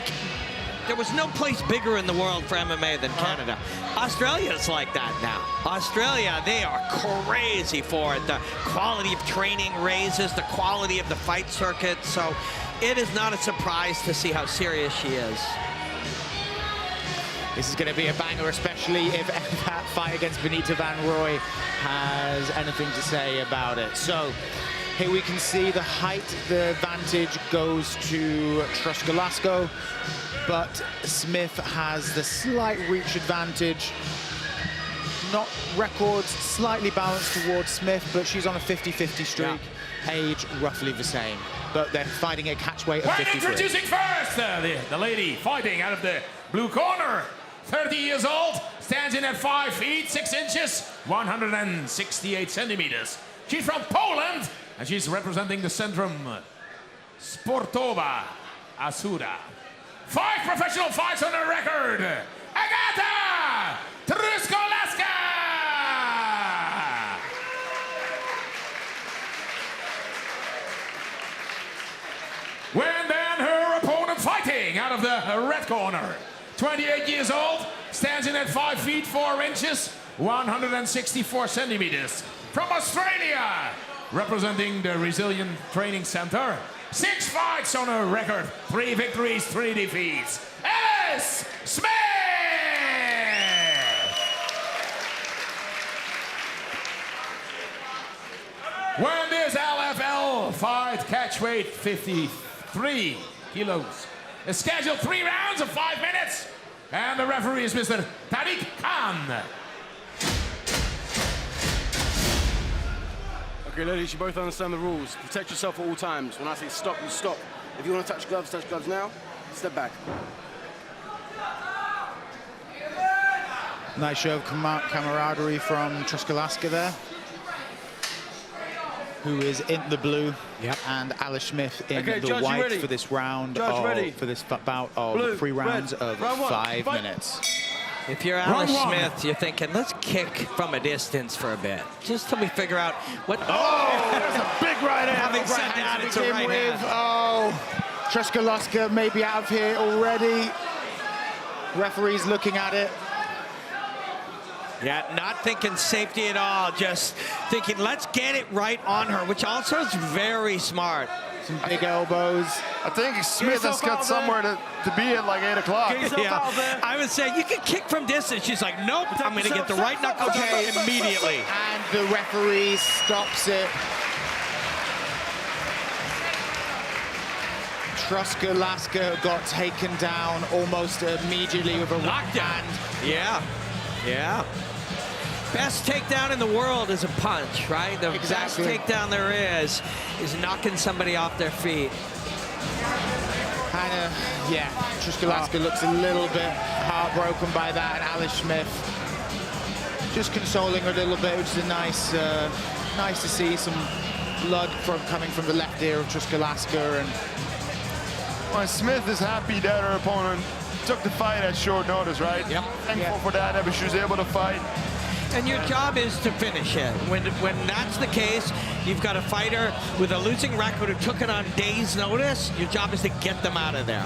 there was no place bigger in the world for MMA than Canada. Australia's like that now. Australia, they are crazy for it. The quality of training raises, the quality of the fight circuit, so it is not a surprise to see how serious she is. This is going to be a banger, especially if that fight against Benita Van Roy has anything to say about it. So here we can see the height, the advantage goes to Truscolaska, but Smith has the slight reach advantage. Not records, slightly balanced towards Smith, but she's on a 50-50 streak. Yeah. Age roughly the same, but they're fighting a catchweight of 53. Introducing first, the lady fighting out of the blue corner. 30 years old, stands in at 5 feet, 6 inches, 168 centimeters. She's from Poland, and she's representing the Centrum Sportowa Asura. 5 professional fights on her record. Agata Truscolaska! When then her opponent fighting out of the red corner. 28 years old, stands in at 5 feet 4 inches, 164 centimeters. From Australia, representing the Resilient Training Center, 6 fights on her record, 3 victories, 3 defeats. Alice Smith! When this LFL fight, catchweight 53 kilos. It's scheduled 3 rounds of 5 minutes. And the referee is Mr. Tariq Khan. Okay, ladies, you both understand the rules. Protect yourself at all times. When I say stop, you stop. If you want to touch gloves now. Step back. Nice show of camaraderie from Truscolaska there. who is in the blue, yep, and Alice Smith in Okay, the Judge, white ready? for this round Judge, ready? for this bout of Blue, 3 rounds red. of Round 1. 5 Fight. minutes. If you're Alice Smith, you're thinking, let's kick from a distance for a bit, just till we figure out what. Oh, that's a big right hand. Having said Right that, hand it's to a begin right with. hand. Oh, Truscolaska may be out of here already. Referee's looking at it. Yeah, not thinking safety at all, just thinking, let's get it right on her, which also is very smart. Some big elbows. I think Smith has got somewhere to be at like 8 o'clock. Yeah. I would say you can kick from distance. She's like, nope, I'm going to get the right knuckle immediately. And the referee stops it. Truscolaska got taken down almost immediately with a knockdown. Yeah, yeah. Best takedown in the world is a punch, right? The Exactly. best takedown there is knocking somebody off their feet. Kind of, yeah, Truscolaska looks a little bit heartbroken by that, and Alice Smith just consoling her a little bit, which is a nice, nice to see some blood coming from the left ear of Truscolaska. And well, Smith is happy that her opponent took the fight at short notice, right? Yep. Thankful for that she was able to fight. And your job is to finish it. When that's the case, you've got a fighter with a losing record who took it on days' notice. Your job is to get them out of there.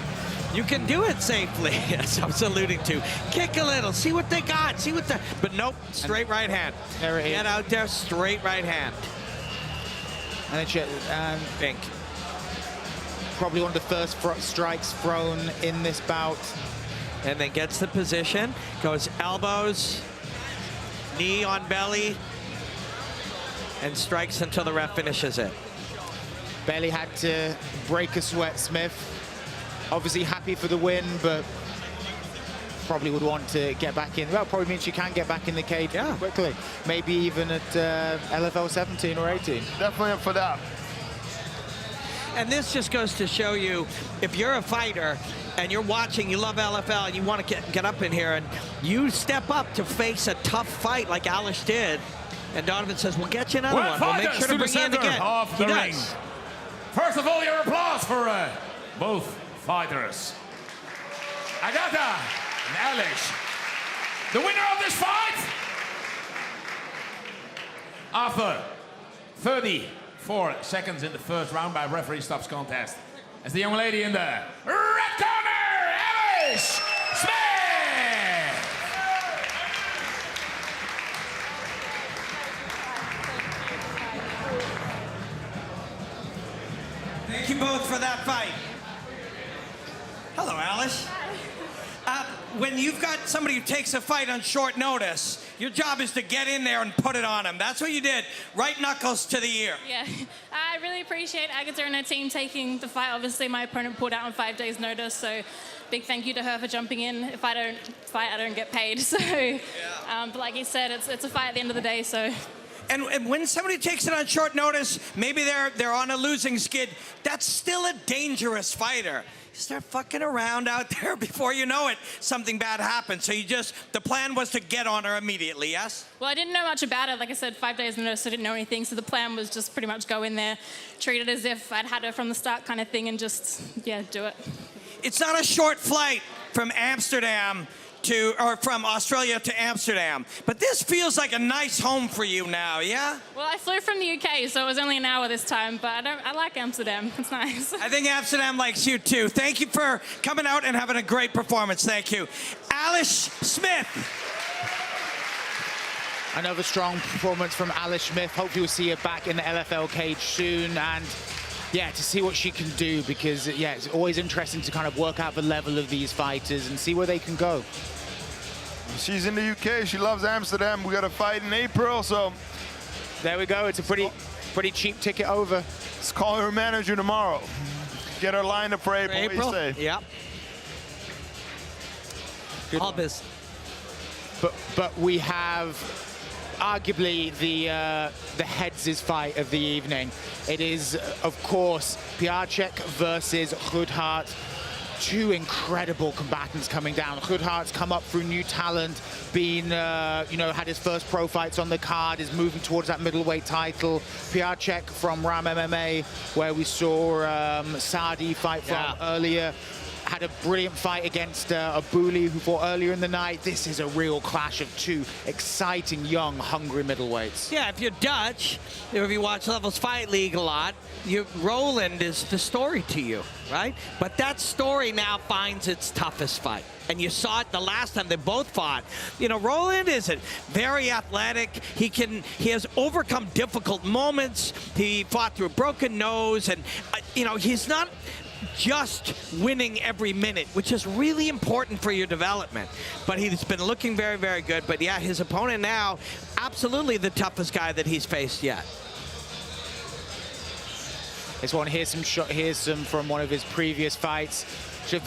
You can do it safely, as I was alluding to. Kick a little, see what they got, see what the... But nope, straight right hand. There it is. Get out there, straight right hand. And then Pink. Probably one of the first strikes thrown in this bout. And then gets the position, goes elbows, knee on belly, and strikes until the ref finishes it. Barely had to break a sweat, Smith. Obviously happy for the win, but probably would want to get back in. Well, probably means she can get back in the cage quickly. Maybe even at LFL 17 or 18. Definitely up for that. And this just goes to show you, if you're a fighter and you're watching, you love LFL, and you want to get up in here, and you step up to face a tough fight like Alice did, and Donovan says, we'll get you another one. We'll make sure to bring you in again. Of the ring. First of all, your applause for both fighters. Agata and Alice. The winner of this fight, after 34 seconds in the first round by referee stops contest, as the young lady in the red corner, Alice Smith. Thank you both for that fight. Hello, Alice. When you've got somebody who takes a fight on short notice, your job is to get in there and put it on them. That's what you did. Right knuckles to the ear. Yeah, I really appreciate Agata and her team taking the fight. Obviously, my opponent pulled out on 5 days' notice, so big thank you to her for jumping in. If I don't fight, I don't get paid. So, but like you said, it's a fight at the end of the day. So. And when somebody takes it on short notice, maybe they're on a losing skid. That's still a dangerous fighter. You start fucking around out there, before you know it, something bad happens. So the plan was to get on her immediately, yes? Well, I didn't know much about it. Like I said, 5 days notice, I didn't know anything. So the plan was just pretty much go in there, treat it as if I'd had her from the start kind of thing, and just, yeah, do it. It's not a short flight from Amsterdam or from Australia to Amsterdam. But this feels like a nice home for you now, yeah? Well, I flew from the UK, so it was only an hour this time, but I like Amsterdam. It's nice. I think Amsterdam likes you too. Thank you for coming out and having a great performance. Thank you. Alice Smith. Another strong performance from Alice Smith. Hopefully we'll see her back in the LFL cage soon, and yeah, to see what she can do, because yeah, it's always interesting to kind of work out the level of these fighters and see where they can go. She's in the UK. She loves Amsterdam. We got a fight in April, so there we go. It's a pretty cheap ticket over. Let's call her manager tomorrow. Get her lined up for April. What do you say? Yep. All this. But we have arguably the heads' fight of the evening. It is, of course, Piechaczek versus Goedhart. two incredible combatants coming down. Goedhart's come up through new talent, been, you know, had his first pro fights on the card, is moving towards that middleweight title. Piechaczek from Ram MMA, where we saw Sadi fight from earlier. Had a brilliant fight against Abulli, who fought earlier in the night. This is a real clash of two exciting, young, hungry middleweights. Yeah, if you're Dutch, if you watch Levels Fight League a lot, Roland is the story to you, right? But that story now finds its toughest fight. And you saw it the last time they both fought. You know, Roland is very athletic. He has overcome difficult moments. He fought through a broken nose, and you know, he's not just winning every minute, which is really important for your development. But he's been looking very, very good. But yeah, his opponent now, absolutely the toughest guy that he's faced yet. This one, here's some from one of his previous fights.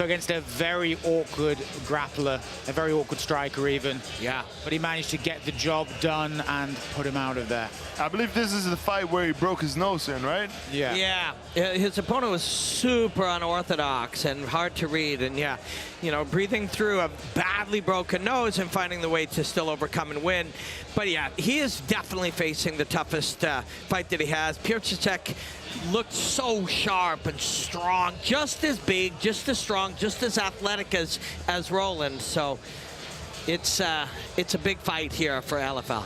Against a very awkward grappler, a very awkward striker even. Yeah. But he managed to get the job done and put him out of there. I believe this is the fight where he broke his nose in, right? Yeah. Yeah. His opponent was super unorthodox and hard to read. And yeah, you know, breathing through a badly broken nose and finding the way to still overcome and win. But yeah, he is definitely facing the toughest fight that he has. Piechaczek looked so sharp and strong, just as big, just as strong, just as athletic as Roland. So it's a big fight here for LFL.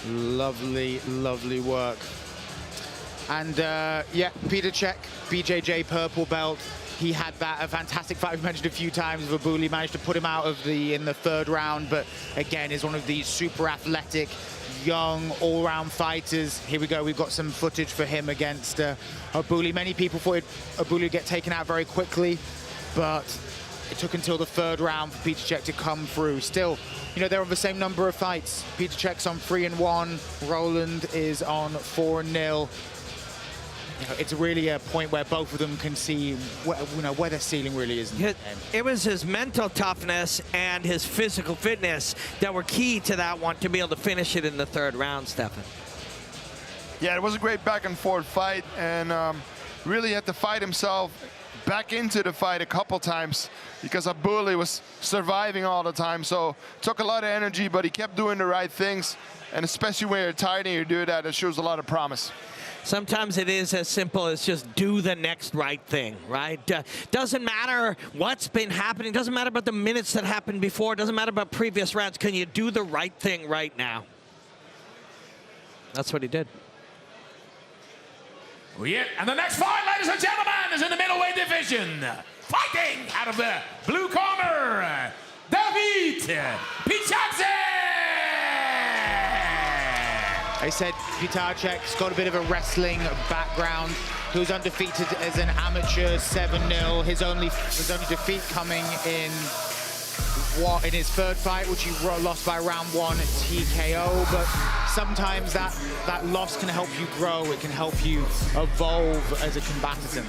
Lovely, lovely work. And yeah, Piechaczek, BJJ purple belt. He had a fantastic fight we mentioned a few times with Abulli, managed to put him out of in the third round, but again is one of these super athletic, young, all-round fighters. Here we go, we've got some footage for him against Abulli. Many people thought Abulli would get taken out very quickly, but it took until the third round for Piechaczek to come through. Still, you know, they're on the same number of fights. Piechaczek's on 3-1, Roland is on 4-0. You know, it's really a point where both of them can see where their ceiling really is. It was his mental toughness and his physical fitness that were key to that one, to be able to finish it in the third round, Stefan. Yeah, it was a great back and forth fight, and really had to fight himself back into the fight a couple times because Abulli was surviving all the time. So took a lot of energy, but he kept doing the right things. And especially when you're tired and you're doing that, it shows a lot of promise. Sometimes it is as simple as just do the next right thing, right? Doesn't matter what's been happening. Doesn't matter about the minutes that happened before. Doesn't matter about previous rounds. Can you do the right thing right now? That's what he did. Oh, yeah. And the next fight, ladies and gentlemen, is in the middleweight division. Fighting out of the blue corner, David Piechaczek. I said Piechaczek's got a bit of a wrestling background. He was undefeated as an amateur, 7-0. His only defeat coming in his third fight, which he lost by round 1 TKO. But sometimes that loss can help you grow. It can help you evolve as a combatant.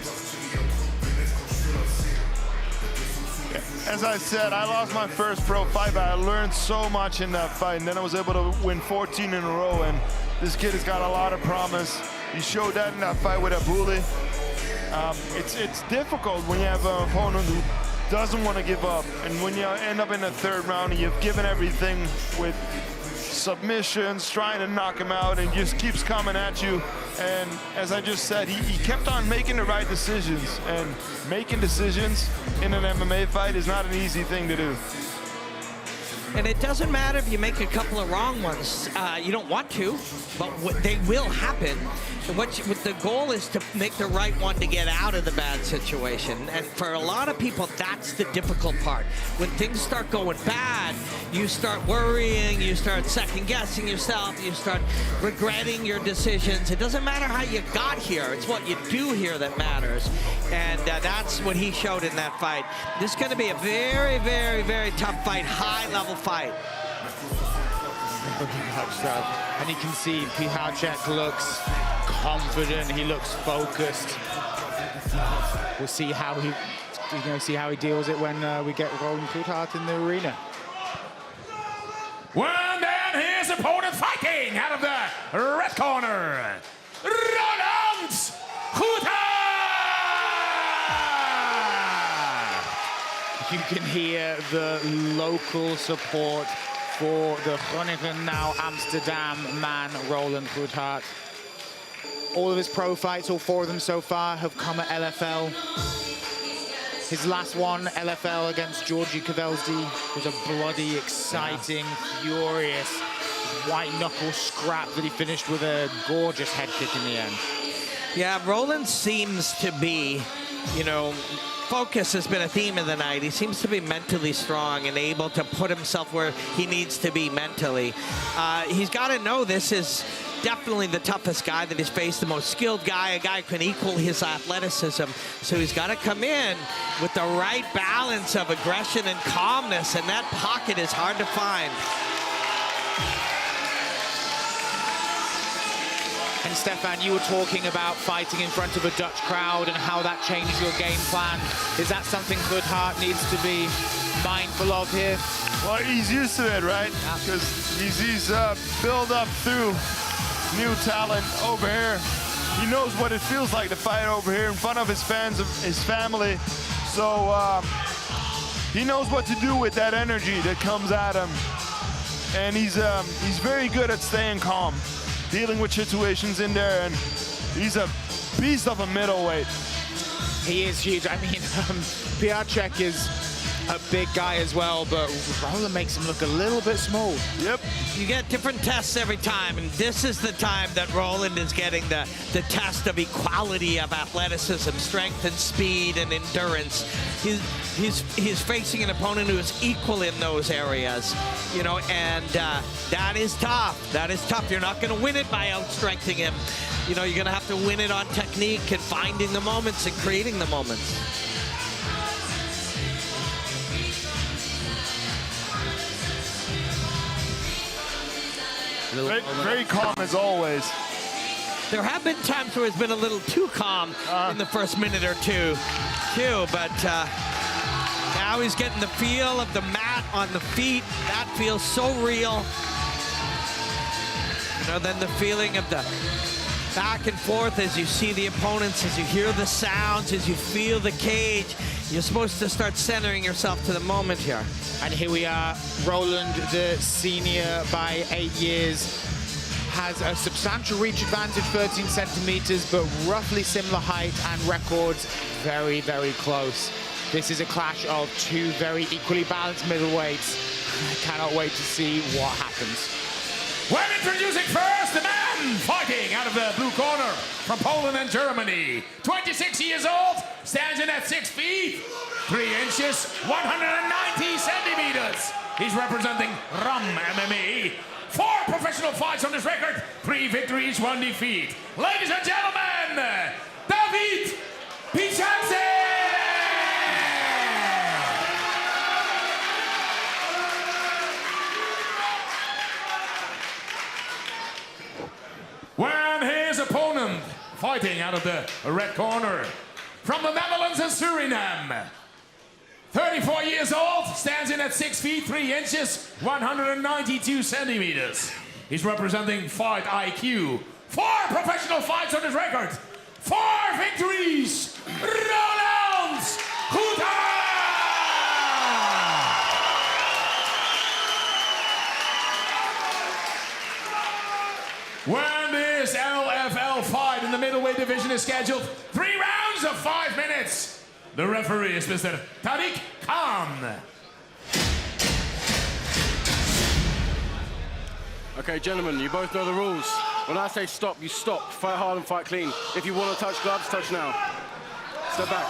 As I said, I lost my first pro fight, but I learned so much in that fight, and then I was able to win 14 in a row, and this kid has got a lot of promise. He showed that in that fight with Abulli. It's difficult when you have an opponent who doesn't want to give up, and when you end up in the third round and you've given everything with submissions, trying to knock him out, and just keeps coming at you. And as I just said, he kept on making the right decisions, and making decisions in an MMA fight is not an easy thing to do. And it doesn't matter if you make a couple of wrong ones. You don't want to, but they will happen. What the goal is to make the right one to get out of the bad situation. And for a lot of people, that's the difficult part. When things start going bad, you start worrying, you start second-guessing yourself, you start regretting your decisions. It doesn't matter how you got here. It's what you do here that matters. And that's what he showed in that fight. This is going to be a very, very, very tough fight, high-level fight. Very much so. And you can see Piechaczek looks confident, he looks focused. We'll see how he deals it when we get Roland Goedhart in the arena. Well, then his opponent fighting out of the red corner, Roland Goedhart! You can hear the local support for the Groningen, now Amsterdam man, Roland Goedhart. All of his pro fights, all 4 of them so far, have come at LFL. His last one, LFL against Georgi Kavelsdi, was a bloody, exciting, furious, white knuckle scrap that he finished with a gorgeous head kick in the end. Yeah, Roland seems to be, you know, focus has been a theme of the night. He seems to be mentally strong and able to put himself where he needs to be mentally. He's got to know this is definitely the toughest guy that he's faced, the most skilled guy, a guy who can equal his athleticism. So he's got to come in with the right balance of aggression and calmness, and that pocket is hard to find. And Stefan, you were talking about fighting in front of a Dutch crowd and how that changed your game plan. Is that something Goedhart needs to be mindful of here? Well, he's used to it, right? Because he's built up through new talent over here. He knows what it feels like to fight over here in front of his fans, his family. So he knows what to do with that energy that comes at him. And he's very good at staying calm, dealing with situations in there, and he's a beast of a middleweight. He is huge. I mean, Piechaczek is a big guy as well, but Roland makes him look a little bit small. Yep. You get different tests every time, and this is the time that Roland is getting the test of equality of athleticism, strength and speed and endurance. He's facing an opponent who is equal in those areas, you know, and that is tough. That is tough. You're not going to win it by outstrengthening him. You know, you're going to have to win it on technique and finding the moments and creating the moments. Very calm as always. There have been times where it's been a little too calm in the first minute or two, but now he's getting the feel of the mat on the feet. That feels so real. You know, then the feeling of the back and forth as you see the opponents, as you hear the sounds, as you feel the cage. You're supposed to start centering yourself to the moment here. And here we are, Roland, the senior by 8 years, has a substantial reach advantage, 13 centimeters, but roughly similar height and records very, very close. This is a clash of 2 very equally balanced middleweights. I cannot wait to see what happens. Well, introducing first the man fighting out of the blue corner from Poland and Germany. 26 years old, stands in at 6 feet, 3 inches, 190 centimeters. He's representing RAM MMA. 4 professional fights on his record, 3 victories, 1 defeat. Ladies and gentlemen, David Piechaczek! When his opponent, fighting out of the red corner, from the Netherlands and Suriname, 34 years old, stands in at 6 feet, 3 inches, 192 centimeters. He's representing Fight IQ. 4 professional fights on his record, 4 victories, Roland Goedhart! When this LFL fight in the middleweight division is scheduled, 3 rounds of 5 minutes. The referee is Mr. Tariq Khan. Okay, gentlemen, you both know the rules. When I say stop, you stop. Fight hard and fight clean. If you want to touch gloves, touch now. Step back.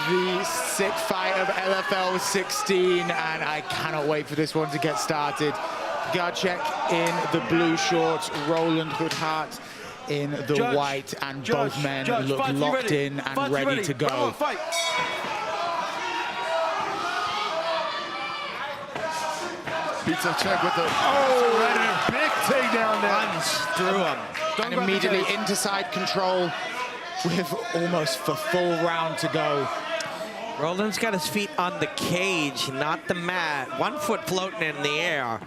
The sick fight of LFL 16, and I cannot wait for this one to get started. Piechaczek in the blue shorts, Roland Goedhart in the white, and both men look locked in and ready to go. Piechaczek with the big takedown there. Runs through him. And immediately into side control with almost a full round to go. Roland's got his feet on the cage, not the mat. One foot floating in the air.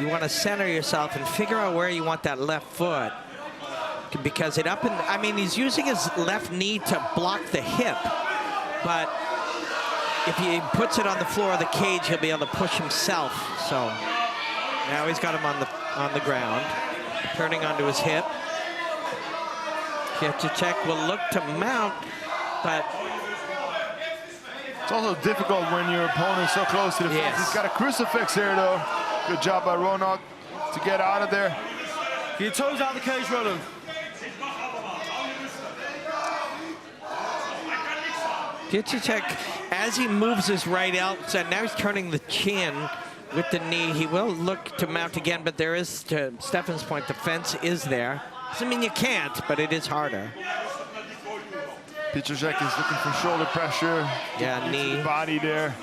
You want to center yourself and figure out where you want that left foot. Because I mean, he's using his left knee to block the hip. But if he puts it on the floor of the cage, he'll be able to push himself. So now he's got him on the ground, turning onto his hip. Piechaczek will look to mount, but it's also difficult when your opponent's so close to the fence. He's got a crucifix here, though. Good job by Roland to get out of there. Get your toes out of the cage, Roland. Piechaczek, as he moves his right outside, now he's turning the chin with the knee. He will look to mount again, but there is, to Stefan's point, the fence is there. Doesn't mean you can't, but it is harder. Piechaczek is looking for shoulder pressure. Yeah, knee. The body there.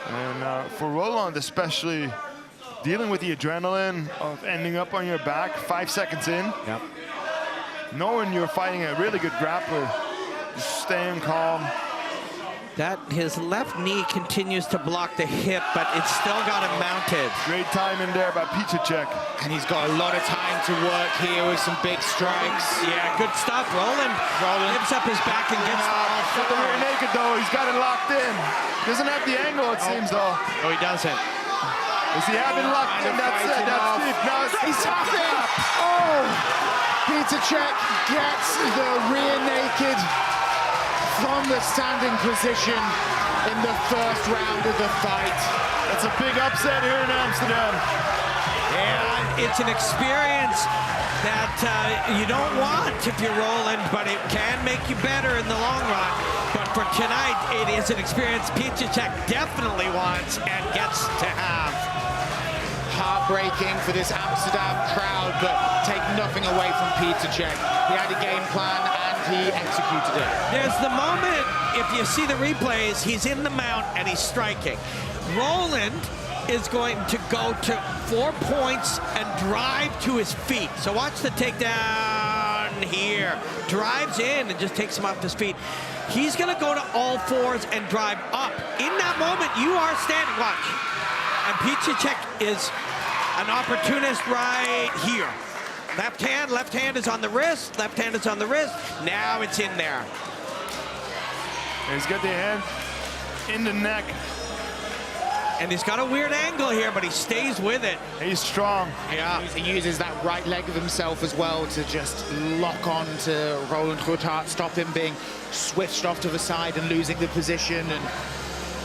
And for Roland, especially, dealing with the adrenaline of ending up on your back 5 seconds in. Yep. Knowing you're fighting a really good grappler, just staying calm. His left knee continues to block the hip, but it's still got him mounted. Great timing there by Piechaczek. And he's got a lot of time to work here with some big strikes. Yeah, good stuff. Roland lifts up his back and gets Got the rear naked, though. He's got it locked in. Doesn't have the angle, it seems, though. No, he doesn't. Does he have it locked in? That's it. That's deep. Now He's tapping. Oh! Piechaczek gets the rear naked from the standing position in the first round of the fight. That's a big upset here in Amsterdam. Yeah, it's an experience that you don't want if you're Roland, but it can make you better in the long run. But for tonight, it is an experience Piechaczek definitely wants and gets to have. Heartbreaking for this Amsterdam crowd, but take nothing away from Piechaczek. He had a game plan and he executed it. There's the moment, if you see the replays, he's in the mount and he's striking. Roland is going to go to 4 points and drive to his feet. So watch the takedown here. Drives in and just takes him off his feet. He's going to go to all fours and drive up. In that moment, you are standing. Watch. And Piechaczek is an opportunist right here. Left hand is on the wrist, left hand is on the wrist. Now it's in there. He's got the hand in the neck. And he's got a weird angle here, but he stays with it. He's strong. Yeah. He uses that right leg of himself as well to just lock on to Roland Goedhart, stop him being switched off to the side and losing the position. And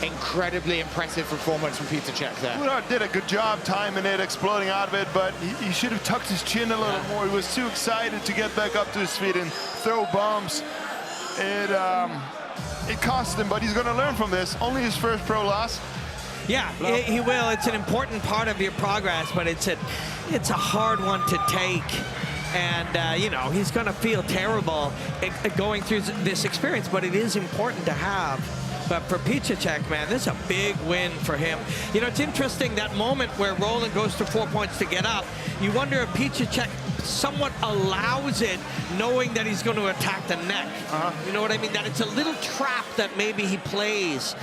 incredibly impressive performance from Piechaczek there. Goedhart did a good job timing it, exploding out of it, but he should have tucked his chin a little more. He was too excited to get back up to his feet and throw bombs. It cost him, but he's going to learn from this. Only his first pro loss. Yeah, he will. It's an important part of your progress, but it's a hard one to take. And, you know, he's going to feel terrible going through this experience, but it is important to have. But for Piechaczek, man, this is a big win for him. You know, it's interesting, that moment where Roland goes to 4 points to get up, you wonder if Piechaczek somewhat allows it, knowing that he's going to attack the neck. You know what I mean? That it's a little trap that maybe he plays.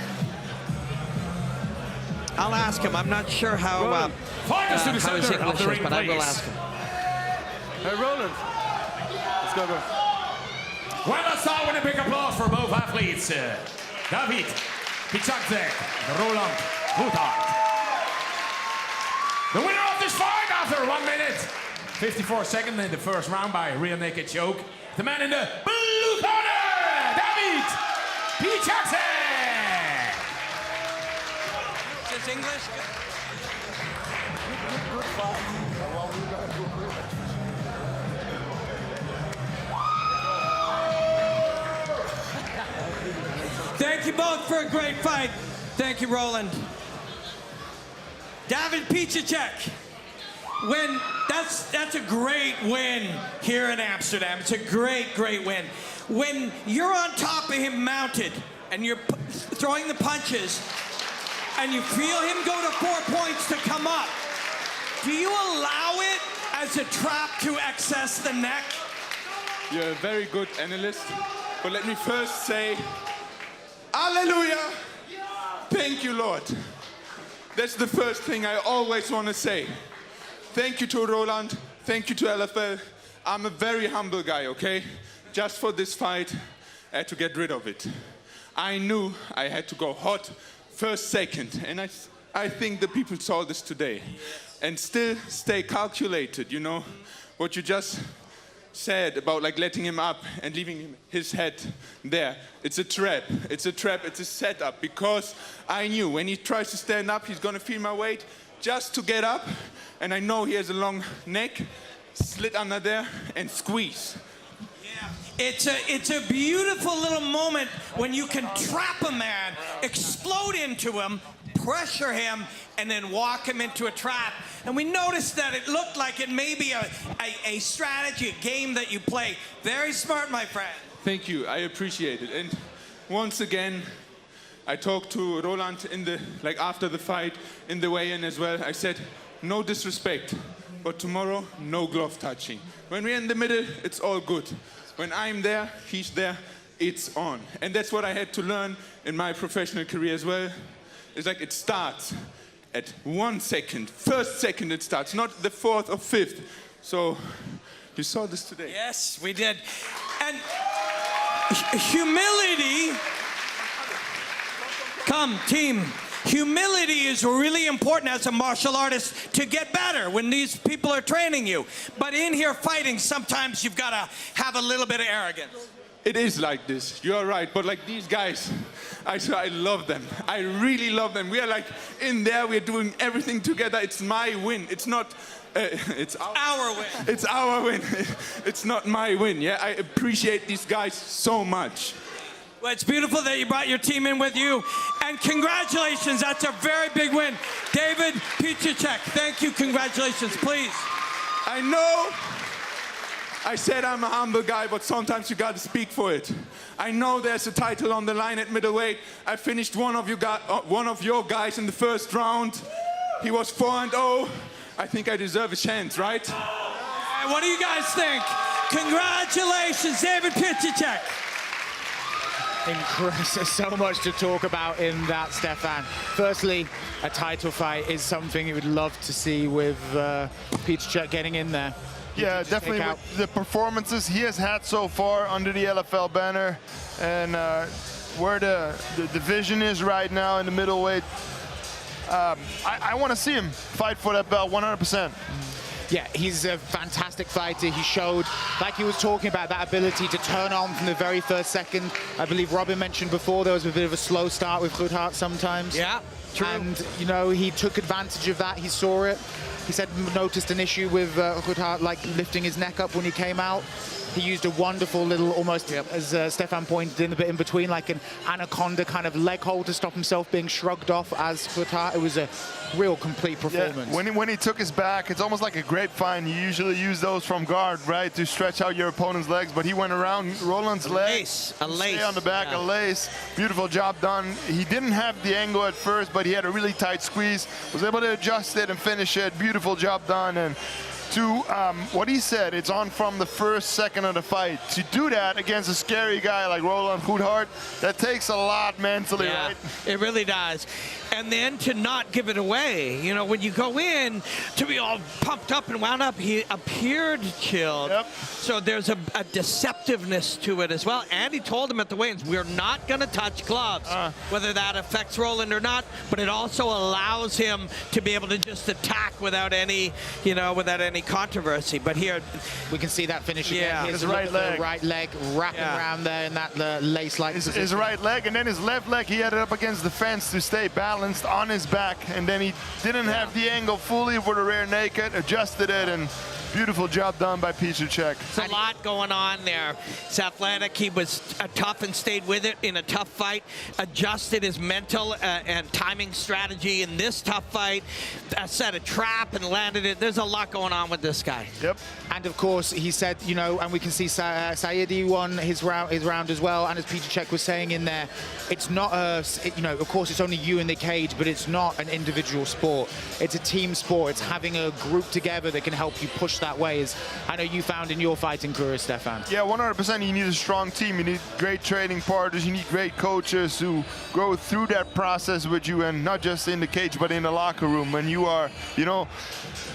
I'll ask him. I'm not sure how his English is, but I will ask him. Hey, Roland. Let's go, bro. Well, let's start with a big applause for both athletes. David Piechaczek, Roland Goedhart. The winner of this fight after 1 minute, 54 seconds in the first round by rear naked choke. The man in the blue corner, David Piechaczek. Is this English? Thank you both for a great fight. Thank you, Roland. David Piechaczek. That's a great win here in Amsterdam. It's a great, great win. When you're on top of him mounted and you're throwing the punches and you feel him go to 4 points to come up, do you allow it as a trap to access the neck? You're a very good analyst, but let me first say Hallelujah. Thank you, Lord. That's the first thing I always want to say. Thank you to Roland. Thank you to LFL. I'm a very humble guy, okay? Just for this fight, I had to get rid of it. I knew I had to go hot first, second. And I think the people saw this today. And still stay calculated, you know? What you just said about like letting him up and leaving his head there. It's a trap. It's a trap. It's a setup, because I knew when he tries to stand up, he's going to feel my weight just to get up. And I know he has a long neck. Slit under there and squeeze. It's a beautiful little moment when you can trap a man, explode into him, pressure him, and then walk him into a trap. And we noticed that it looked like it may be a strategy, a game that you play. Very smart, my friend. Thank you. I appreciate it. And once again, I talked to Roland after the fight in the weigh-in as well. I said, no disrespect, but tomorrow, no glove touching. When we're in the middle, it's all good. When I'm there, he's there, it's on. And that's what I had to learn in my professional career as well. It's like it starts at 1 second. First second it starts, not the fourth or fifth. So you saw this today. Yes, we did. And humility, come team. Humility is really important as a martial artist to get better when these people are training you. But in here fighting, sometimes you've got to have a little bit of arrogance. It is like this, you're right, but like these guys, I love them. I really love them. We are like in there, we're doing everything together. It's my win. It's not, it's our win. It's our win. It's not my win, yeah? I appreciate these guys so much. Well, it's beautiful that you brought your team in with you. And congratulations, that's a very big win. David Piechaczek, thank you, congratulations, please. I know I said I'm a humble guy, but sometimes you got to speak for it. I know there's a title on the line at middleweight. I finished one of your guys in the first round. He was 4-0. I think I deserve a chance, right? What do you guys think? Congratulations, David Piechaczek. So much to talk about in that, Stefan. Firstly, a title fight is something you would love to see with Piechaczek getting in there. Yeah, definitely with the performances he has had so far under the LFL banner, and where the division is right now in the middleweight, I want to see him fight for that belt 100%. Yeah, he's a fantastic fighter. He showed, like he was talking about, that ability to turn on from the very first second. I believe Robin mentioned before there was a bit of a slow start with Goedhart sometimes. Yeah, true. And, you know, he took advantage of that. He saw it. He said noticed an issue with Goedhart, like lifting his neck up when he came out. He used a wonderful little, almost, as Stefan pointed in, a bit in between, like an anaconda kind of leg hold to stop himself being shrugged off as Goedhart. It was a real complete performance. Yeah, when he took his back, it's almost like a grapevine. You usually use those from guard, right, to stretch out your opponent's legs, but he went around Roland's legs. A lace. Stay on the back, yeah. A lace. Beautiful job done. He didn't have the angle at first, but he had a really tight squeeze. Was able to adjust it and finish it. Beautiful job done. And to what he said, it's on from the first second of the fight. To do that against a scary guy like Roland Goedhart, that takes a lot mentally, yeah, right? It really does. And then to not give it away. You know, when you go in, to be all pumped up and wound up, he appeared chilled. Yep. So there's a deceptiveness to it as well. And he told him at the weigh-ins, we're not going to touch gloves, whether that affects Roland or not, but it also allows him to be able to just attack without any, you know, without any controversy. But here we can see that finish again. Yeah. His right leg. Right leg wrapping around there in that lace-like position. His right leg, and then his left leg, he had it up against the fence to stay balanced on his back, and then he didn't have the angle fully for the rear naked, adjusted it, and beautiful job done by Piechaczek. There's a lot going on there. He's athletic. He was tough and stayed with it in a tough fight. Adjusted his mental and timing strategy in this tough fight. Set a trap and landed it. There's a lot going on with this guy. Yep. And of course, he said, you know, and we can see Sadi won his round as well. And as Piechaczek was saying in there, it's not you know, of course, it's only you in the cage, but it's not an individual sport. It's a team sport. It's having a group together that can help you push that way, as I know you found in your fighting career, Stefan. Yeah, 100%. You need a strong team. You need great training partners. You need great coaches who go through that process with you, and not just in the cage, but in the locker room. When you are, you know,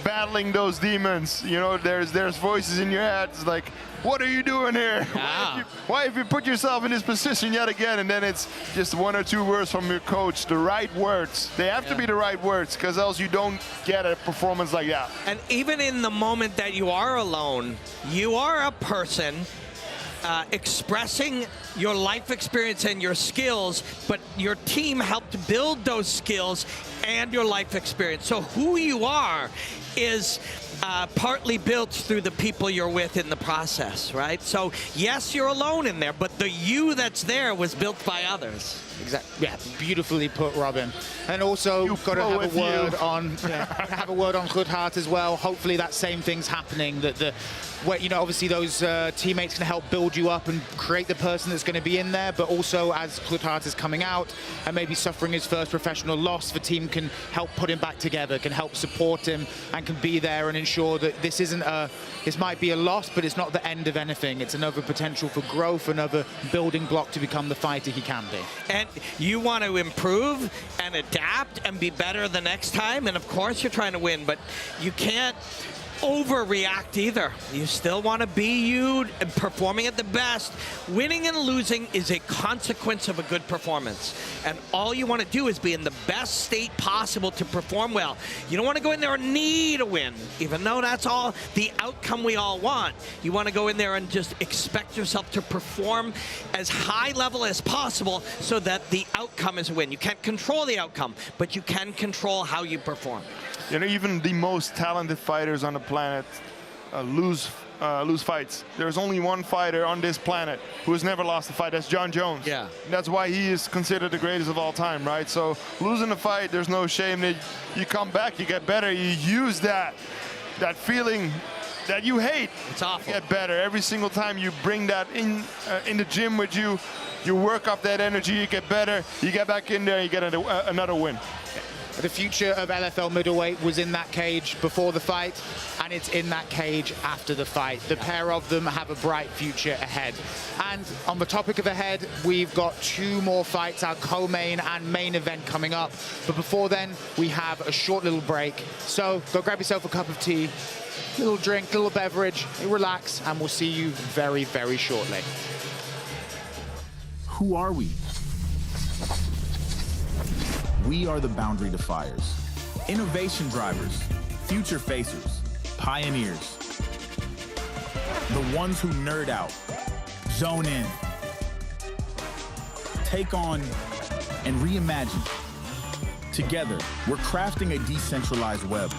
battling those demons, you know, there's voices in your head. It's like, what are you doing here? Why have you put yourself in this position yet again? And then it's just 1 or 2 words from your coach, the right words. They have to be the right words, because else you don't get a performance like that. And even in the moment that you are alone, you are a person expressing your life experience and your skills, but your team helped build those skills and your life experience. So who you are is partly built through the people you're with in the process, right? So yes, you're alone in there, but the you that's there was built by others. Exactly. Yeah, beautifully put, Robin. And also, got to have a word on Goedhart as well. Hopefully, that same thing's happening. Where, you know, obviously those teammates can help build you up and create the person that's going to be in there. But also, as Goedhart is coming out and maybe suffering his first professional loss, the team can help put him back together, can help support him, and can be there and ensure that this isn't this might be a loss, but it's not the end of anything. It's another potential for growth, another building block to become the fighter he can be. And you want to improve and adapt and be better the next time, and of course you're trying to win, but you can't overreact either. You still want to be you and performing at the best. Winning and losing is a consequence of a good performance, and all you want to do is be in the best state possible to perform well. You don't want to go in there and need a win, even though that's all the outcome we all want. You want to go in there and just expect yourself to perform as high level as possible so that the outcome is a win. You can't control the outcome, but you can control how you perform. You know, even the most talented fighters on the planet lose fights. There's only one fighter on this planet who has never lost a fight. That's John Jones. Yeah. And that's why he is considered the greatest of all time, right? So losing a fight, there's no shame. You come back, you get better. You use that feeling that you hate. It's awful. You get better every single time you bring that in the gym with you. You work up that energy. You get better. You get back in there. You get another win. The future of LFL middleweight was in that cage before the fight, and it's in that cage after the fight. The pair of them have a bright future ahead. And on the topic of ahead, we've got 2 more fights, our co-main and main event coming up. But before then, we have a short little break. So go grab yourself a cup of tea, little drink, little beverage, relax, and we'll see you very, very shortly. Who are we? We are the boundary defiers, innovation drivers, future facers, pioneers. The ones who nerd out, zone in, take on, and reimagine. Together, we're crafting a decentralized web.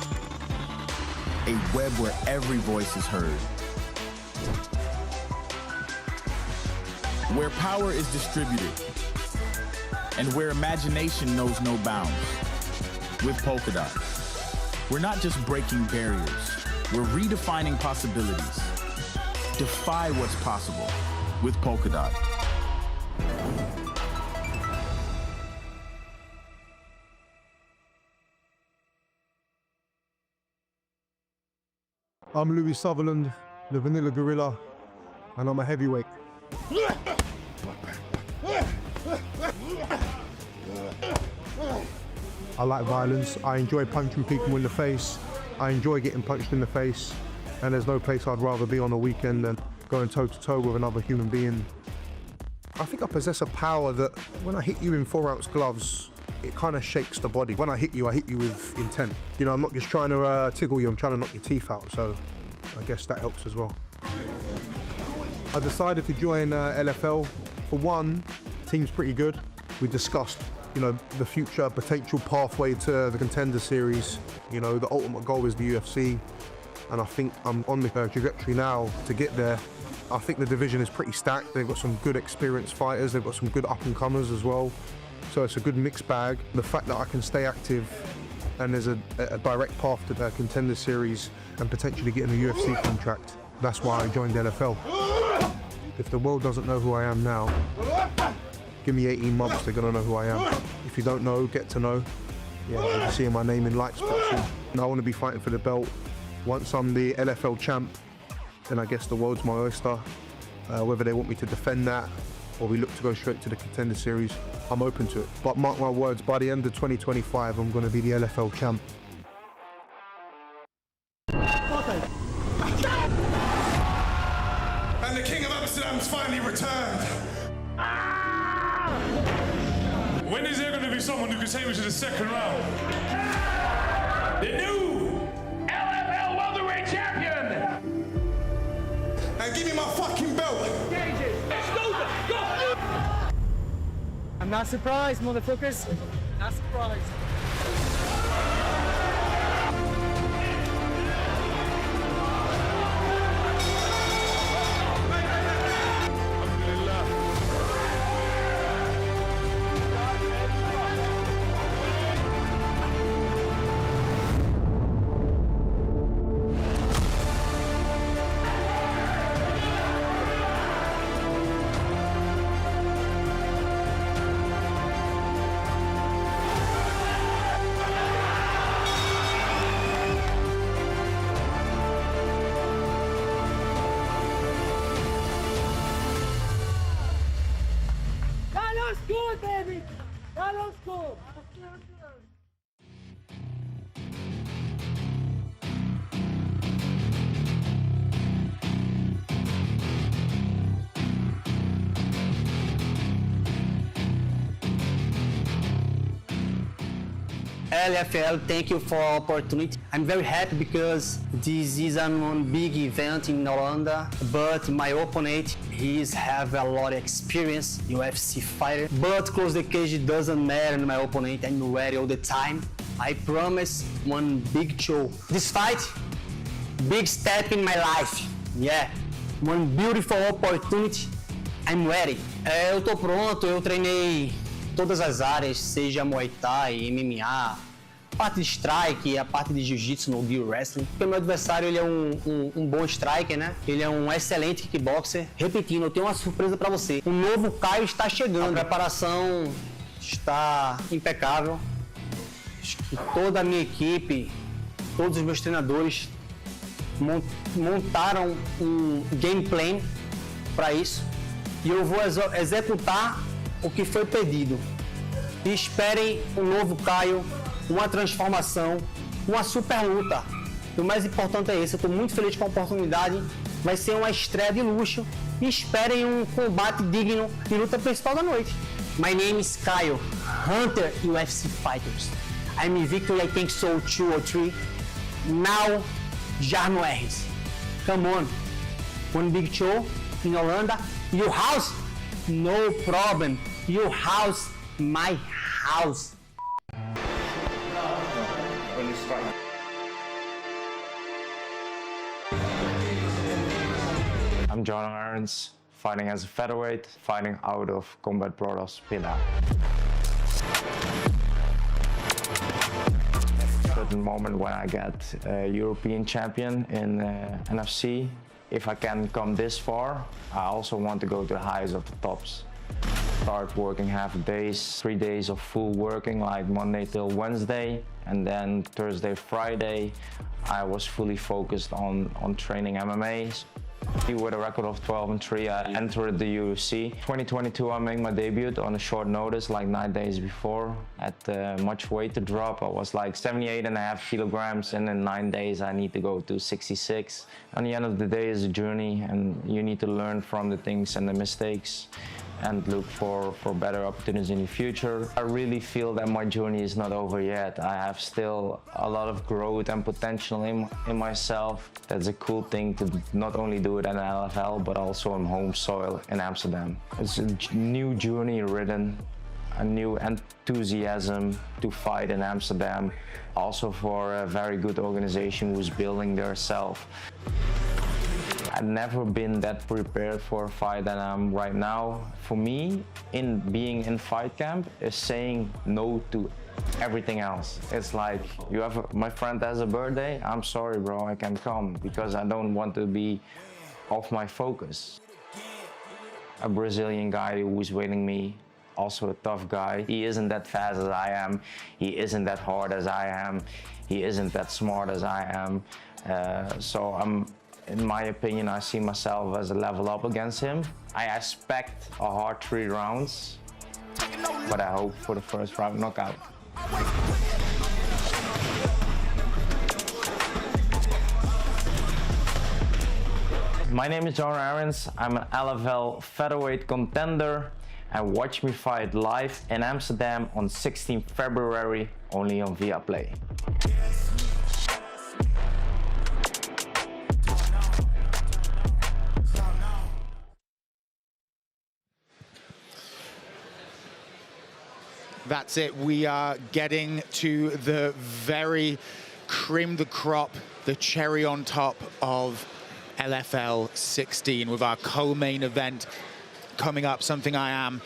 A web where every voice is heard. Where power is distributed. And where imagination knows no bounds. With Polkadot, we're not just breaking barriers, we're redefining possibilities. Defy what's possible with Polkadot. I'm Louie Sutherland, the Vanilla Gorilla, and I'm a heavyweight. I like violence. I enjoy punching people in the face. I enjoy getting punched in the face. And there's no place I'd rather be on a weekend than going toe-to-toe with another human being. I think I possess a power that when I hit you in 4-ounce gloves, it kind of shakes the body. When I hit you with intent. You know, I'm not just trying to tickle you, I'm trying to knock your teeth out. So I guess that helps as well. I decided to join LFL. For one, the team's pretty good. We discussed, you know, the future potential pathway to the Contender Series. You know, the ultimate goal is the UFC, and I think I'm on the trajectory now to get there. I think the division is pretty stacked. They've got some good experienced fighters. They've got some good up-and-comers as well. So it's a good mixed bag. The fact that I can stay active and there's a direct path to the Contender Series and potentially getting a UFC contract, that's why I joined LFL. If the world doesn't know who I am now, give me 18 months, they're gonna know who I am. If you don't know, get to know. Yeah, you're seeing my name in lights. I want to be fighting for the belt Once I'm the LFL champ, then I guess the world's my oyster. Whether they want me to defend that or we look to go straight to the Contender Series, I'm open to it. But mark my words, by the end of 2025, I'm going to be the LFL champ. And the King of Amsterdam's finally returned. When is there going to be someone who can take me to the second round? The new LFL welterweight champion! And give me my fucking belt! I'm not surprised, motherfuckers. Not surprised. baby! That looks cool! LFL, thank you for the opportunity. I'm very happy because this is one big event in Holland, but my opponent, he's have a lot of experience, UFC fighter, but close the cage doesn't matter my opponent, I'm ready all the time. I promise one big show. This fight, big step in my life, yeah, one beautiful opportunity, I'm ready. Eu tô pronto, eu treinei todas as áreas, seja Muay Thai, MMA, parte de strike, a parte de jiu-jitsu no Gear Wrestling. Porque o meu adversário ele é um bom striker, né? Ele é um excelente kickboxer. Repetindo, eu tenho uma surpresa para você. O novo Caio está chegando. A preparação está impecável. Toda a minha equipe, todos os meus treinadores montaram um game plan para isso. E eu vou executar o que foi pedido. E esperem um novo Caio, uma transformação, uma super luta. E o mais importante é esse, eu estou muito feliz com a oportunidade, vai ser uma estreia de luxo e esperem um combate digno de luta principal da noite. My name is Caio, Hunter UFC Fighters. I'm in victory, I think so, 2 or 3. Now, Jarno Errens. Come on, one big show in Holanda. Your house? No problem. Your house, my house. I'm Jarno Errens, fighting as a featherweight, fighting out of Combat Brothers Pillar. Certain moment when I get a European champion in NFC. If I can come this far, I also want to go to the highest of the tops. Start working half days, 3 days of full working, like Monday till Wednesday, and then Thursday, Friday, I was fully focused on training MMAs. With a record of 12-3, I entered the UFC. 2022, I made my debut on a short notice, like 9 days before. At much weight to drop, I was like 78.5 kilograms, and in 9 days, I need to go to 66. At the end of the day, it's a journey, and you need to learn from the things and the mistakes, and look for better opportunities in the future. I really feel that my journey is not over yet. I have still a lot of growth and potential in myself. That's a cool thing to not only do it at LFL, but also on home soil in Amsterdam. It's a new journey written, a new enthusiasm to fight in Amsterdam, also for a very good organization who's building themselves. I've never been that prepared for a fight than I am right now. For me, in being in fight camp is saying no to everything else. It's like, my friend has a birthday, I'm sorry bro, I can't come because I don't want to be off my focus. A Brazilian guy who's waiting me, also a tough guy. He isn't that fast as I am, he isn't that hard as I am, he isn't that smart as I am. So in my opinion, I see myself as a level up against him. I expect a hard 3 rounds, but I hope for the first round knockout. My name is Jarno Errens. I'm an LFL featherweight contender, and watch me fight live in Amsterdam on 16 February, only on Viaplay. That's it. We are getting to the very cream de crop, the cherry on top of LFL 16 with our co-main event coming up, something I am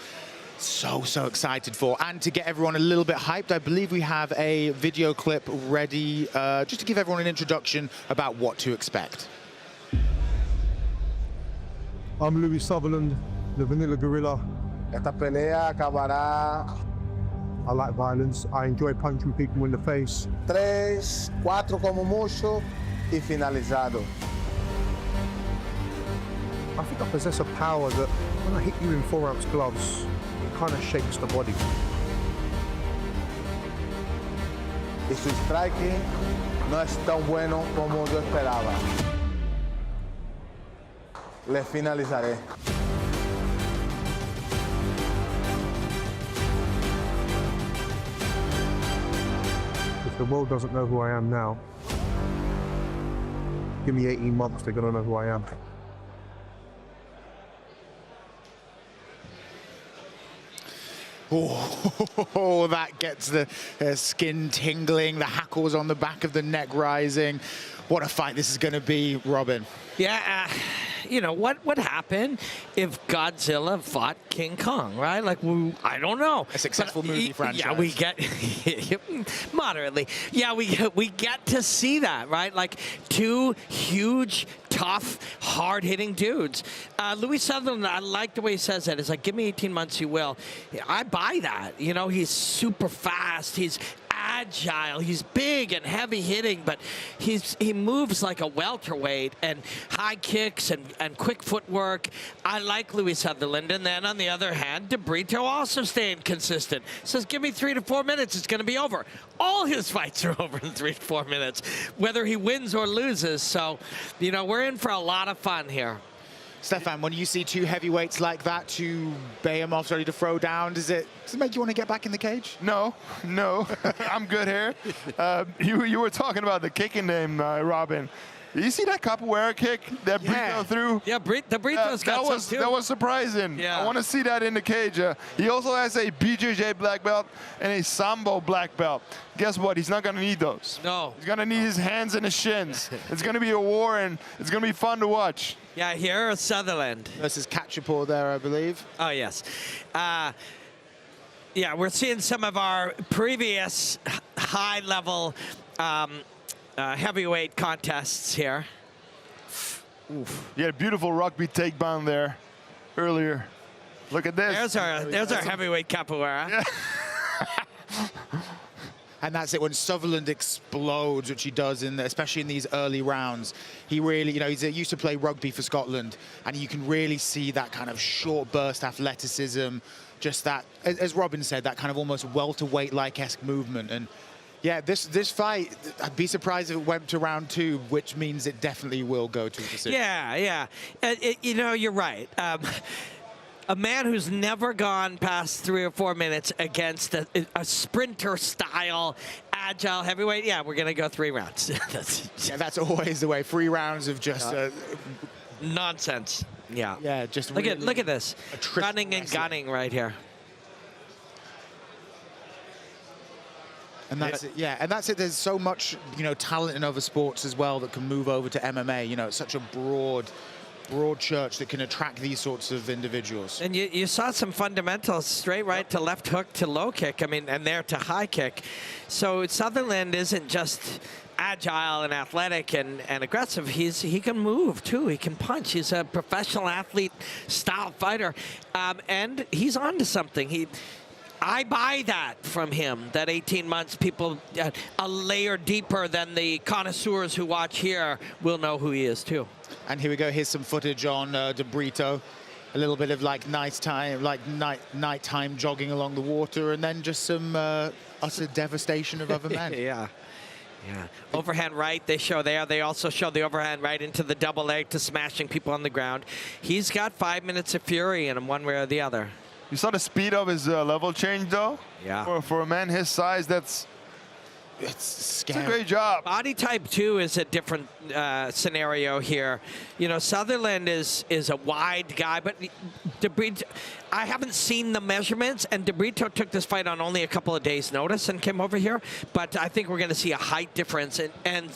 so excited for. And to get everyone a little bit hyped, I believe we have a video clip ready just to give everyone an introduction about what to expect. I'm Louie Sutherland, the Vanilla Gorilla. Esta pelea acabará. I like violence. I enjoy punching people in the face. 3, 4 como mucho y finalizado. I think I possess a power that when I hit you in 4-ounce gloves, it kind of shakes the body. Y su striking no es tan bueno como yo esperaba. Le finalizaré. If the world doesn't know who I am now, give me 18 months, they're gonna know who I am. Oh, that gets the skin tingling, the hackles on the back of the neck rising. What a fight this is going to be, Robin. Yeah, you know, what would happen if Godzilla fought King Kong, right? Like, I don't know. A successful movie franchise. Yeah, we get, moderately. Yeah, we get to see that, right? Like, 2 huge, tough, hard-hitting dudes. Louie Sutherland, I like the way he says that. It's like, give me 18 months, you will. I buy that. You know, he's super fast. He's agile. He's big and heavy hitting, but he moves like a welterweight, and high kicks and quick footwork. I like Louie Sutherland. And then on the other hand, Brito also staying consistent. Says, give me 3 to 4 minutes, it's going to be over. All his fights are over in 3 to 4 minutes, whether he wins or loses. So, you know, we're in for a lot of fun here. Stefan, when you see 2 heavyweights like that, 2 behemoths ready to throw down, does it make you want to get back in the cage? No, I'm good here. You were talking about the kicking name, Robin. Did you see that capoeira kick that Brito threw? Yeah, the Brito's got some too. That was surprising. Yeah. I want to see that in the cage. He also has a BJJ black belt and a Sambo black belt. Guess what? He's not going to need those. No. He's going to need his hands and his shins. It's going to be a war, and it's going to be fun to watch. Yeah, here is Sutherland. Versus Catchapur there, I believe. Oh, yes. Yeah, we're seeing some of our previous high-level heavyweight contests here. Oof. You had a beautiful rugby takedown there earlier. Look at this. There's our heavyweight capoeira. Yeah. And that's it, when Sutherland explodes, which he does, especially in these early rounds. He really, you know, he's used to play rugby for Scotland, and you can really see that kind of short burst athleticism, just that, as Robin said, that kind of almost welterweight-like-esque movement. And yeah, this fight, I'd be surprised if it went to round 2, which means it definitely will go to a decision. Yeah. You know, you're right. A man who's never gone past 3 or 4 minutes against a sprinter-style, agile heavyweight, yeah, we're going to go 3 rounds. That's always the way. 3 rounds of just nonsense. Yeah. Yeah, just look at this. Gunning and gunning right here. And that's it, yeah. And that's it. There's so much, you know, talent in other sports as well that can move over to MMA. You know, it's such a broad church that can attract these sorts of individuals. And you saw some fundamentals, straight right to left hook to low kick, I mean, and there to high kick. So Sutherland isn't just agile and athletic and aggressive. He can move too. He can punch. He's a professional athlete style fighter. And he's on to something. I buy that from him, that 18 months, people a layer deeper than the connoisseurs who watch here will know who he is too. And here we go, here's some footage on Brito. A little bit of like nighttime jogging along the water, and then just some utter devastation of other men. Yeah. Yeah, overhand right they show there. They also show the overhand right into the double leg to smashing people on the ground. He's got 5 minutes of fury in him one way or the other. You saw the speed of his level change, though? Yeah. For a man his size, it's scary. a great job. Body type 2 is a different scenario here. You know, Sutherland is a wide guy, but Derito, I haven't seen the measurements, and Derito took this fight on only a couple of days' notice and came over here. But I think we're going to see a height difference and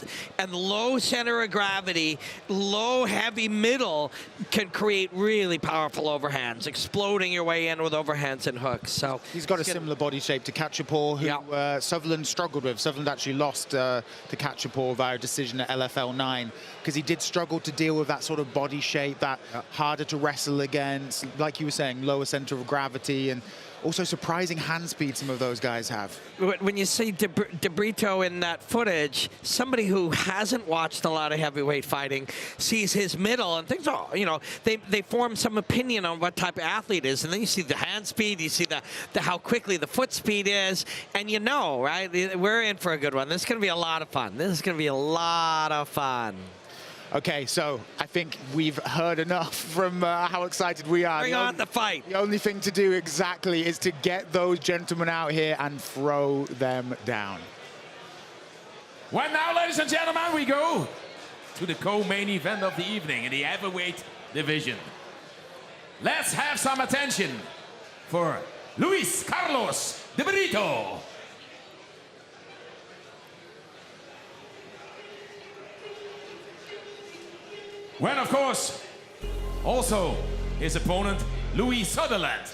low center of gravity, low heavy middle can create really powerful overhands, exploding your way in with overhands and hooks. So he's got a similar body shape to Cachapur, who Sutherland struggled with. Sutherland actually lost to Cachapur via decision at LFL 9 because he did struggle to deal with that sort of body shape, that harder to wrestle against, like you were saying, lower center of gravity, and also surprising hand speed some of those guys have. When you see Brito in that footage, somebody who hasn't watched a lot of heavyweight fighting sees his middle and thinks, oh, you know, they form some opinion on what type of athlete is, and then you see the hand speed, you see the how quickly the foot speed is, and you know, right? We're in for a good one. This is going to be a lot of fun. This is going to be a lot of fun. Okay, so I think we've heard enough from how excited we are. Bring on the fight. The only thing to do exactly is to get those gentlemen out here and throw them down. Well, now, ladies and gentlemen, we go to the co-main event of the evening in the heavyweight division. Let's have some attention for Luis Carlos de Brito. When, of course, also his opponent, Louie Sutherland.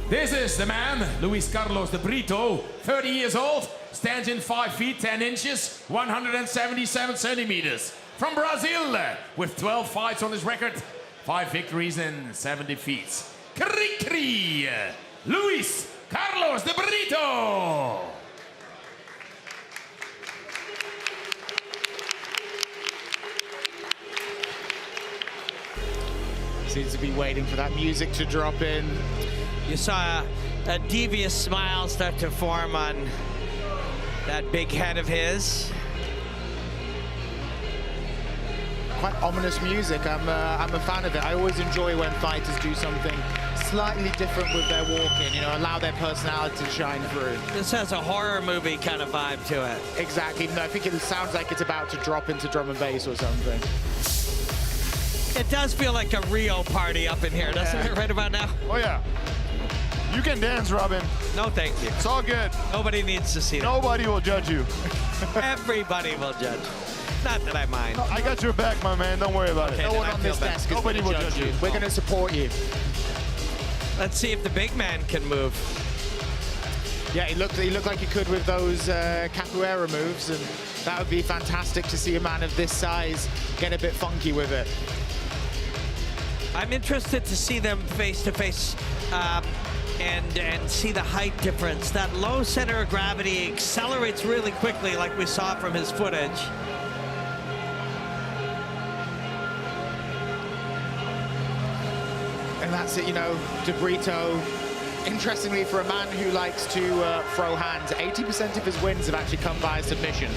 This is the man, Luis Carlos de Brito, 30 years old, stands in 5 feet 10 inches, 177 centimeters. From Brazil, with 12 fights on his record, 5 victories and 7 defeats. Cri-cri! Luis Carlos de Brito. Seems to be waiting for that music to drop in. You saw a devious smile start to form on that big head of his. Quite ominous music. I'm a fan of it. I always enjoy when fighters do something slightly different with their walking, you know, allow their personality to shine through. This has a horror movie kind of vibe to it. Exactly. No, I think it sounds like it's about to drop into drum and bass or something. It does feel like a Rio party up in here, doesn't it, right about now? Oh, yeah. You can dance, Robin. No, thank you. It's all good. Nobody needs to see that. Nobody will judge you. Everybody will judge. Not that I mind. I got your back, my man. Don't worry about it. No one on this desk is going to judge you. We're going to support you. Let's see if the big man can move. Yeah, he looked like he could with those capoeira moves, and that would be fantastic to see a man of this size get a bit funky with it. I'm interested to see them face to face and see the height difference. That low center of gravity accelerates really quickly, like we saw from his footage. And that's it, you know, De Brito, interestingly, for a man who likes to throw hands, 80% of his wins have actually come via submission.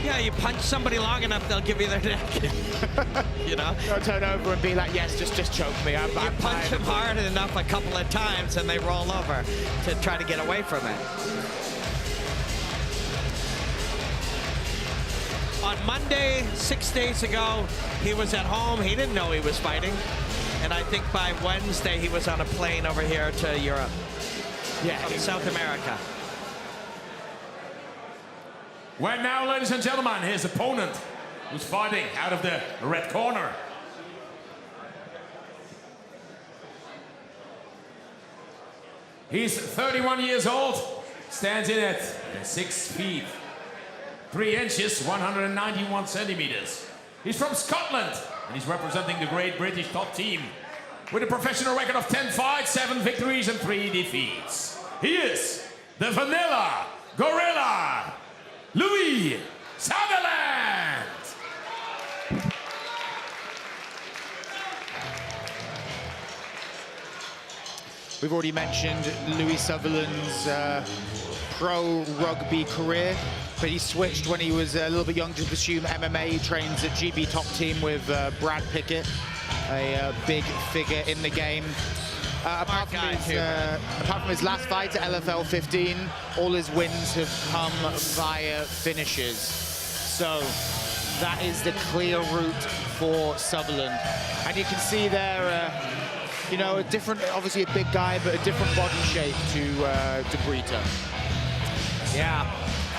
Yeah, you punch somebody long enough, they'll give you their neck. You know? They'll turn over and be like, yes, just choke me. I'm punch them hard enough a couple of times and they roll over to try to get away from it. On Monday, 6 days ago, he was at home. He didn't know he was fighting. And I think by Wednesday, he was on a plane over here to Europe. Yeah. From South America. Well, now, ladies and gentlemen, his opponent, who's fighting out of the red corner. He's 31 years old, stands in at 6 feet 3 inches, 191 centimeters. He's from Scotland, and he's representing the great British top team with a professional record of 10 fights, 7 victories, and 3 defeats. He is the Vanilla Gorilla, Louie Sutherland. We've already mentioned Louie Sutherland's pro rugby career, but he switched when he was a little bit younger to pursue MMA. He trains at GB Top Team with Brad Pickett, a big figure in the game. Apart from his last fight at LFL 15, all his wins have come via finishes. So that is the clear route for Sutherland. And you can see there, you know, a different, obviously a big guy, but a different body shape to Brito. Yeah,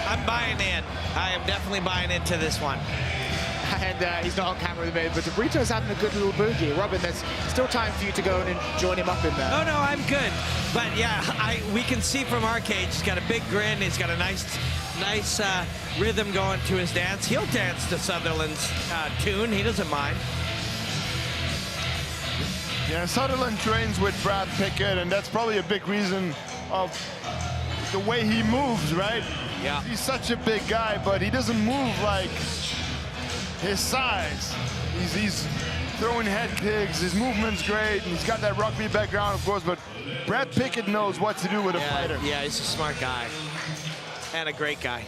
I'm buying in. I am definitely buying into this one. And he's not on camera at the minute, but Brito's having a good little boogie. Robin, there's still time for you to go and join him up in there. Oh, no, I'm good. But yeah, we can see from our cage, he's got a big grin. He's got a nice rhythm going to his dance. He'll dance to Sutherland's tune. He doesn't mind. Yeah, Sutherland trains with Brad Pickett, and that's probably a big reason of the way he moves, right? Yeah. He's such a big guy, but he doesn't move like his size. He's throwing head kicks, his movement's great, and he's got that rugby background, of course, but Brad Pickett knows what to do with a fighter. Yeah, he's a smart guy and a great guy.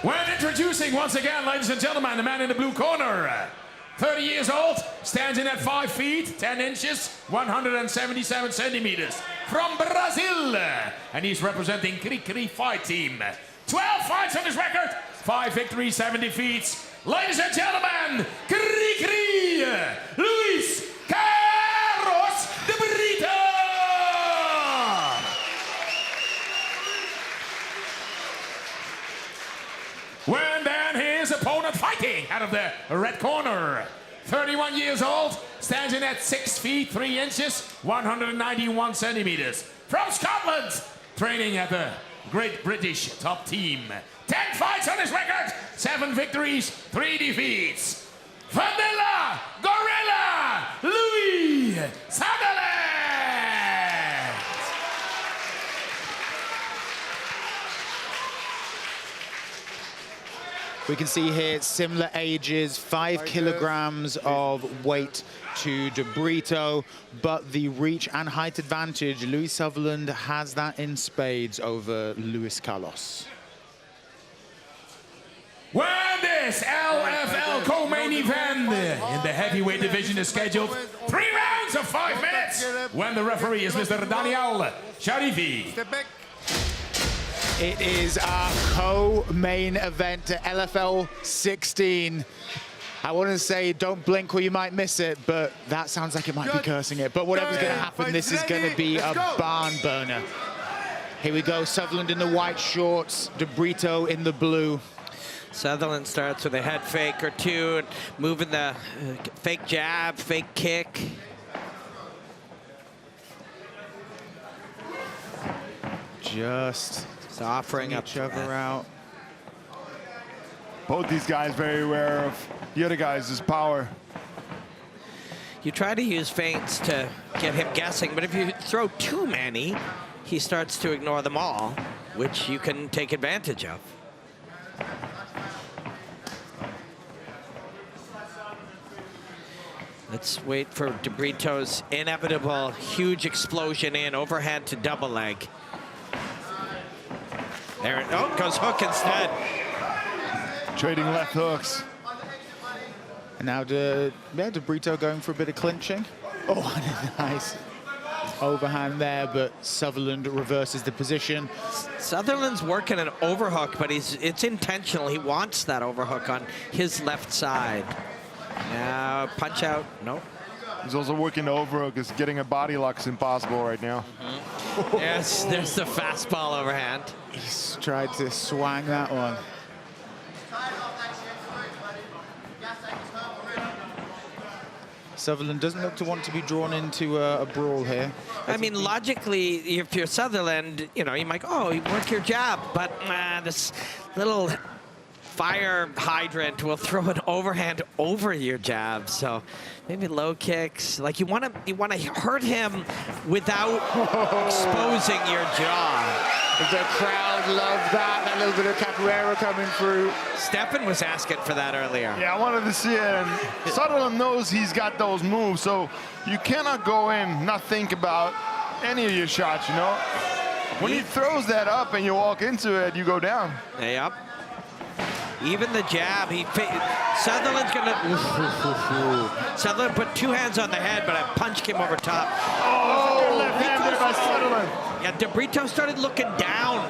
When introducing, once again, ladies and gentlemen, the man in the blue corner. 30 years old, stands in at 5 feet, 10 inches, 177 centimeters. From Brazil, and he's representing Cri Fight Team. 12 fights on his record, 5 victories, 7 defeats. Ladies and gentlemen, Cri, Luis Carlos de Brito! When then his opponent fighting out of the red corner. 31 years old, stands in at 6 feet, 3 inches, 191 centimeters. From Scotland, training at the Great British Top Team. 10 fights on his record, 7 victories, 3 defeats. Vanilla Gorilla, Louie Sutherland! We can see here similar ages, 5 kilograms of weight to De Brito, but the reach and height advantage, Louie Sutherland has that in spades over Luis Carlos. When this LFL co-main event in the heavyweight division is scheduled, 3 rounds of 5 minutes, when the referee is Mr. Daniel Sharifi. It is our co-main event at LFL 16. I want to say don't blink or you might miss it, but that sounds like it might be cursing it. But whatever's going to happen, this is going to be a barn burner. Here we go, Sutherland in the white shorts, De Brito in the blue. Sutherland starts with a head fake or two, and moving the fake jab, fake kick. Just offering each other out. Both these guys very aware of the other guys' power. You try to use feints to get him guessing, but if you throw too many, he starts to ignore them all, which you can take advantage of. Let's wait for De Brito's inevitable huge explosion in overhand to double leg. There it goes hook instead. Trading left hooks. And now De Brito going for a bit of clinching. Oh, nice overhand there, but Sutherland reverses the position. Sutherland's working an overhook, but it's intentional. He wants that overhook on his left side. Now punch out, nope. He's also working the overhook, because getting a body lock's impossible right now. Yes, there's the fastball overhand. He's tried to swang that one. Sutherland doesn't look to want to be drawn into a brawl here. I mean, logically, if you're Sutherland, you know, you might go, oh, you work your jab, but this little fire hydrant will throw an overhand over your jab. So maybe low kicks. Like you want to hurt him without exposing your jaw. The crowd loved that little bit of capoeira coming through. Stefan was asking for that earlier. Yeah, I wanted to see it. And Sutherland knows he's got those moves, so you cannot go in, not think about any of your shots, you know? When he throws that up and you walk into it, you go down. Yep. Even the jab, Sutherland's gonna. Sutherland put 2 hands on the head, but a punch came over top. Oh, left hand there by Sutherland. Yeah, Derito started looking down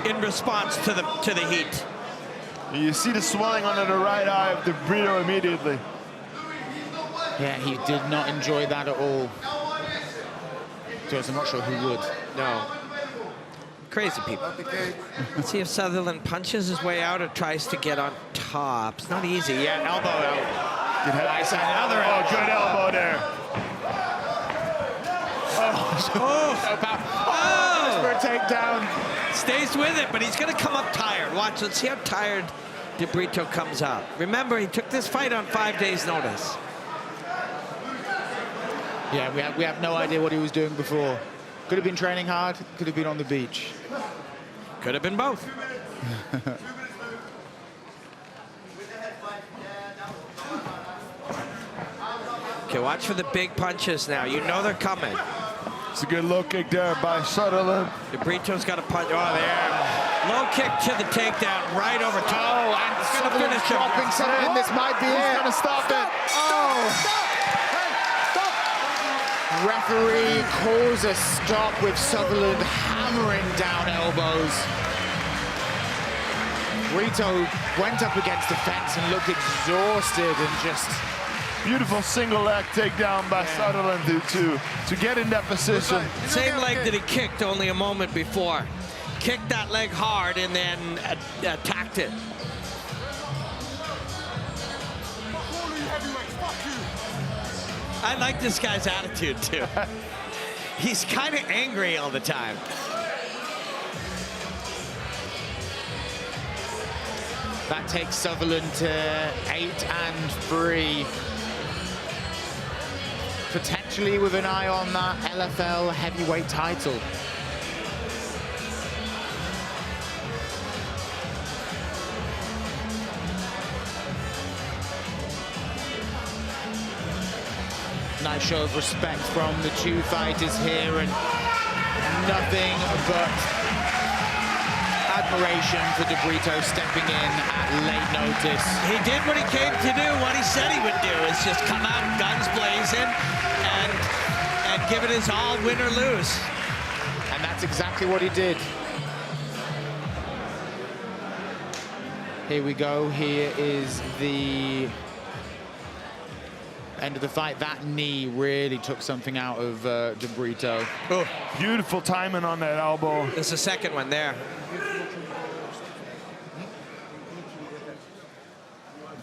in response to the heat. You see the swelling under the right eye of Brito immediately. Yeah, he did not enjoy that at all. So I'm not sure who would. No. Crazy people. Let's see if Sutherland punches his way out or tries to get on top. It's not easy. Yeah, elbow out. Another elbow. Good elbow there. For a takedown. Stays with it, but he's going to come up tired. Watch, let's see how tired Derito comes out. Remember, he took this fight on 5 days' notice. Yeah, we have no idea what he was doing before. Could have been training hard, could have been on the beach. Could have been both. Okay, watch for the big punches now. You know they're coming. It's a good low kick there by Sutherland. Derito's got a punch. Oh, there. Low kick to the takedown, right over top. Oh, and it's going to finish him. Dropping Sutherland. This might be it. He's going to stop it. Oh. Referee calls a stop with Sutherland hammering down elbows. Brito went up against the fence and looked exhausted and just... Beautiful single leg takedown by Sutherland to get in that position. Same leg that he kicked only a moment before. Kicked that leg hard and then attacked it. I like this guy's attitude, too. He's kind of angry all the time. That takes Sutherland to 8-3. Potentially with an eye on that LFL heavyweight title. Nice show of respect from the two fighters here, and nothing but admiration for Derito stepping in at late notice. He did what he came to do, what he said he would do, is just come out guns blazing and give it his all, win or lose. And that's exactly what he did. Here we go. Here is the end of the fight. That knee really took something out of Derito. Oh, beautiful timing on that elbow. There's a second one there.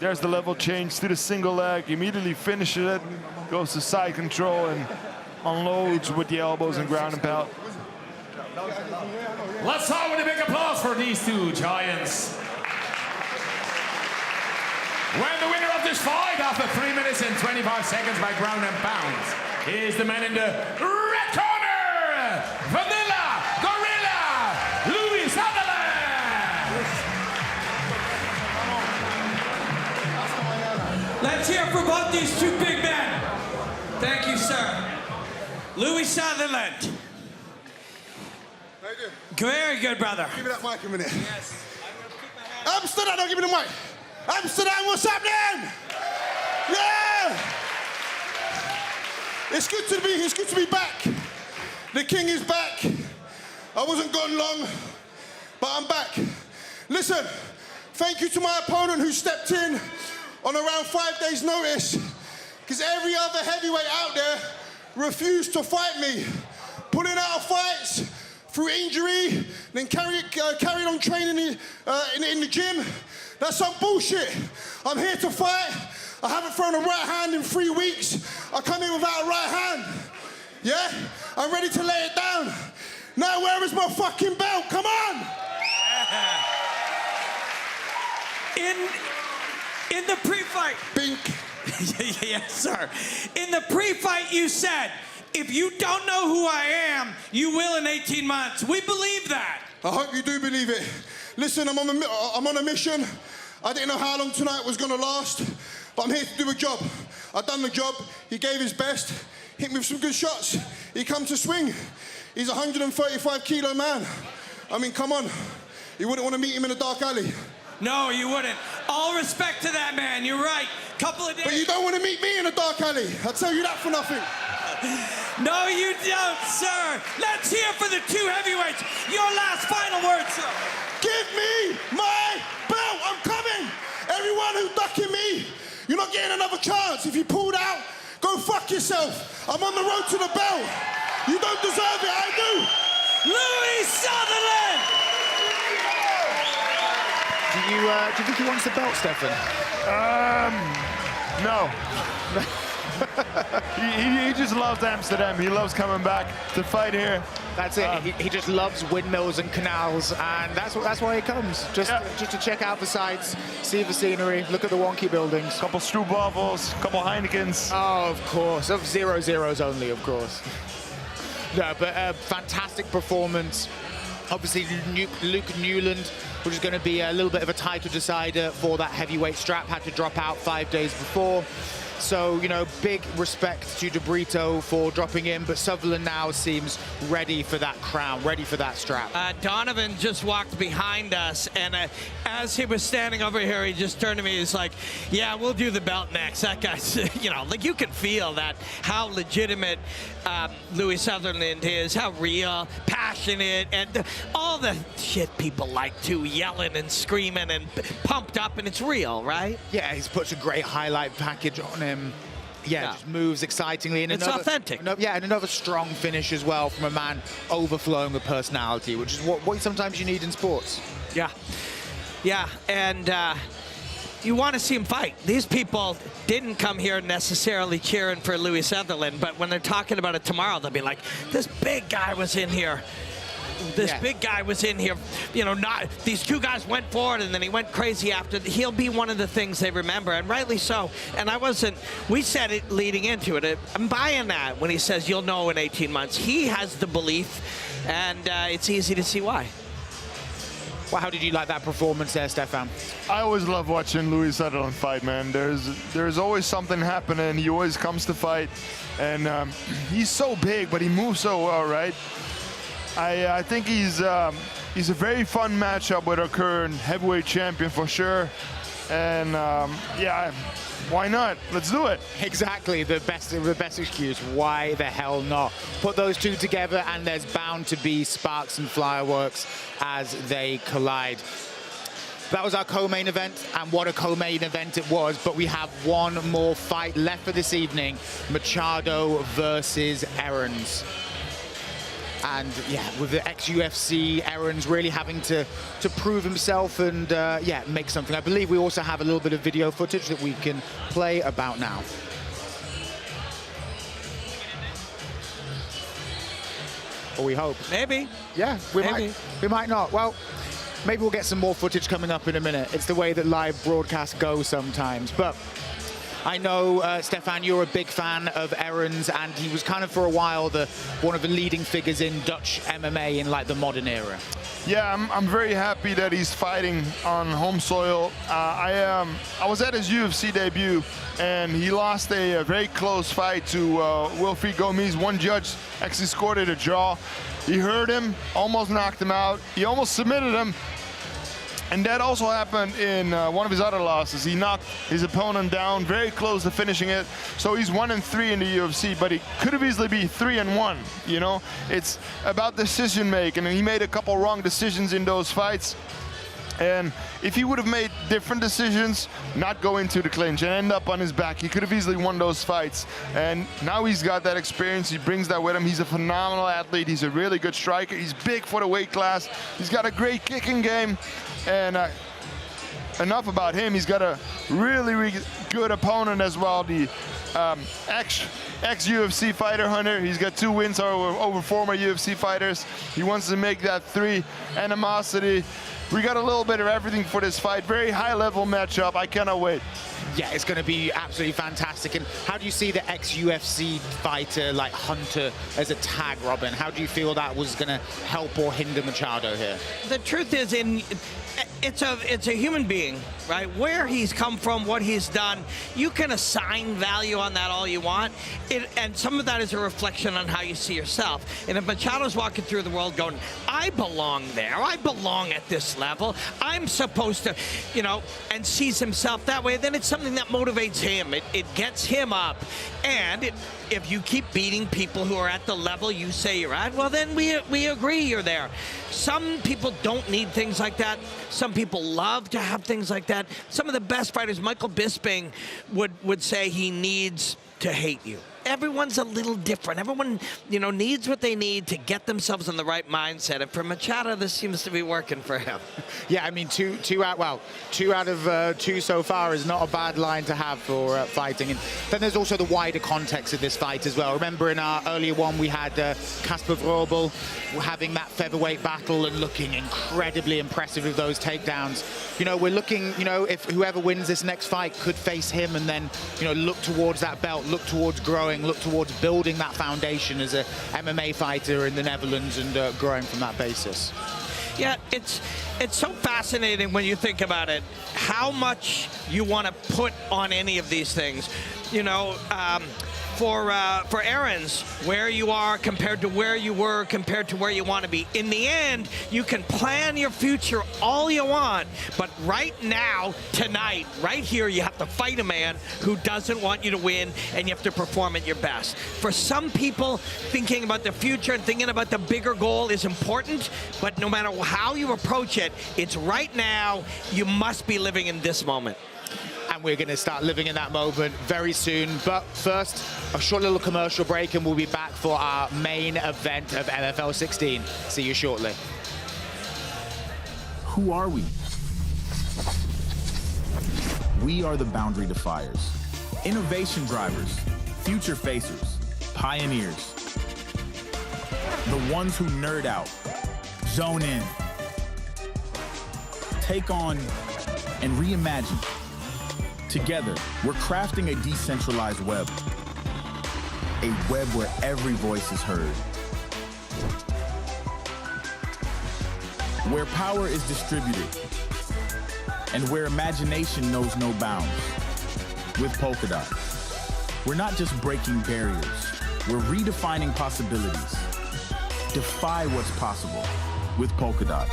There's the level change to the single leg. Immediately finishes it, goes to side control and unloads with the elbows and ground and pound. Let's start with a big applause for these two giants. When the winner of this fight, after 3 minutes and 25 seconds by ground and pound, is the man in the red corner, Vanilla Gorilla, Louie Sutherland. Let's hear for both these two big men. Thank you, sir. Louie Sutherland. Very good, brother. Give me that mic a minute. Yes. Amsterdam, don't give me the mic. Amsterdam, what's happening? Yeah! It's good to be back. The king is back. I wasn't gone long, but I'm back. Listen, thank you to my opponent who stepped in on around 5 days' notice, because every other heavyweight out there refused to fight me, pulling out of fights through injury, then carried on training in the gym. That's some bullshit. I'm here to fight. I haven't thrown a right hand in 3 weeks. I come in without a right hand. Yeah? I'm ready to lay it down. Now where is my fucking belt? Come on! In the pre-fight. Bink. Yes, sir. In the pre-fight, you said, if you don't know who I am, you will in 18 months. We believe that. I hope you do believe it. Listen, I'm on a mission. I didn't know how long tonight was gonna last, but I'm here to do a job. I've done the job. He gave his best. Hit me with some good shots. He come to swing. He's a 135 kilo man. I mean, come on. You wouldn't want to meet him in a dark alley. No, you wouldn't. All respect to that man. You're right. Couple of days. But you don't want to meet me in a dark alley. I'll tell you that for nothing. No, you don't, sir. Let's hear for the two heavyweights. Your last final word, sir. Give me my belt. I'm coming. Everyone who's ducking me, you're not getting another chance. If you pulled out, go fuck yourself. I'm on the road to the belt. You don't deserve it. I do. Louie Sutherland. Do you think he wants the belt, Stefan? No. he just loves Amsterdam. He loves coming back to fight here. That's it. He just loves windmills and canals, and that's why he comes. Just to check out the sights, see the scenery, look at the wonky buildings. Couple Stroopwafels, couple Heinekens. Oh, of course. Of 0-0s only, of course. No, but a fantastic performance. Obviously, Luke Newland, which is going to be a little bit of a title decider for that heavyweight strap, had to drop out 5 days before. So, you know, big respect to Brito for dropping in, but Sutherland now seems ready for that crown, ready for that strap. Donovan just walked behind us, and as he was standing over here, he just turned to me, he's like, yeah, we'll do the belt next. That guy's, you know, like you can feel that, how legitimate Louie Sutherland is, how real, passionate, and all the shit people like to, yelling and screaming and pumped up, and it's real, right? Yeah, he's put a great highlight package on him. Yeah, just moves excitingly. And it's authentic. And another strong finish as well from a man overflowing with personality, which is what sometimes you need in sports. Yeah. Yeah, and you want to see him fight. These people didn't come here necessarily cheering for Louie Sutherland, but when they're talking about it tomorrow, they'll be like, this big guy was in here. This big guy was in here, you know, these two guys went forward and then he went crazy after. He'll be one of the things they remember, and rightly so. And we said it leading into it. I'm buying that when he says you'll know in 18 months. He has the belief, and it's easy to see why. Well, how did you like that performance there, Stefan? I always love watching Louie Sutherland fight, man. There's always something happening. He always comes to fight, and he's so big, but he moves so well, right? I think he's a very fun matchup with our current heavyweight champion for sure, and yeah, why not? Let's do it. Exactly, the best excuse. Why the hell not? Put those two together, and there's bound to be sparks and fireworks as they collide. That was our co-main event, and what a co-main event it was. But we have one more fight left for this evening: Machado versus Erons. And yeah, with the ex-UFC Erons really having to prove himself and yeah, make something. I believe we also have a little bit of video footage that we can play about now. Or we hope. Maybe. Yeah, we might not. Well, maybe we'll get some more footage coming up in a minute. It's the way that live broadcasts go sometimes. But I know, Stefan, you're a big fan of Erons, and he was kind of for a while one of the leading figures in Dutch MMA in like the modern era. Yeah, I'm very happy that he's fighting on home soil. I was at his UFC debut, and he lost a very close fight to Wilfried Gomis. One judge actually scored it a draw. He hurt him, almost knocked him out. He almost submitted him. And that also happened in one of his other losses. He knocked his opponent down, very close to finishing it. So he's 1-3 in the UFC, but he could have easily been 3-1. You know, it's about decision making, and he made a couple wrong decisions in those fights. And if he would have made different decisions, not go into the clinch and end up on his back, he could have easily won those fights. And now he's got that experience. He brings that with him. He's a phenomenal athlete. He's a really good striker. He's big for the weight class. He's got a great kicking game. And enough about him. He's got a really, really good opponent as well. The ex-UFC fighter Hunter. He's got 2 wins over former UFC fighters. He wants to make that 3. Animosity. We got a little bit of everything for this fight. Very high-level matchup. I cannot wait. Yeah, it's going to be absolutely fantastic. And how do you see the ex-UFC fighter like Hunter as a tag, Robin? How do you feel that was going to help or hinder Machado here? The truth is, it's a human being, right? Where he's come from, what he's done, you can assign value on that all you want. And some of that is a reflection on how you see yourself. And if Machado's walking through the world going, I belong there, I belong at this level, I'm supposed to, you know, and sees himself that way, then it's something that motivates him. It gets him up. And if you keep beating people who are at the level you say you're at, well, then we agree you're there. Some people don't need things like that. Some people love to have things like that. Some of the best fighters, Michael Bisping would say he needs to hate you. Everyone's a little different. Everyone, you know, needs what they need to get themselves in the right mindset. And for Machado, this seems to be working for him. Yeah, I mean, two out of 2 so far is not a bad line to have for fighting. And then there's also the wider context of this fight as well. Remember in our earlier one, we had Kasper Rubel having that featherweight battle and looking incredibly impressive with those takedowns. You know, we're looking, you know, if whoever wins this next fight could face him and then, you know, look towards that belt, look towards growing, look towards building that foundation as a MMA fighter in the Netherlands and growing from that basis. Yeah, it's so fascinating when you think about it, how much you want to put on any of these things. You know, for Erons, where you are compared to where you were, compared to where you want to be. In the end, you can plan your future all you want, but right now, tonight, right here, you have to fight a man who doesn't want you to win, and you have to perform at your best. For some people, thinking about the future and thinking about the bigger goal is important, but no matter how you approach it, it's right now. You must be living in this moment. And we're going to start living in that moment very soon. But first, a short little commercial break, and we'll be back for our main event of LFL 16. See you shortly. Who are we? We are the boundary defiers, innovation drivers, future facers, pioneers. The ones who nerd out, zone in, take on, and reimagine. Together, we're crafting a decentralized web. A web where every voice is heard. Where power is distributed. And where imagination knows no bounds. With Polkadot, we're not just breaking barriers, we're redefining possibilities. Defy what's possible with Polkadot.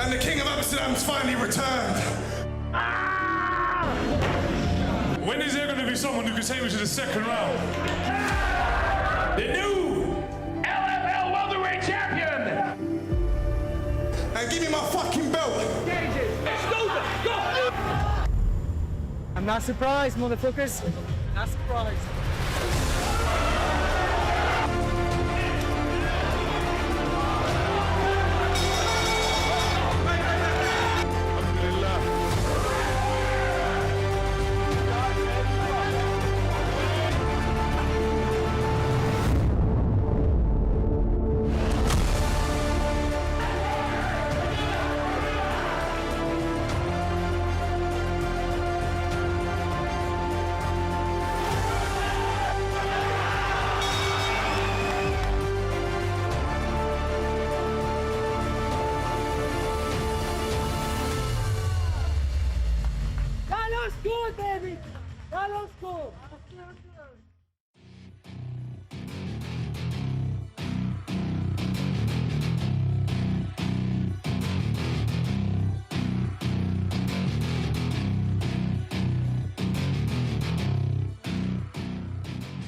And the King of Amsterdam's finally returned. When is there going to be someone who can take me to the second round? The new LFL welterweight champion. And give me my fucking belt. Let's go. I'm not surprised, motherfuckers. Not surprised. Good, baby. That looks cool.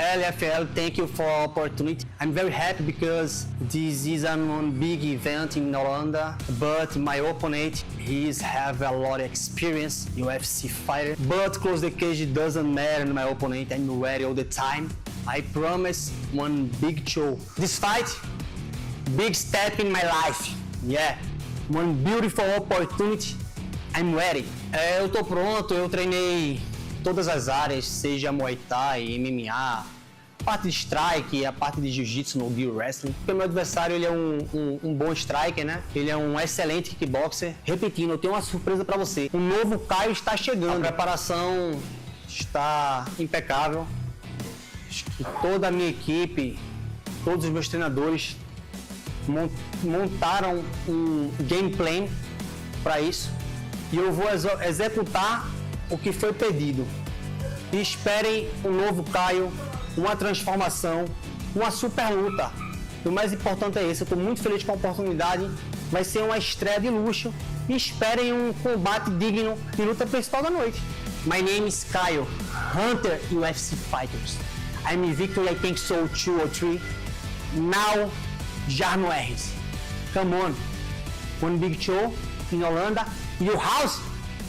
LFL, thank you for the opportunity. I'm very happy because this is one big event in Holanda, but my opponent, he's have a lot of experience, UFC fighter. But close the cage doesn't matter, my opponent, I'm ready all the time. I promise one big show. This fight, big step in my life. Yeah, one beautiful opportunity. I'm ready. Eu tô pronto, eu treinei todas as áreas, seja Muay Thai, MMA, a parte de strike, a parte de jiu-jitsu no Gi Wrestling. Porque o meu adversário ele é um bom striker, né? Ele é um excelente kickboxer. Repetindo, eu tenho uma surpresa para você. O novo Caio está chegando. A preparação está impecável. Toda a minha equipe, todos os meus treinadores montaram um game plan para isso. E eu vou executar o que foi pedido. E esperem um novo Caio, uma transformação, uma super luta. E o mais importante é esse, eu estou muito feliz com a oportunidade. Vai ser uma estreia de luxo. E esperem um combate digno de luta principal da noite. My name is Caio, Hunter UFC Fighters. I'm in victory, I think so, 2 or 3. Now, Jarno Errens. Come on. One big show in Holanda. Your house?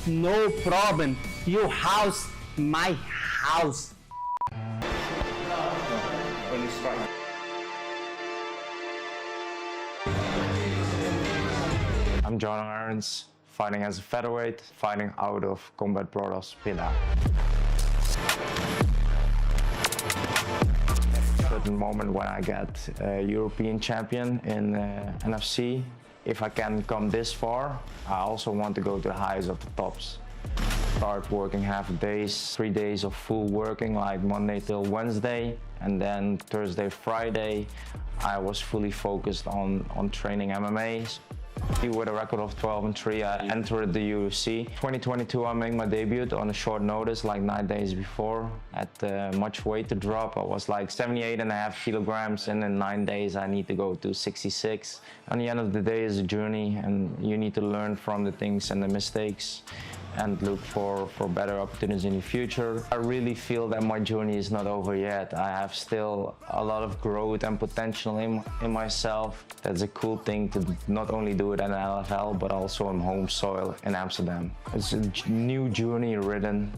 No problem. Your house, my house. I'm Jarno Errens, fighting as a featherweight, fighting out of Combat Brothers Pinda. Certain moment when I get European champion in NFC. If I can come this far, I also want to go to the highest of the tops. Start working half days, 3 days of full working, like Monday till Wednesday, and then Thursday, Friday, I was fully focused on training MMA. With a record of 12-3, I entered the UFC. 2022, I made my debut on a short notice, like 9 days before. At much weight to drop, I was like 78.5 kilograms, and in 9 days I need to go to 66. At the end of the day, it's a journey, and you need to learn from the things and the mistakes and look for better opportunities in the future. I really feel that my journey is not over yet. I have still a lot of growth and potential in myself. That's a cool thing to not only do it in LFL, but also on home soil in Amsterdam. It's a new journey written,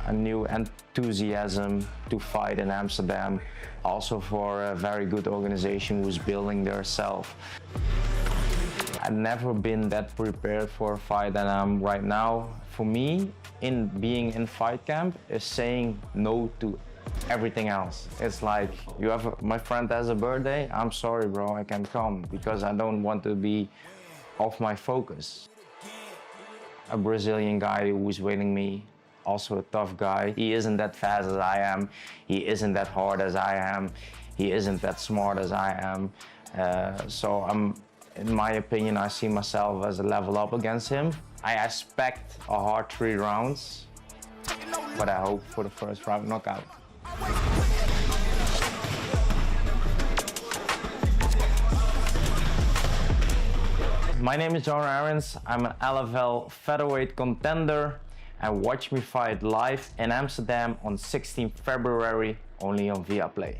a new enthusiasm to fight in Amsterdam, also for a very good organization who's building themselves. I've never been that prepared for a fight than I am right now. For me, in being in fight camp is saying no to everything else. It's like, my friend has a birthday, I'm sorry bro, I can't come because I don't want to be off my focus. A Brazilian guy who's waiting me, also a tough guy. He isn't that fast as I am, he isn't that hard as I am, he isn't that smart as I am. In my opinion, I see myself as a level up against him. I expect a hard 3 rounds, but I hope for the first round knockout. My name is Jarno Errens. I'm an LFL featherweight contender, and watch me fight live in Amsterdam on 16 February, only on Viaplay.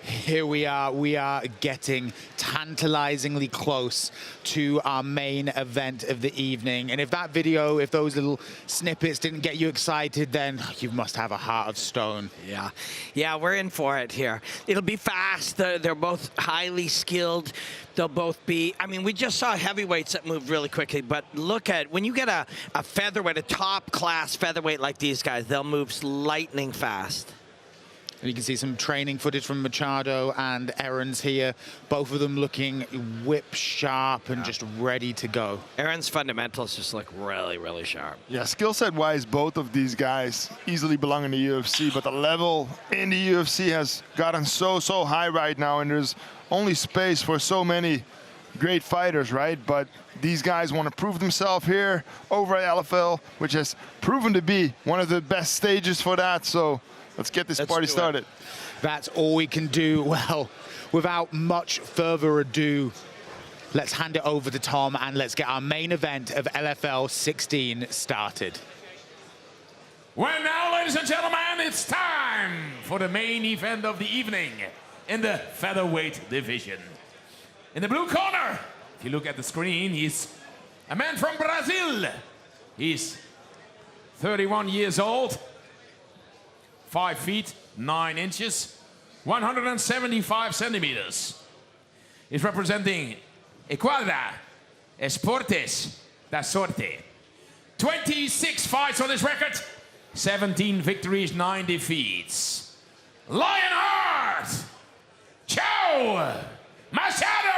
Here we are getting tantalizingly close to our main event of the evening. And if that video, if those little snippets didn't get you excited, then you must have a heart of stone. Yeah, we're in for it here. It'll be fast. They're both highly skilled. They'll both be, I mean, we just saw heavyweights that moved really quickly, but look at, when you get a featherweight, a top-class featherweight like these guys, they'll move lightning fast. And you can see some training footage from Machado and Erons here, both of them looking whip sharp and just ready to go. Erons' fundamentals just look really, really sharp. Yeah, skill set wise, both of these guys easily belong in the UFC, but the level in the UFC has gotten so high right now, and there's only space for so many great fighters, right? But these guys want to prove themselves here over at LFL, which has proven to be one of the best stages for that. So let's get this party started. That's all we can do. Well, without much further ado, let's hand it over to Tom and let's get our main event of LFL 16 started. Well, now, ladies and gentlemen, it's time for the main event of the evening in the featherweight division. In the blue corner, If you look at the screen, he's a man from Brazil. He's 31 years old, 5 feet 9 inches, 175 centimeters. He's representing Equadra Esportes da Sorte. 26 fights on his record, 17 victories, 9 defeats. Lionheart, Caio Machado!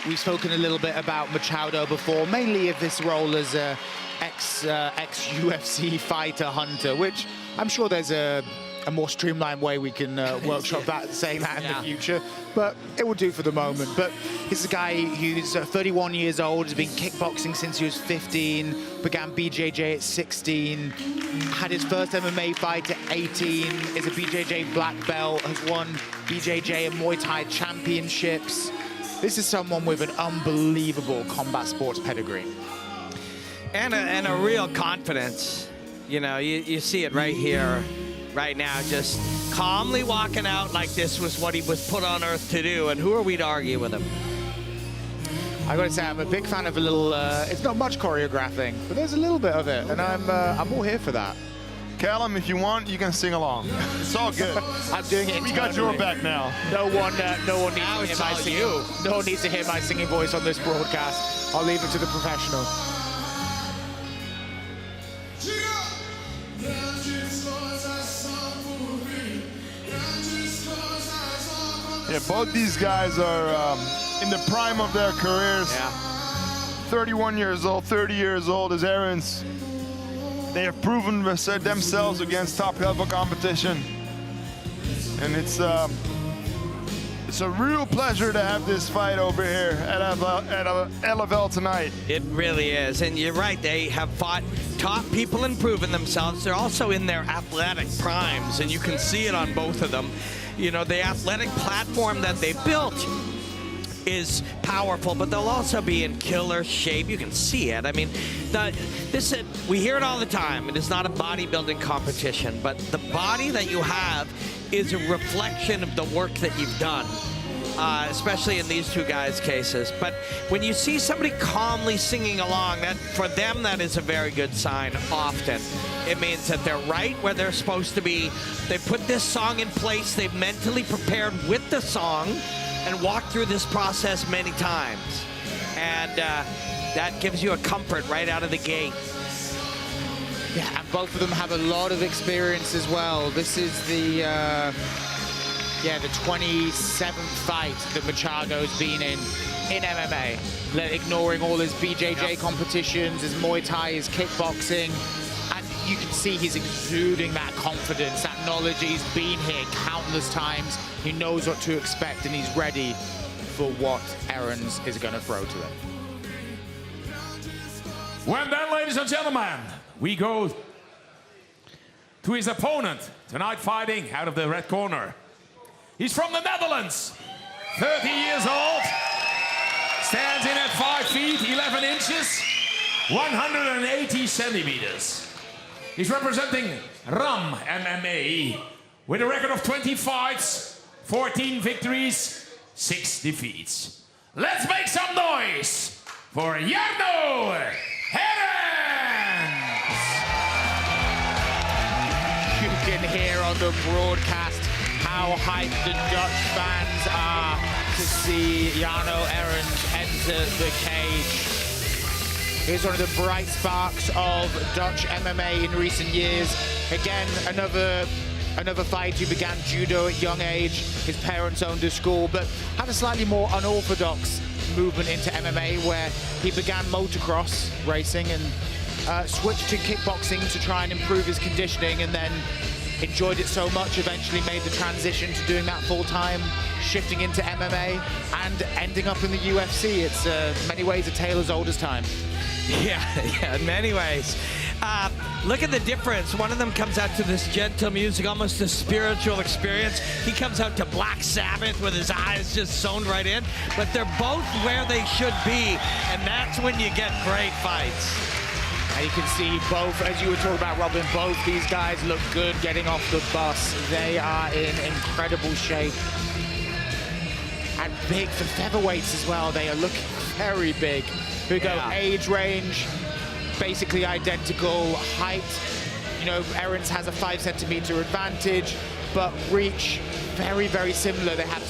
We've spoken a little bit about Machado before, mainly of this role as a ex-UFC fighter hunter, which I'm sure there's a more streamlined way we can workshop that, saying that in the future, but it will do for the moment. But he's a guy who's 31 years old, has been kickboxing since he was 15, began BJJ at 16, had his first MMA fight at 18, is a BJJ black belt, has won BJJ and Muay Thai championships. This is someone with an unbelievable combat sports pedigree. And a real confidence. You know, you see it right here, right now, just calmly walking out like this was what he was put on earth to do. And who are we to argue with him? I gotta say, I'm a big fan of a little, it's not much choreographing, but there's a little bit of it, and I'm all here for that. Callum, if you want, you can sing along. It's all good. I'm doing it. We got your back now. No one needs to hear my singing voice on this broadcast. I'll leave it to the professional. Yeah, both these guys are in the prime of their careers. Yeah. 31 years old, 30 years old is Erons. They have proven themselves against top level competition. And it's a real pleasure to have this fight over here at LFL tonight. It really is, and you're right, they have fought top people and proven themselves. They're also in their athletic primes, and you can see it on both of them. You know, the athletic platform that they built is powerful, but they'll also be in killer shape. You can see it. I mean, we hear it all the time. It is not a bodybuilding competition, but the body that you have is a reflection of the work that you've done, especially in these two guys' cases. But when you see somebody calmly singing along, that for them, that is a very good sign often. It means that they're right where they're supposed to be. They put this song in place. They've mentally prepared with the song and walked through this process many times. And that gives you a comfort right out of the gate. Yeah, and both of them have a lot of experience as well. This is the 27th fight that Machado's been in MMA, ignoring all his BJJ competitions, his Muay Thai, his kickboxing. And you can see he's exuding that confidence, that knowledge. He's been here countless times. He knows what to expect, and he's ready for what Erons is going to throw to him. Well then, ladies and gentlemen, we go to his opponent tonight, fighting out of the red corner. He's from the Netherlands, 30 years old, stands in at 5 feet, 11 inches, 180 centimeters. He's representing RAM MMA with a record of 20 fights, 14 victories, 6 defeats. Let's make some noise for Jarno Errens! You can hear on the broadcast how hyped the Dutch fans are to see Jarno Errens enter the cage. He's one of the bright sparks of Dutch MMA in recent years. Again, another fight who began judo at young age. His parents owned a school, but had a slightly more unorthodox movement into MMA, where he began motocross racing and switched to kickboxing to try and improve his conditioning, and then enjoyed it so much, eventually made the transition to doing that full-time, shifting into MMA, and ending up in the UFC. It's in many ways a tale as old as time. Yeah, in many ways. Look at the difference. One of them comes out to this gentle music, almost a spiritual experience. He comes out to Black Sabbath with his eyes just zoned right in. But they're both where they should be, and that's when you get great fights. And you can see both, as you were talking about, Robin, both these guys look good getting off the bus. They are in incredible shape. And big for featherweights as well. They are looking very big. Here we go, age range, basically identical. Height, you know, Erons has a 5 centimeter advantage, but reach, very, very similar. They have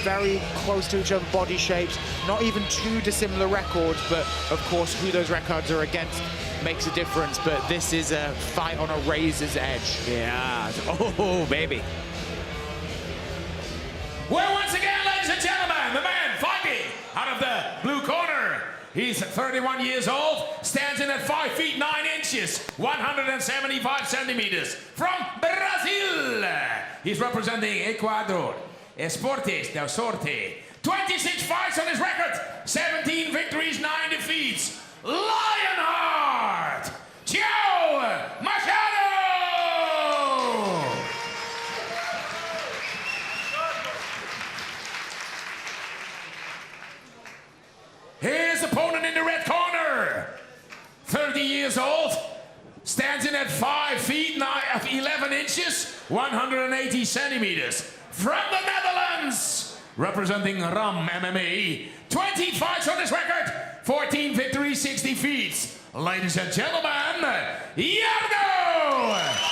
very close to each other body shapes, not even too dissimilar records, but of course who those records are against makes a difference. But this is a fight on a razor's edge. Yeah, oh baby. Well, once again, ladies and gentlemen, the man fighting out of the blue corner. He's 31 years old, stands in at 5 feet 9 inches, 175 centimeters, from Brazil. He's representing Ecuador. Esportes del Sorte. 26 fights on his record, 17 victories, 9 defeats. Lionheart, Caio Machado! His opponent in the red corner, 30 years old, stands in at 5 feet 11 inches, 180 centimeters. From the Netherlands, representing Ram MMA, 20 fights on his record, 14 victories, 6 defeats. Ladies and gentlemen, Jarno Errens!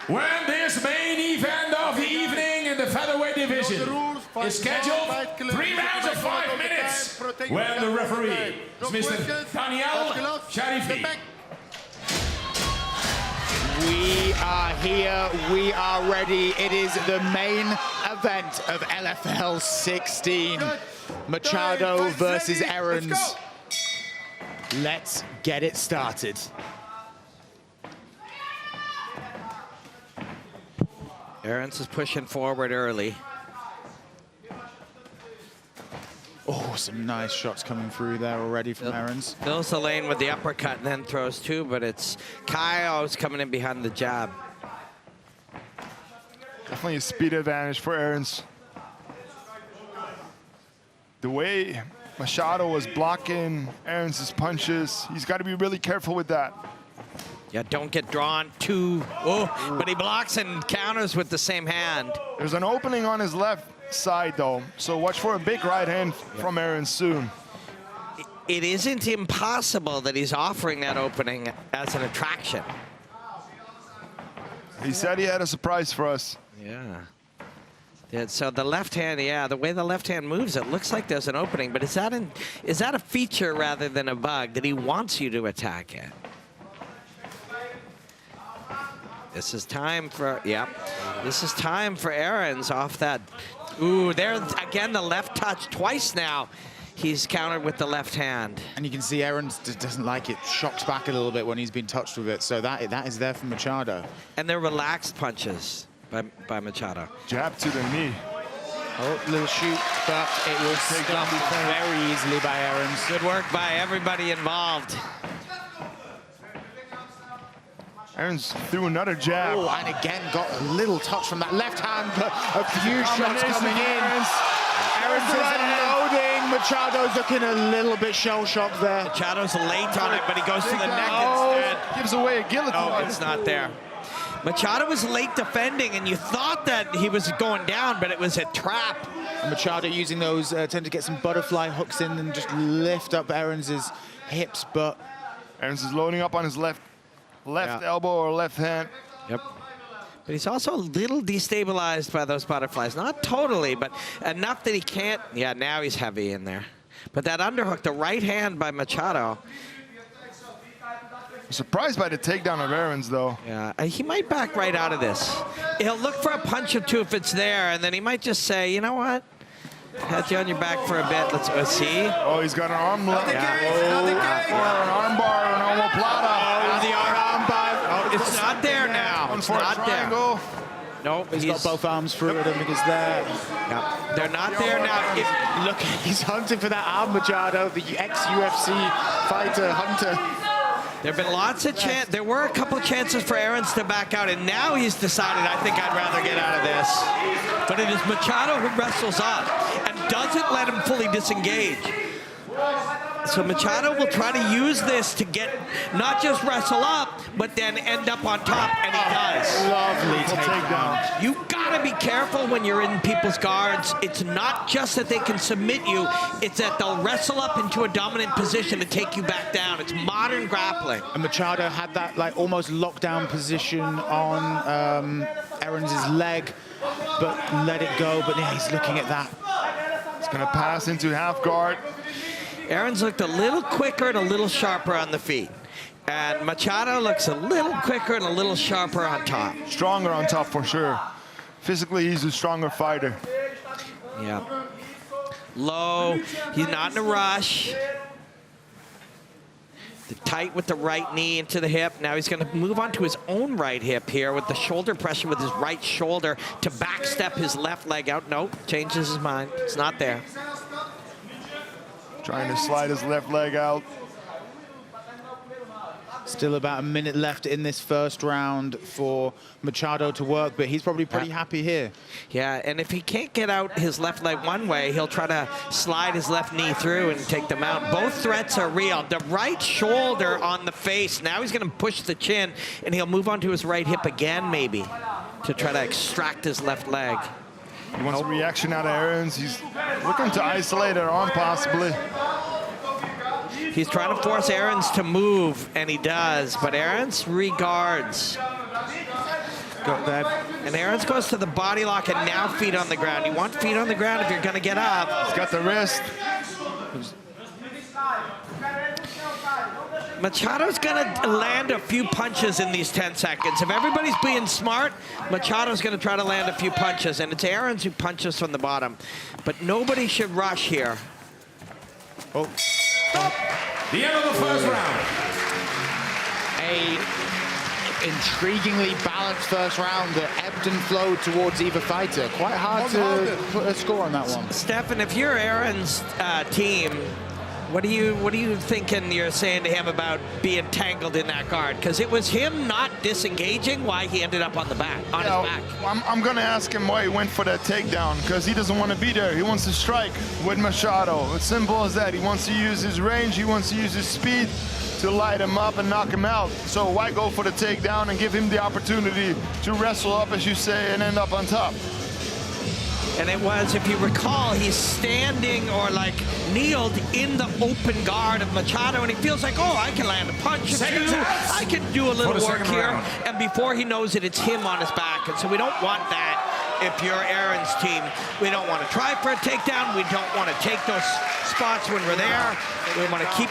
When this main event of the evening in the featherweight division is scheduled 3 rounds of 5 minutes, when the referee is Mr. Daniel Sharifi. We are here, we are ready. It is the main event of LFL 16. Machado versus Erons. Let's get it started. Erons is pushing forward early. Oh, some nice shots coming through there already from Erons. Fills the lane with the uppercut and then throws 2, but it's Caio's coming in behind the jab. Definitely a speed advantage for Erons. The way Machado was blocking Erons' punches, he's got to be really careful with that. Yeah, don't get drawn too. Oh, but he blocks and counters with the same hand. There's an opening on his left side, though, so watch for a big right hand from Erons soon. It isn't impossible that he's offering that opening as an attraction. He said he had a surprise for us. Yeah. So the left hand, yeah, the way the left hand moves, it looks like there's an opening, but is that a feature rather than a bug that he wants you to attack it? This is time for, this is time for Erons off that. Ooh, there again, the left touch twice now. He's countered with the left hand. And you can see Erons doesn't like it, shocks back a little bit when he's been touched with it. So that is there from Machado. And they're relaxed punches by Machado. Jab to the knee. Oh, little shoot, but it was stopped very easily by Erons. Good work by everybody involved. Erons threw another jab. Oh, and again got a little touch from that left hand, but a few shots coming in. Erons is unloading. Machado's looking a little bit shell-shocked there. Machado's late on it, but he goes to the neck instead. Gives away a guillotine. Oh, it's not there. Machado was late defending, and you thought that he was going down, but it was a trap. And Machado using those, tend to get some butterfly hooks in and just lift up Erons' hips, but... Erons is loading up on his left elbow or left hand. Yep. But he's also a little destabilized by those butterflies. Not totally, but enough that he can't. Yeah, now he's heavy in there. But that underhook, the right hand by Machado. I'm surprised by the takedown of Erons, though. Yeah, he might back right out of this. He'll look for a punch or two if it's there, and then he might just say, you know what? Pat you on your back for a bit. Let's go see. Oh, he's got an arm lock. Yeah. An arm bar, an omoplata. Oh, the arm bar. Oh, it's not there now. It's not there. Nope, he's got both arms through. I don't think it's there. Yeah, they're not there now. Look, he's hunting for that arm, Machado, the ex-UFC fighter, Hunter. There have been lots of there were a couple of chances for Erons to back out, and now he's decided, I think I'd rather get out of this. But it is Machado who wrestles up and doesn't let him fully disengage. So Machado will try to use this to get, not just wrestle up, but then end up on top, and he does. Lovely takedown. You gotta be careful when you're in people's guards. It's not just that they can submit you, it's that they'll wrestle up into a dominant position to take you back down. It's modern grappling. And Machado had that like almost lockdown position on Erons' leg, but let it go. But yeah, he's looking at that. He's gonna pass into half guard. Erons looked a little quicker and a little sharper on the feet. And Machado looks a little quicker and a little sharper on top. Stronger on top for sure. Physically, he's a stronger fighter. Yeah. Low, he's not in a rush. Tight with the right knee into the hip. Now he's going to move on to his own right hip here with the shoulder pressure with his right shoulder to backstep his left leg out. Nope, changes his mind. It's not there. Trying to slide his left leg out. Still about a minute left in this first round for Machado to work, but he's probably pretty happy here. Yeah, and if he can't get out his left leg one way, he'll try to slide his left knee through and take them out. Both threats are real. The right shoulder on the face. Now he's going to push the chin, and he'll move on to his right hip again, maybe, to try to extract his left leg. He wants a reaction out of Erons. He's looking to isolate her arm, possibly. He's trying to force Erons to move, and he does, but Erons regards. Got that. And Erons goes to the body lock and now feet on the ground. You want feet on the ground if you're going to get up. He's got the wrist. Machado's going to land a few punches in these 10 seconds. If everybody's being smart, Machado's going to try to land a few punches, and it's Erons who punches from the bottom. But nobody should rush here. Oh. The end of the first round. A intriguingly balanced first round that ebbed and flowed towards either fighter. Quite hard to put a score on that one. Stefan, if you're Erons' team, what are you thinking you're saying to him about being tangled in that guard? Because it was him not disengaging why he ended up on the back, on his back. I'm going to ask him why he went for that takedown, because he doesn't want to be there. He wants to strike with Machado. It's simple as that. He wants to use his range. He wants to use his speed to light him up and knock him out. So why go for the takedown and give him the opportunity to wrestle up, as you say, and end up on top? And it was, if you recall, he's standing or like kneeled in the open guard of Machado, and he feels like, oh, I can land a punch or two. I can do a little work here. And before he knows it, it's him on his back. And so we don't want that if you're Erons' team. We don't want to try for a takedown. We don't want to take those spots when we're there. We want to keep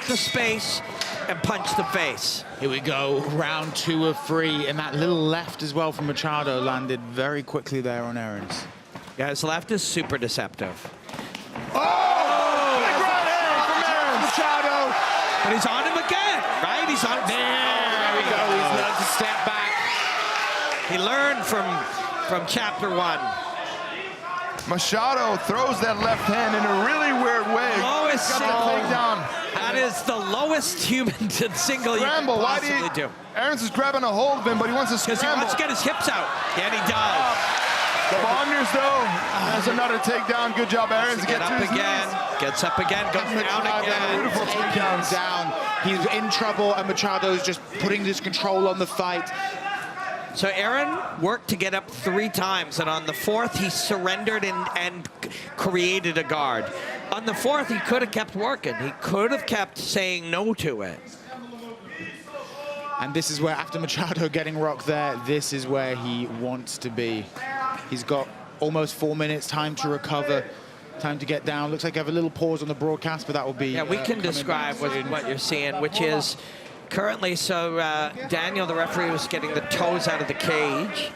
the space and punch the face. Here we go, round 2 of 3, and that little left as well from Machado landed very quickly there on Erons. Yeah, his left is super deceptive. Oh! Big right hand from Erons. Machado. But he's on him again, right? He's on. There we go. He's learned to step back. He learned from chapter 1. Machado throws that left hand in a really weird way. Lowest takedown. That is the lowest human single scramble. You Why can possibly do. Erons is grabbing a hold of him, but he wants to scramble. Because he wants to get his hips out. And he does. The Bonders, though, has another takedown. Good job, Erons. Get up again. Gets up again. Goes down again. Beautiful takedown. Down. He's in trouble, and Machado's just putting his control on the fight. So Erons worked to get up 3 times, and on the 4th, he surrendered and created a guard. On the 4th, he could have kept working. He could have kept saying no to it. And this is where, after Machado getting rocked there, this is where he wants to be. He's got almost 4 minutes, time to recover, time to get down. Looks like I have a little pause on the broadcast, but that will be... Yeah, we can describe what you're seeing, which is currently, so Daniel, the referee, was getting the toes out of the cage.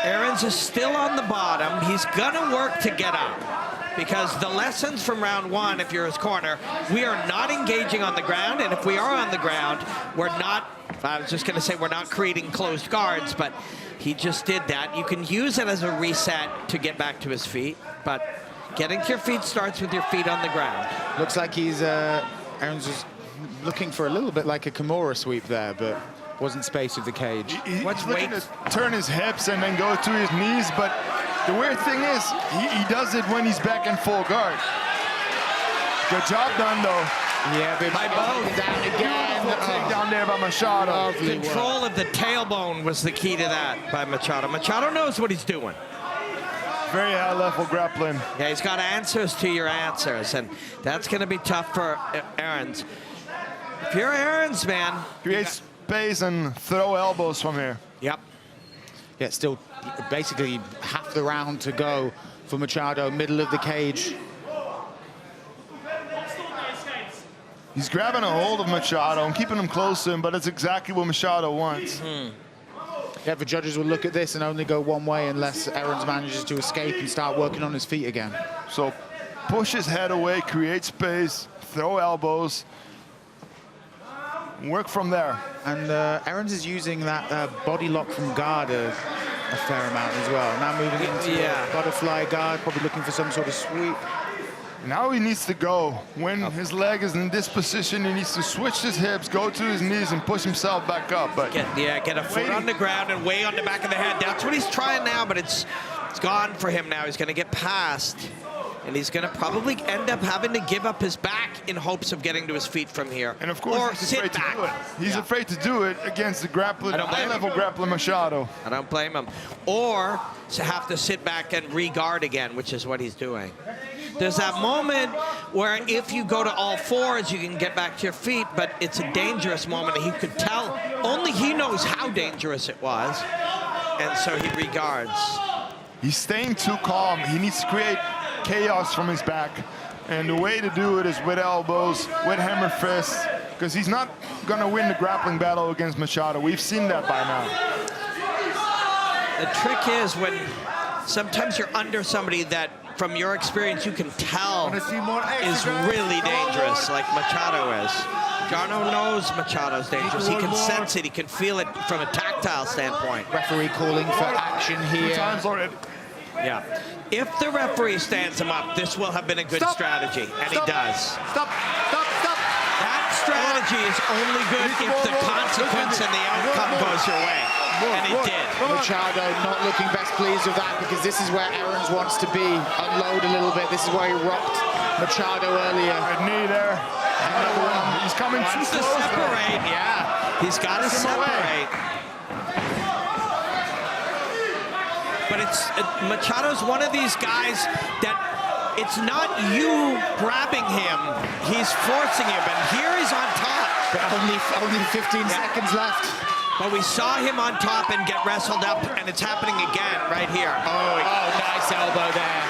Erons is still on the bottom. He's gonna work to get up, because the lessons from round 1, if you're his corner, we are not engaging on the ground, and if we are on the ground, we're not, I was just gonna say we're not creating closed guards, but he just did that. You can use it as a reset to get back to his feet, but getting to your feet starts with your feet on the ground. Looks like he's, Erons is looking for a little bit like a Kimura sweep there, but wasn't space with the cage. He's looking to turn his hips and then go to his knees, but the weird thing is, he does it when he's back in full guard. Good job done, though. Yeah, but by both. Down again. Beautiful takedown there by Machado. Control of the tailbone was the key to that by Machado. Machado knows what he's doing. Very high-level grappling. Yeah, he's got answers to your answers, and that's going to be tough for Erons. If you're Erons, man. Create space and throw elbows from here. Yep. Yeah, still basically half the round to go for Machado, middle of the cage. He's grabbing a hold of Machado and keeping him close to him, but it's exactly what Machado wants. Yeah, the judges will look at this and only go one way unless Erons manages to escape and start working on his feet again. So push his head away, create space, throw elbows, work from there. And Erons is using that body lock from guard a fair amount as well. Now moving into butterfly guard, probably looking for some sort of sweep. Now he needs to go. When his leg is in this position, he needs to switch his hips, go to his knees, and push himself back up. But get a foot on the ground and weigh on the back of the head. That's what he's trying now, but it's gone for him now. He's going to get past, and he's going to probably end up having to give up his back in hopes of getting to his feet from here. And of course, or he's afraid to do it. He's afraid to do it against the grappler, high-level grappler Machado. I don't blame him. Or to have to sit back and re-guard again, which is what he's doing. There's that moment where if you go to all fours, you can get back to your feet, but it's a dangerous moment. He could tell, only he knows how dangerous it was, and so he regards. He's staying too calm. He needs to create chaos from his back, and the way to do it is with elbows, with hammer fists, because he's not going to win the grappling battle against Machado. We've seen that by now. The trick is when sometimes you're under somebody that, from your experience, you can tell is really dangerous, like Machado is. Jarno knows Machado's dangerous. He can sense it. He can feel it from a tactile standpoint. Referee calling for action here. 2 times already. Yeah. If the referee stands him up, this will have been a good strategy, and he does. Stop. That strategy is only good if the consequence and the outcome goes your way. And it did. Machado not looking best pleased with that, because this is where Erons wants to be. Unload a little bit. This is where he rocked Machado earlier. Good knee there. Another one. He's coming too close. Separate, yeah. He's got to separate. But Machado's one of these guys that it's not you grabbing him. He's forcing him, and here he's on top. But only 15 seconds left. But we saw him on top and get wrestled up, and it's happening again right here. Oh, nice elbow there.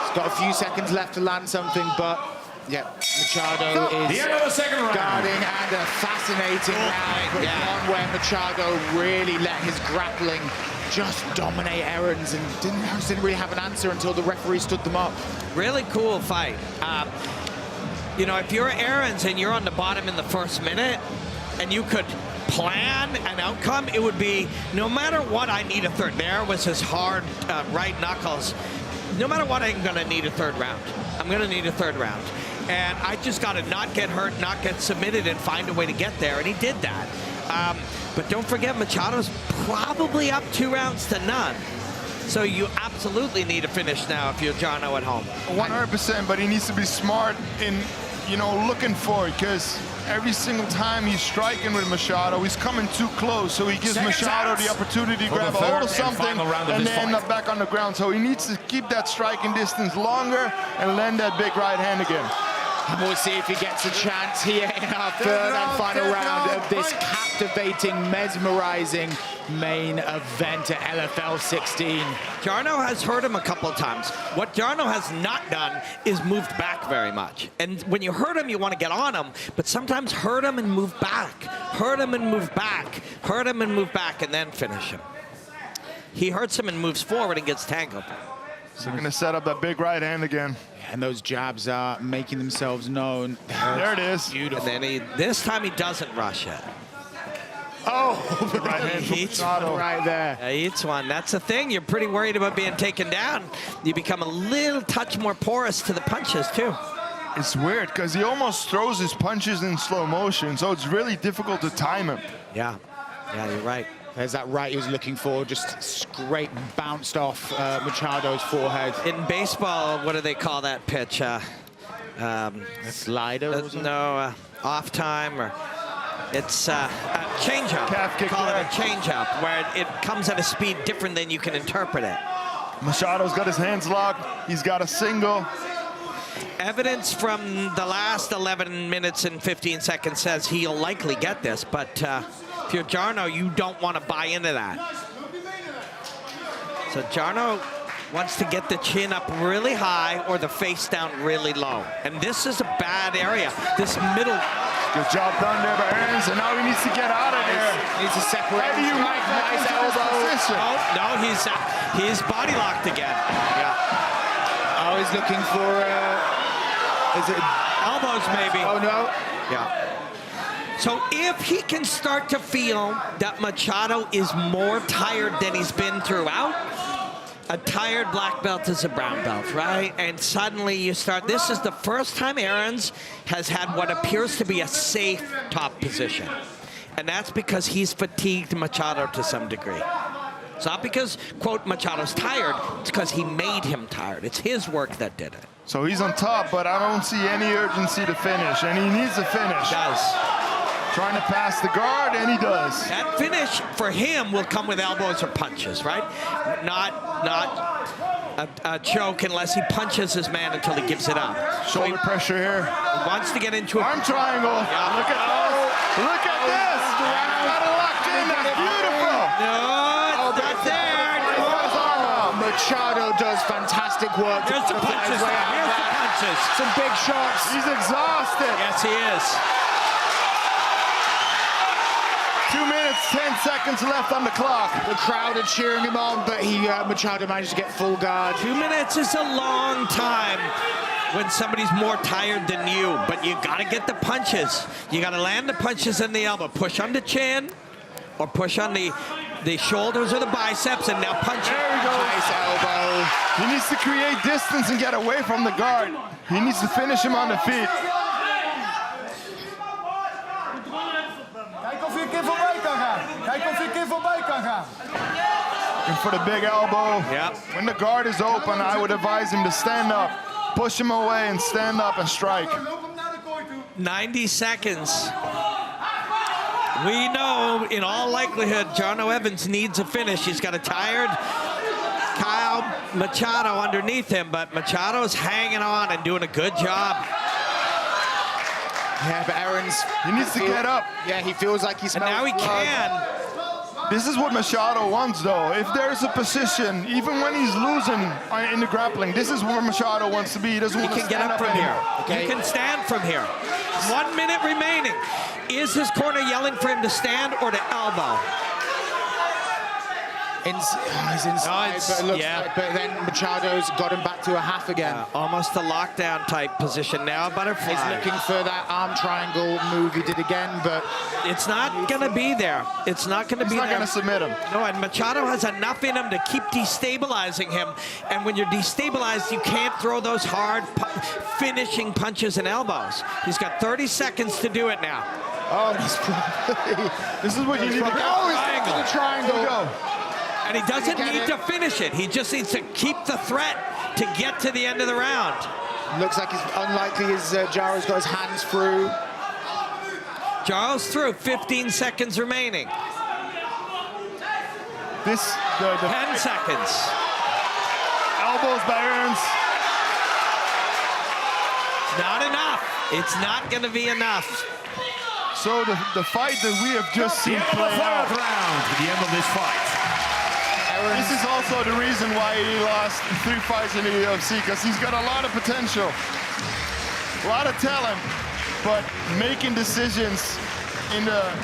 He's got a few seconds left to land something, but yeah, Machado is the end of the second round. guarding, and a fascinating round, but one where Machado really let his grappling just dominate Erons, and didn't really have an answer until the referee stood them up. Really cool fight. You know, if you're Erons and you're on the bottom in the first minute, and you could plan an outcome, it would be, no matter what, I need a third. There was his hard right knuckles. No matter what, I'm going to need a third round. I'm going to need a third round. And I just got to not get hurt, not get submitted, and find a way to get there. And he did that. But don't forget, Machado's probably up 2 rounds to none. So you absolutely need a finish now if you're Jarno at home. 100%, but he needs to be smart in, you know, looking for it, because every single time he's striking with Machado, he's coming too close, so he gives Machado the opportunity to grab a hold of something and then end up back on the ground. So he needs to keep that striking distance longer and land that big right hand again. And we'll see if he gets a chance here in our third and final round of this captivating, mesmerizing main event at LFL 16. Jarno has hurt him a couple of times. What Jarno has not done is moved back very much. And when you hurt him, you want to get on him, but sometimes hurt him and move back. Hurt him and move back. Hurt him and move back, and then finish him. He hurts him and moves forward and gets tangled. So they're going to set up that big right hand again. And those jabs are making themselves known. There it is. Beautiful. And then this time he doesn't rush it. Oh, the right hand he eats one right there. He eats one. That's the thing. You're pretty worried about being taken down. You become a little touch more porous to the punches, too. it's weird because he almost throws his punches in slow motion, so it's really difficult to time him. Yeah, you're right. There's that right he was looking for, just scraped, bounced off Machado's forehead. In baseball, what do they call that pitch? A slider? No, off time, or it's a changeup. Calf kick Call it there. a changeup, where it comes at a speed different than you can interpret it. Machado's got his hands locked. He's got a single. Evidence from the last 11 minutes and 15 seconds says he'll likely get this, but if you're Jarno, you don't want to buy into that. So Jarno wants to get the chin up really high or the face down really low. And this is a bad area. This middle. Good job done there by Erons, and now he needs to get out of there. Needs to separate. How do you make that nice into this position? Oh, no, he's body locked again. Yeah. Oh, he's looking for, is it? Elbows, maybe. Oh, no. Yeah. So if he can start to feel that Machado is more tired than he's been throughout, a tired black belt is a brown belt, right? And suddenly you start, this is the first time Erons has had what appears to be a safe top position. And that's because he's fatigued Machado to some degree. It's not because, quote, Machado's tired, it's because he made him tired. It's his work that did it. So he's on top, but I don't see any urgency to finish, and he needs to finish. He does. Trying to pass the guard, and he does. That finish for him will come with elbows or punches, right? Not a choke unless he punches his man until he gives it up. Shoulder pressure here. He wants to get into a arm triangle. Yeah. Look at this. Look at this. Got it locked in. That's beautiful. No, it's not there. Machado does fantastic work. Here's the punches. Here's the punches. Some big shots. He's exhausted. Yes, he is. 2 minutes, 10 seconds left on the clock. The crowd are cheering him on, but Machado managed to get full guard. 2 minutes is a long time when somebody's more tired than you, but you got to get the punches. You got to land the punches in the elbow. Push on the chin or push on the shoulders or the biceps, and now punch. There he goes. Nice elbow. He needs to create distance and get away from the guard. He needs to finish him on the feet. And for the big elbow. Yep. When the guard is open, I would advise him to stand up, push him away, and stand up and strike. 90 seconds. We know, in all likelihood, Jarno Errens needs a finish. He's got a tired Caio Machado underneath him, but Machado's hanging on and doing a good job. Yeah, but Erons, he needs to get up. Yeah, he feels like he's. And now he can. This is what Machado wants, though. If there's a position, even when he's losing in the grappling, this is where Machado wants to be. He doesn't want to stand up from anymore. here. Okay. He can stand from here. 1 minute remaining. Is his corner yelling for him to stand or to elbow? He's inside, but it looks like, but then Machado's got him back to a half again. Almost a lockdown type position now, butterfly. He's looking for that arm triangle move he did again, but it's not going to be there. It's not going to be there. He's not going to submit him. No, and Machado has enough in him to keep destabilizing him. And when you're destabilized, you can't throw those hard finishing punches and elbows. He's got 30 seconds to do it now. Oh, this is what you need to go. Oh, he's triangle. And he doesn't need to finish it. He just needs to keep the threat to get to the end of the round. Looks like it's unlikely as Jaro's got his hands through. Jaro's through, 15 seconds remaining. 10 seconds. Elbows by Erons. Not enough. It's not going to be enough. So the fight that we have just seen play out. Round to the end of this fight. This is also the reason why he lost 3 fights in the UFC, because he's got a lot of potential, a lot of talent, but making decisions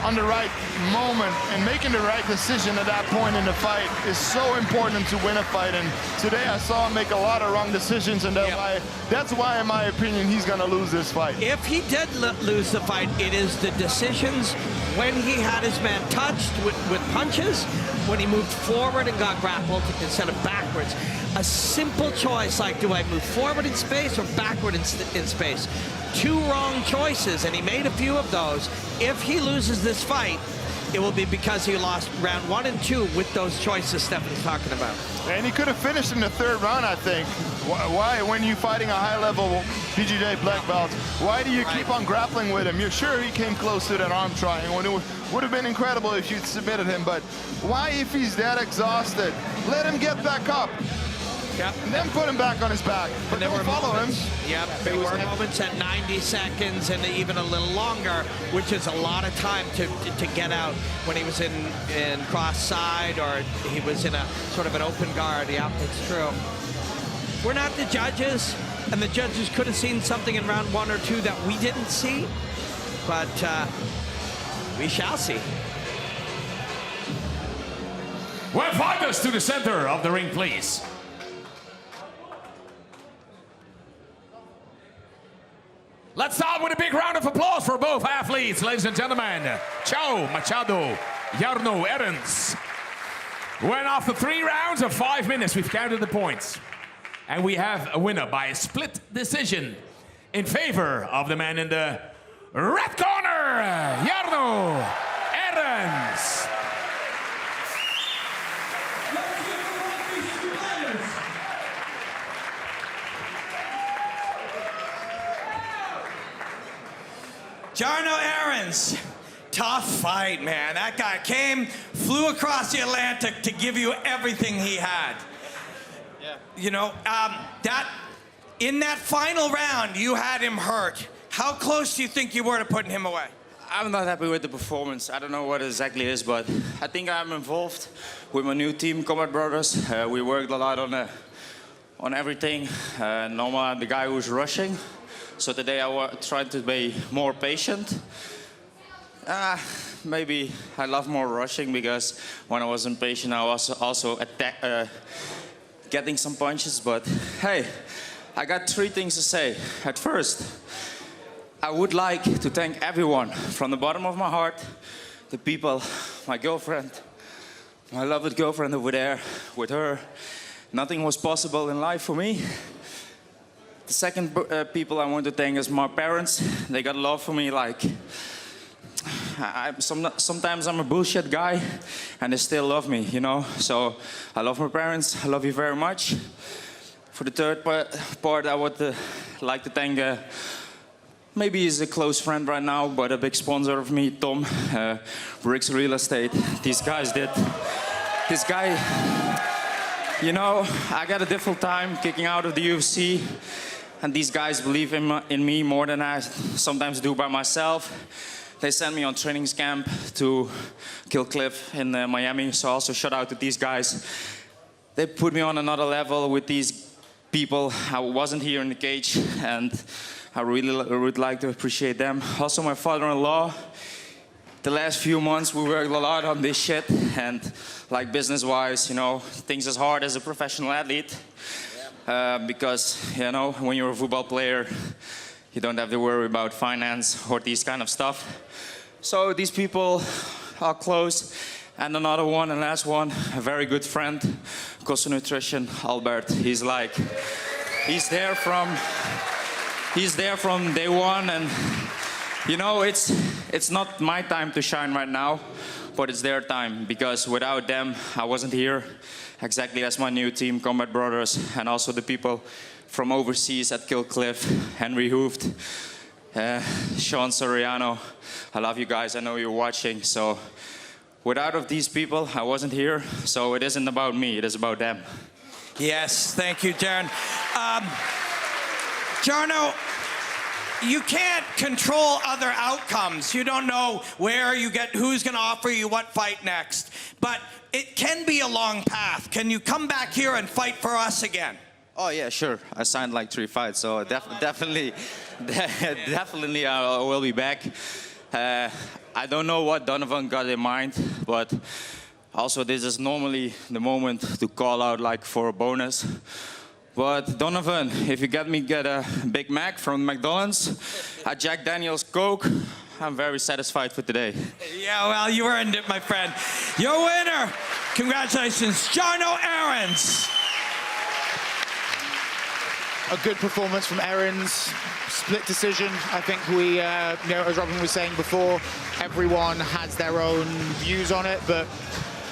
on the right moment and making the right decision at that point in the fight is so important to win a fight. And today I saw him make a lot of wrong decisions, and that's why, in my opinion, he's going to lose this fight. If he did lose the fight, it is the decisions when he had his man touched with punches, when he moved forward and got grappled instead of backwards. a simple choice like, do I move forward in space or backward in space? Two wrong choices, and he made a few of those. If he loses this fight, it will be because he lost round 1 and 2 with those choices Stefan's talking about. And he could have finished in the 3rd round, I think. Why, when you're fighting a high-level BJJ black belt, why do you keep on grappling with him? You're sure he came close to that arm triangle, and it would have been incredible if you'd submitted him, but why, if he's that exhausted, let him get back up. Yep. And then put him back on his back. But there don't were follow moments, him. Yep, there were moments at 90 seconds and even a little longer, which is a lot of time to get out when he was in cross side or he was in a sort of an open guard. Yeah, it's true. We're not the judges, and the judges could have seen something in round 1 or 2 that we didn't see, but we shall see. Well, fighters to the center of the ring, please. Let's start with a big round of applause for both athletes, ladies and gentlemen. Caio Machado, Jarno Errens. When after 3 rounds of 5 minutes, we've counted the points. And we have a winner by a split decision in favor of the man in the red corner, Jarno Errens. Jarno Errens, tough fight, man. That guy flew across the Atlantic to give you everything he had. Yeah. You know, in that final round, you had him hurt. How close do you think you were to putting him away? I'm not happy with the performance. I don't know what it exactly is, but I think I'm involved with my new team, Combat Brothers. We worked a lot on everything. Normally, I'm the guy who's rushing. So today I tried to be more patient. Maybe I love more rushing because when I was impatient, I was also getting some punches. But hey, I got 3 things to say. At first, I would like to thank everyone from the bottom of my heart, the people, my girlfriend, my loved girlfriend over there. With her, nothing was possible in life for me. The second people I want to thank is my parents. They got love for me. Like, sometimes I'm a bullshit guy, and they still love me, you know. So I love my parents. I love you very much. For the third part, I would like to thank, maybe he's a close friend right now, but a big sponsor of me, Tom, Bricks Real Estate. These guys did. This guy, you know, I got a difficult time kicking out of the UFC. And these guys believe in me more than I sometimes do by myself. They sent me on training camp to Kill Cliff in Miami. So also shout out to these guys. They put me on another level with these people. I wasn't here in the cage, and I really would like to appreciate them. Also my father-in-law. The last few months we worked a lot on this shit, and like business-wise, you know, things is hard as a professional athlete. Because, you know, when you're a football player, you don't have to worry about finance or these kind of stuff. So these people are close. And another one, and last one, a very good friend, Costa Nutrition, Albert. He's there from day one. And, you know, it's not my time to shine right now, but it's their time. Because without them, I wasn't here. Exactly as my new team, Combat Brothers, and also the people from overseas at Kill Cliff, Henry Hooft, Sean Soriano. I love you guys. I know you're watching. So without these people, I wasn't here. So it isn't about me. It is about them. Yes, thank you, Jarno. Jarno, you can't control other outcomes. You don't know where you get, who's going to offer you what fight next. But it can be a long path. Can you come back here and fight for us again? Oh yeah, sure. I signed like 3 fights, so definitely I will be back. I don't know what Donovan got in mind, but also this is normally the moment to call out like for a bonus. But Donovan, if you get a Big Mac from McDonald's, a Jack Daniel's Coke, I'm very satisfied for today. Yeah, well, you earned it, my friend. Your winner, congratulations, Jarno Errens. A good performance from Erons. Split decision. I think we, you know, as Robin was saying before, everyone has their own views on it, but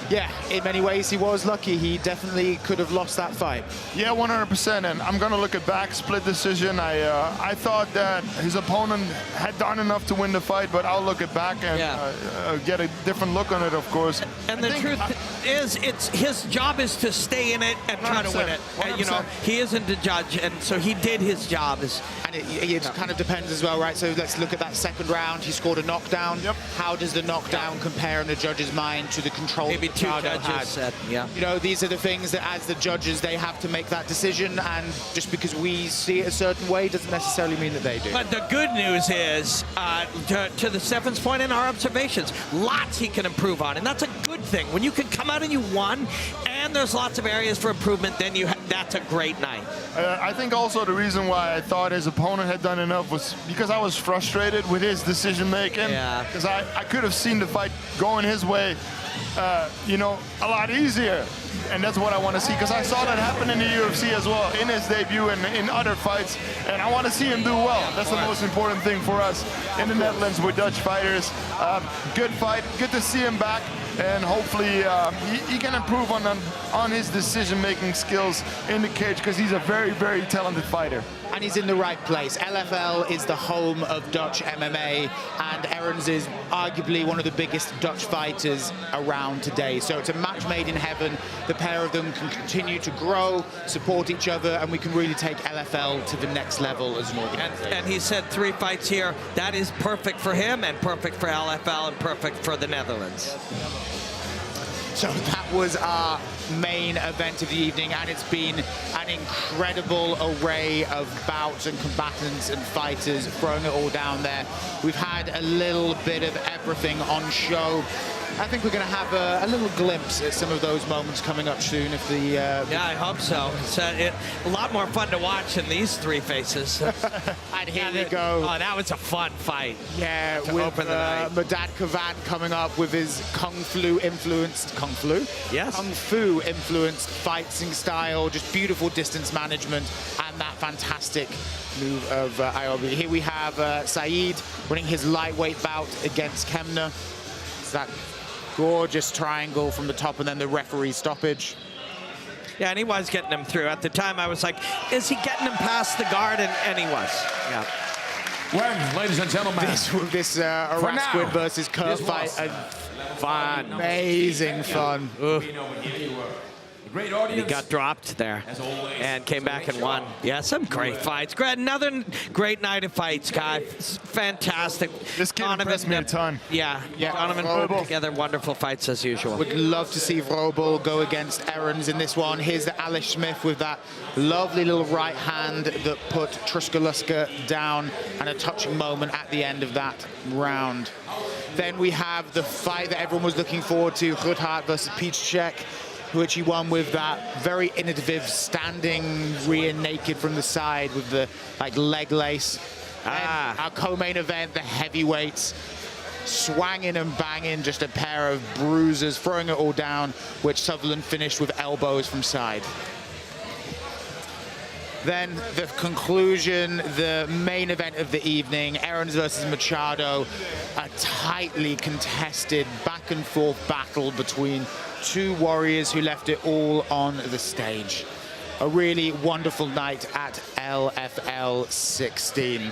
yeah, in many ways he was lucky. He definitely could have lost that fight. Yeah, 100%. And I'm gonna look it back. Split decision. I thought that his opponent had done enough to win the fight, but I'll look it back and get a different look on it, of course. And the truth is, it's his job is to stay in it and try to win it. You know, he isn't the judge, and so he did his job. And it kind of depends as well, right? So let's look at that second round. He scored a knockdown. Yep. How does the knockdown compare in the judge's mind to the control? Maybe two judges said, yeah. You know, these are the things that, as the judges, they have to make that decision, and just because we see it a certain way doesn't necessarily mean that they do. But the good news is, to the Stefan's point in our observations, lots he can improve on, and that's a good thing. When you can come out and you won, and there's lots of areas for improvement, then that's a great night. I think also the reason why I thought his opponent had done enough was because I was frustrated with his decision making. Yeah. Because I could have seen the fight going his way, you know, a lot easier. And that's what I want to see, because I saw that happen in the UFC as well, in his debut and in other fights. And I want to see him do well. That's the most important thing for us in the Netherlands with Dutch fighters. Good fight. Good to see him back. And hopefully he can improve on his decision-making skills in the cage, because he's a very, very talented fighter. And he's in the right place. LFL is the home of Dutch MMA, and Erons is arguably one of the biggest Dutch fighters around today. So it's a match made in heaven. The pair of them can continue to grow, support each other, and we can really take LFL to the next level as an organization. And he said 3 fights here. That is perfect for him and perfect for LFL and perfect for the Netherlands. So that was our main event of the evening, and it's been an incredible array of bouts and combatants and fighters throwing it all down there. We've had a little bit of everything on show. I think we're going to have a little glimpse at some of those moments coming up soon. If the yeah, I hope so. It's a lot more fun to watch than these 3 faces. And here we go. Oh, that was a fun fight. Yeah, to with open the night. Madad Cavand coming up with his Kung Fu influenced fighting style, just beautiful distance management, and that fantastic move of Iobi. Here we have Saeed winning his lightweight bout against Kemna. It's that gorgeous triangle from the top, and then the referee stoppage. Yeah, and he was getting him through. At the time, I was like, is he getting him past the guard? And he was. Yeah. When, ladies and gentlemen, this Irausquin versus Kerr fight, fun, amazing fun. Great audience. He got dropped there and came back and won. Yeah, some great fights. Another great night of fights, guys. Fantastic. This kid impressed me a ton. Yeah, Donovan put together wonderful fights as usual. Would love to see Rubel go against Erons in this one. Here's the Alice Smith with that lovely little right hand that put Truscolaska down, and a touching moment at the end of that round. Then we have the fight that everyone was looking forward to, Goedhart versus Piechaczek, which he won with that very innovative standing rear naked from the side with the leg lace. And our co-main event, the heavyweights, swanging and banging, just a pair of bruisers, throwing it all down, which Sutherland finished with elbows from side. Then the conclusion, the main event of the evening, Erons versus Machado, a tightly contested back and forth battle between 2 warriors who left it all on the stage. A really wonderful night at LFL 16.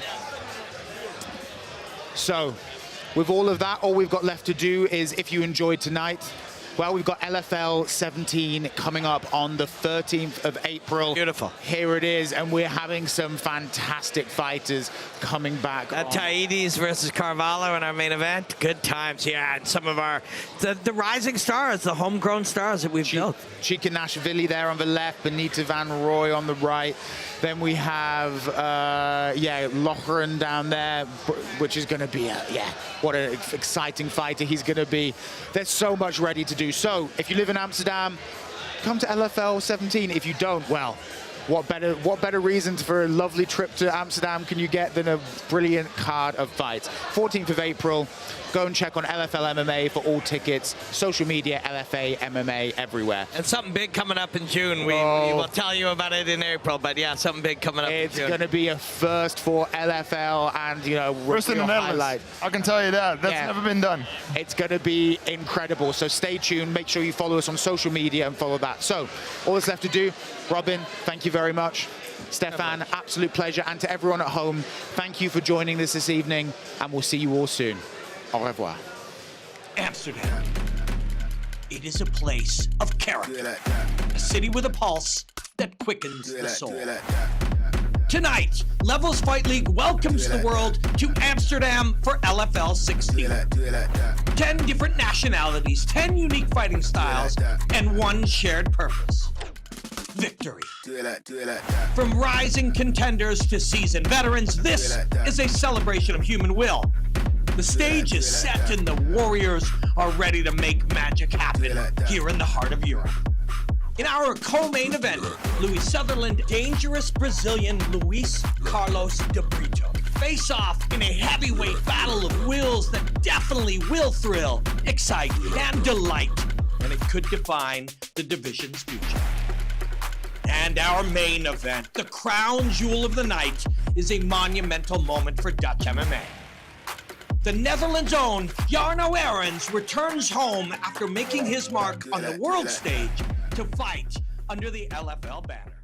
So, with all of that, all we've got left to do is, if you enjoyed tonight, well, we've got LFL 17 coming up on the 13th of April. Beautiful. Here it is, and we're having some fantastic fighters coming back. Taides versus Carvalho in our main event. Good times, yeah. And some of our, the rising stars, the homegrown stars that we've built. Chikanashvili there on the left, Benita Van Roy on the right. Then we have, Lochran down there, which is going to be, what an exciting fighter he's going to be. There's so much ready to do. So, if you live in Amsterdam, come to LFL 17. If you don't, well, What better reason for a lovely trip to Amsterdam can you get than a brilliant card of fights? 14th of April. Go and check on LFL MMA for all tickets. Social media, LFA MMA everywhere. And something big coming up in June. We will tell you about it in April, but yeah, something big coming up in June. It's going to be a first for LFL, and first in the Netherlands. I can tell you that. That's never been done. It's going to be incredible. So stay tuned. Make sure you follow us on social media and follow that. So all that's left to do, Robin, thank you very much. Stefan, absolute pleasure. And to everyone at home, thank you for joining us this evening, and we'll see you all soon. Au revoir. Amsterdam. It is a place of character. A city with a pulse that quickens the soul. Tonight, Levels Fight League welcomes the world to Amsterdam for LFL 16. 10 different nationalities, 10 unique fighting styles, and one shared purpose. Victory. From rising contenders to seasoned veterans, this is a celebration of human will. The stage is set and the warriors are ready to make magic happen here in the heart of Europe. In our co-main event, Louie Sutherland, dangerous Brazilian Luis Carlos de Brito face off in a heavyweight battle of wills that definitely will thrill, excite, and delight, and it could define the division's future. And our main event, the crown jewel of the night, is a monumental moment for Dutch MMA. The Netherlands' own Jarno Errens returns home after making his mark on the world stage to fight under the LFL banner.